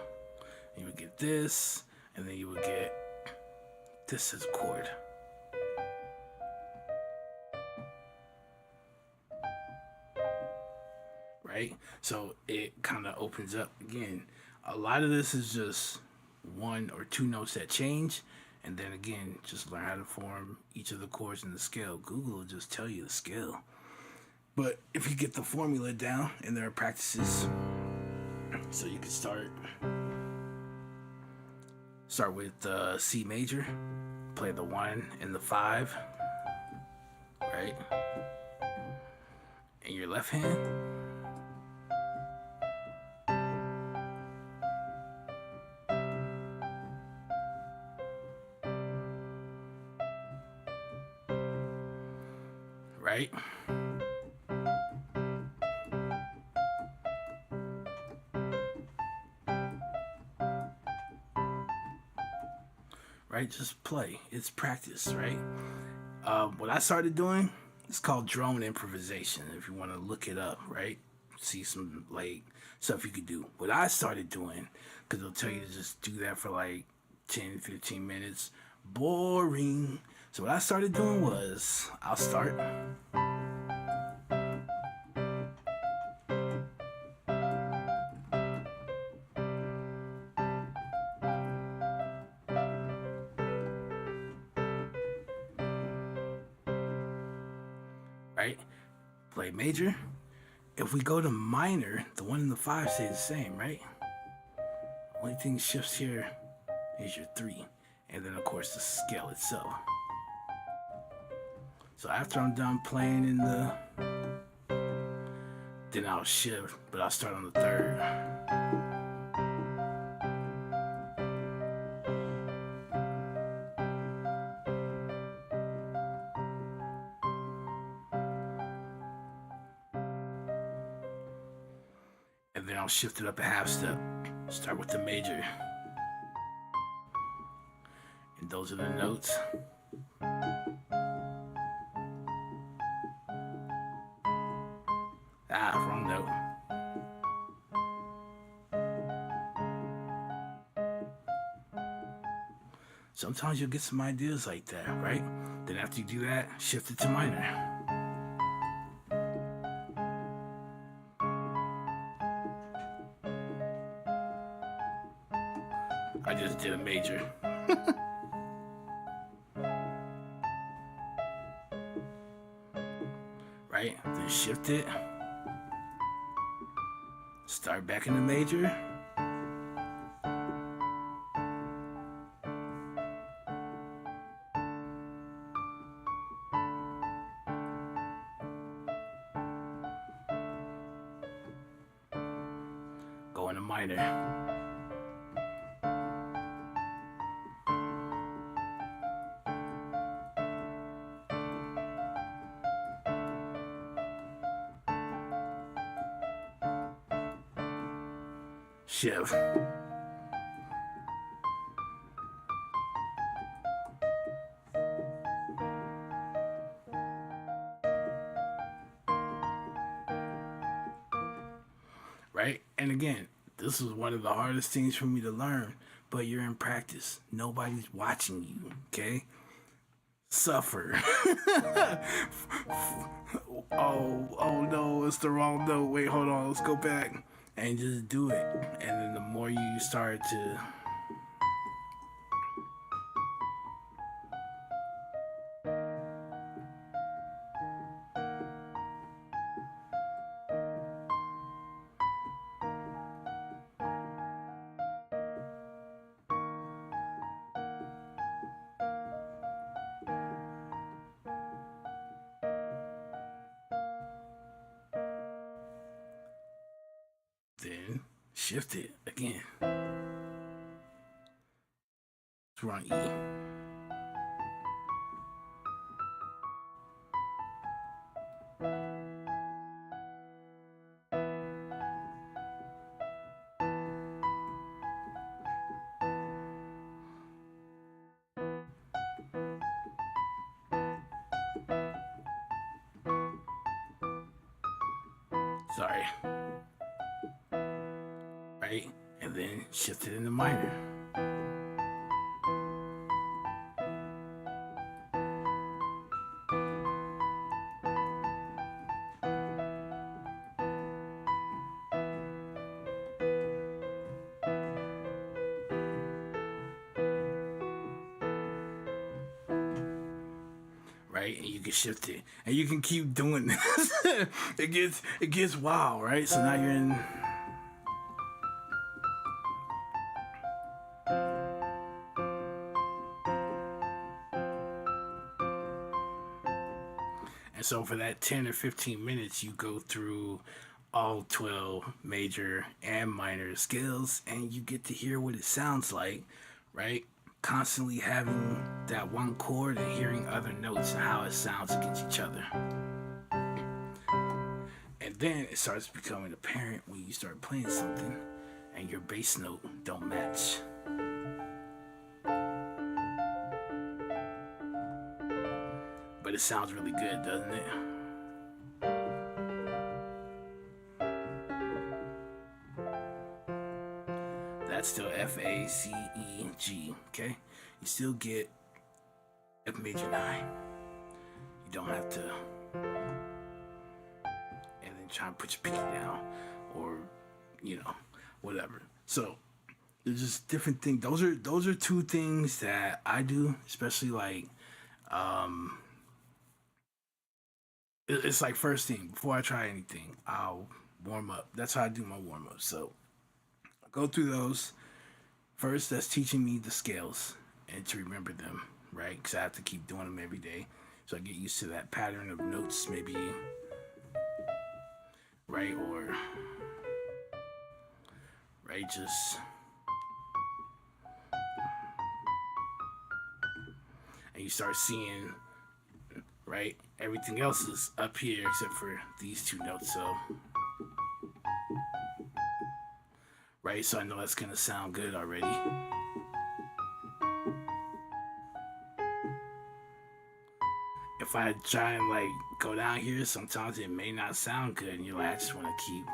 You would get this, and then you would get this as a chord. Right? So it kind of opens up again. A lot of this is just 1 or 2 notes that change, and then again, just learn how to form each of the chords in the scale. Google will just tell you the scale. But if you get the formula down, and there are practices, so you can start with C major, play the 1 and the 5, right? In your left hand. Right? Right? Just play. It's practice, right? What I started doing, it's called drone improvisation. If you want to look it up, right? See some like stuff you could do. What I started doing, because they'll tell you to just do that for like 10, 15 minutes. Boring. So what I started doing was, I'll start. Right? Play major. If we go to minor, the 1 and the 5 stay the same, right? Only thing shifts here is your 3. And then, of course, the scale itself. So after I'm done playing in the... then I'll shift, but I'll start on the 3rd. And then I'll shift it up a half step. Start with the major. And those are the notes. Wrong note. Sometimes you'll get some ideas like that, right? Then after you do that, shift it to minor. I just did a major. Right? Then shift it. Start back in the major. Go into minor. Shift. Right? And again, this was one of the hardest things for me to learn, but you're in practice. Nobody's watching you, okay? Suffer. oh no, it's the wrong note. Wait, hold on, let's go back. And just do it. And then the more you start to then shift it again. We're on E. Sorry. Right? And then shift it into minor. Right, and you can shift it, and you can keep doing this. it gets wild, right? So now you're in. And so for that 10 or 15 minutes, you go through all 12 major and minor scales and you get to hear what it sounds like, right? Constantly having that one chord and hearing other notes and how it sounds against each other. And then it starts becoming apparent when you start playing something and your bass note don't match. But it sounds really good, doesn't it? That's still F A C E G, okay? You still get F major 9. You don't have to and then try and put your pinky down or whatever. So there's just different things. Those are two things that I do, especially like it's like first thing before I try anything, I'll warm up. That's how I do my warm up. So I go through those. First, that's teaching me the scales and to remember them, right? Because I have to keep doing them every day. So I get used to that pattern of notes, maybe, right? Or, right, just. And you start seeing, right? Everything else is up here except for these two notes. So, right? So I know that's going to sound good already. If I try and like go down here, sometimes it may not sound good, and you're like, I just want to keep.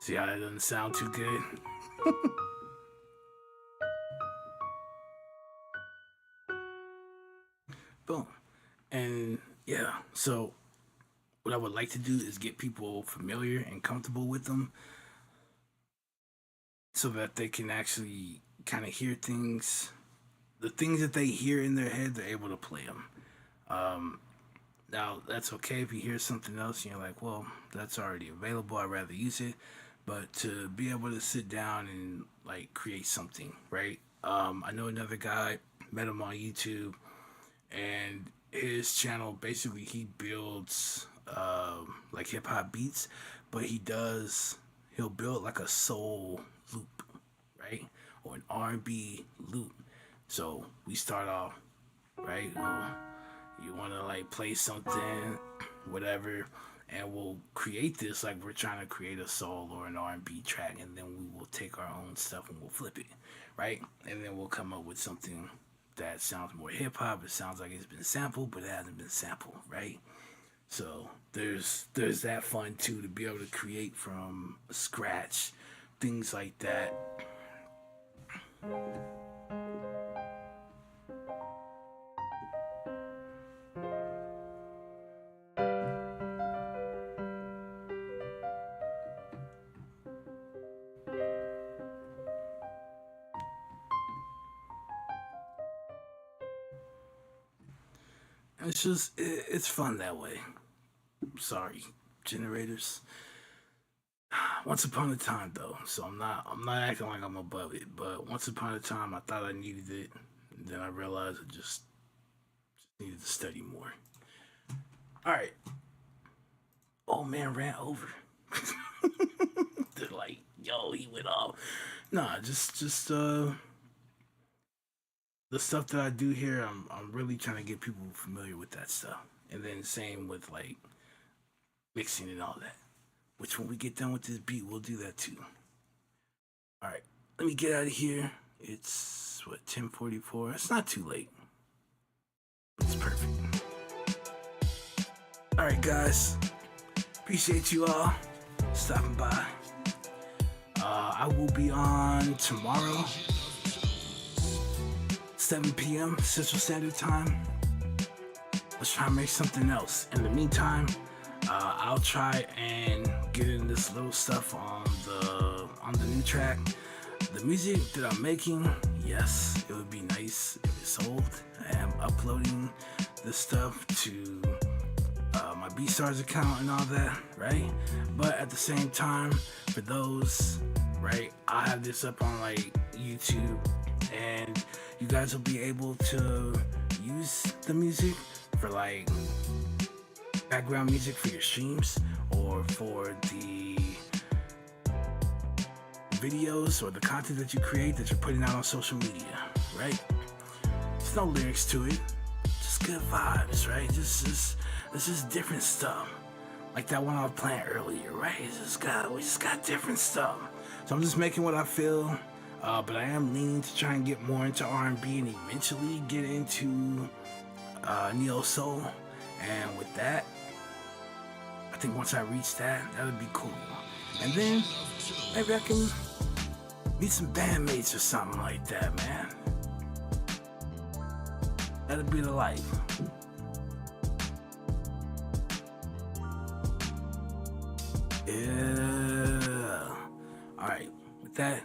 See how that doesn't sound too good? Boom. And yeah, so what I would like to do is get people familiar and comfortable with them so that they can actually kind of hear things. The things that they hear in their head, they're able to play them. Now, that's okay if you hear something else and you're like, well, that's already available. I'd rather use it. But to be able to sit down and like create something, right? I know another guy, met him on YouTube, and his channel basically he builds like hip hop beats, but he'll build like a soul loop, right? Or an R&B loop. So we start off, right? You want to like play something, whatever, and we'll create this like we're trying to create a soul or an R&B track, and then we will take our own stuff and we'll flip it, right? And then we'll come up with something that sounds more hip hop. It sounds like it's been sampled, but it hasn't been sampled, right? So there's that fun too, to be able to create from scratch, things like that. It's fun that way. Sorry, generators. Once upon a time though, so I'm not acting like I'm above it, but once upon a time I thought I needed it, and then I realized I just needed to study more. Alright. Old man ran over. They're like, yo, he went off. Nah, just the stuff that I do here, I'm really trying to get people familiar with that stuff. And then same with like mixing and all that. Which when we get done with this beat, we'll do that too. Alright, let me get out of here. It's what, 10:44? It's not too late. It's perfect. Alright guys. Appreciate you all stopping by. I will be on tomorrow. 7 p.m. Central Standard Time. Let's try and make something else. In the meantime, I'll try and get in this little stuff on the new track. The music that I'm making, yes, it would be nice if it sold. I am uploading this stuff to my BeatStars account and all that, right? But at the same time, for those, right, I have this up on like YouTube, and you guys will be able to use the music for like background music for your streams, or for the videos or the content that you create that you're putting out on social media, right? There's no lyrics to it, just good vibes, right? This is different stuff, like that one I was playing earlier, right? We just got different stuff. So I'm just making what I feel, but I am leaning to try and get more into R&B and eventually get into neo soul. And with that, I think once I reach that, that'll be cool. And then maybe I can meet some bandmates or something like that, man. That'll be the life. Yeah. Alright, with that,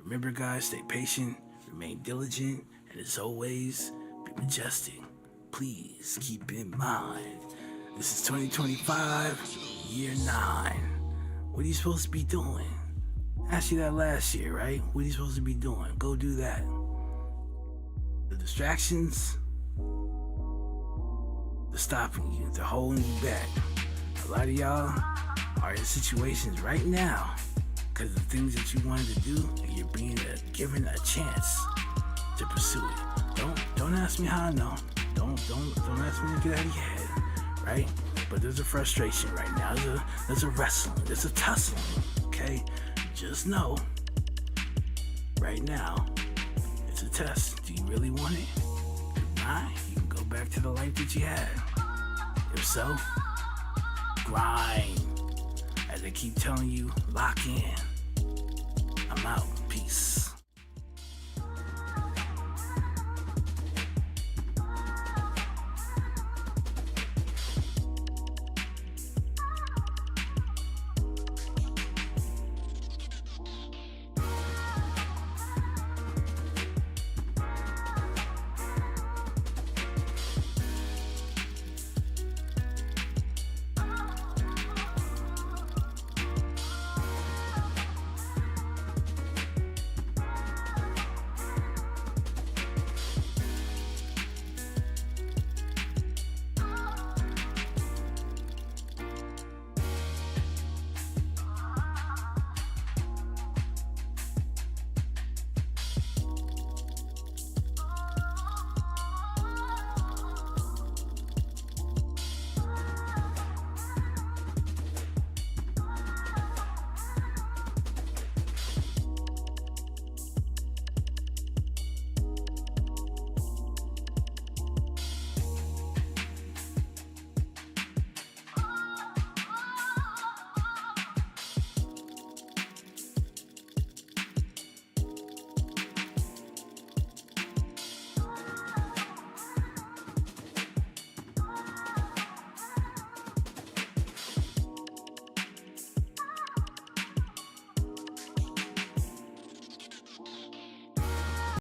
remember guys, stay patient, remain diligent, and as always, be majestic. Please keep in mind, this is 2025, year 9. What are you supposed to be doing? I asked you that last year, right? What are you supposed to be doing? Go do that. The distractions, they're stopping you. They're holding you back. A lot of y'all are in situations right now because of things that you wanted to do, and you're being given a chance to pursue it. Don't ask me how I know. Don't ask me to get out of your head, right? But there's a frustration right now. There's a wrestling. There's a tussling. Okay, just know right now it's a test. Do you really want it? If not, you can go back to the life that you had. If so, grind. As I keep telling you, lock in. I'm out. Peace.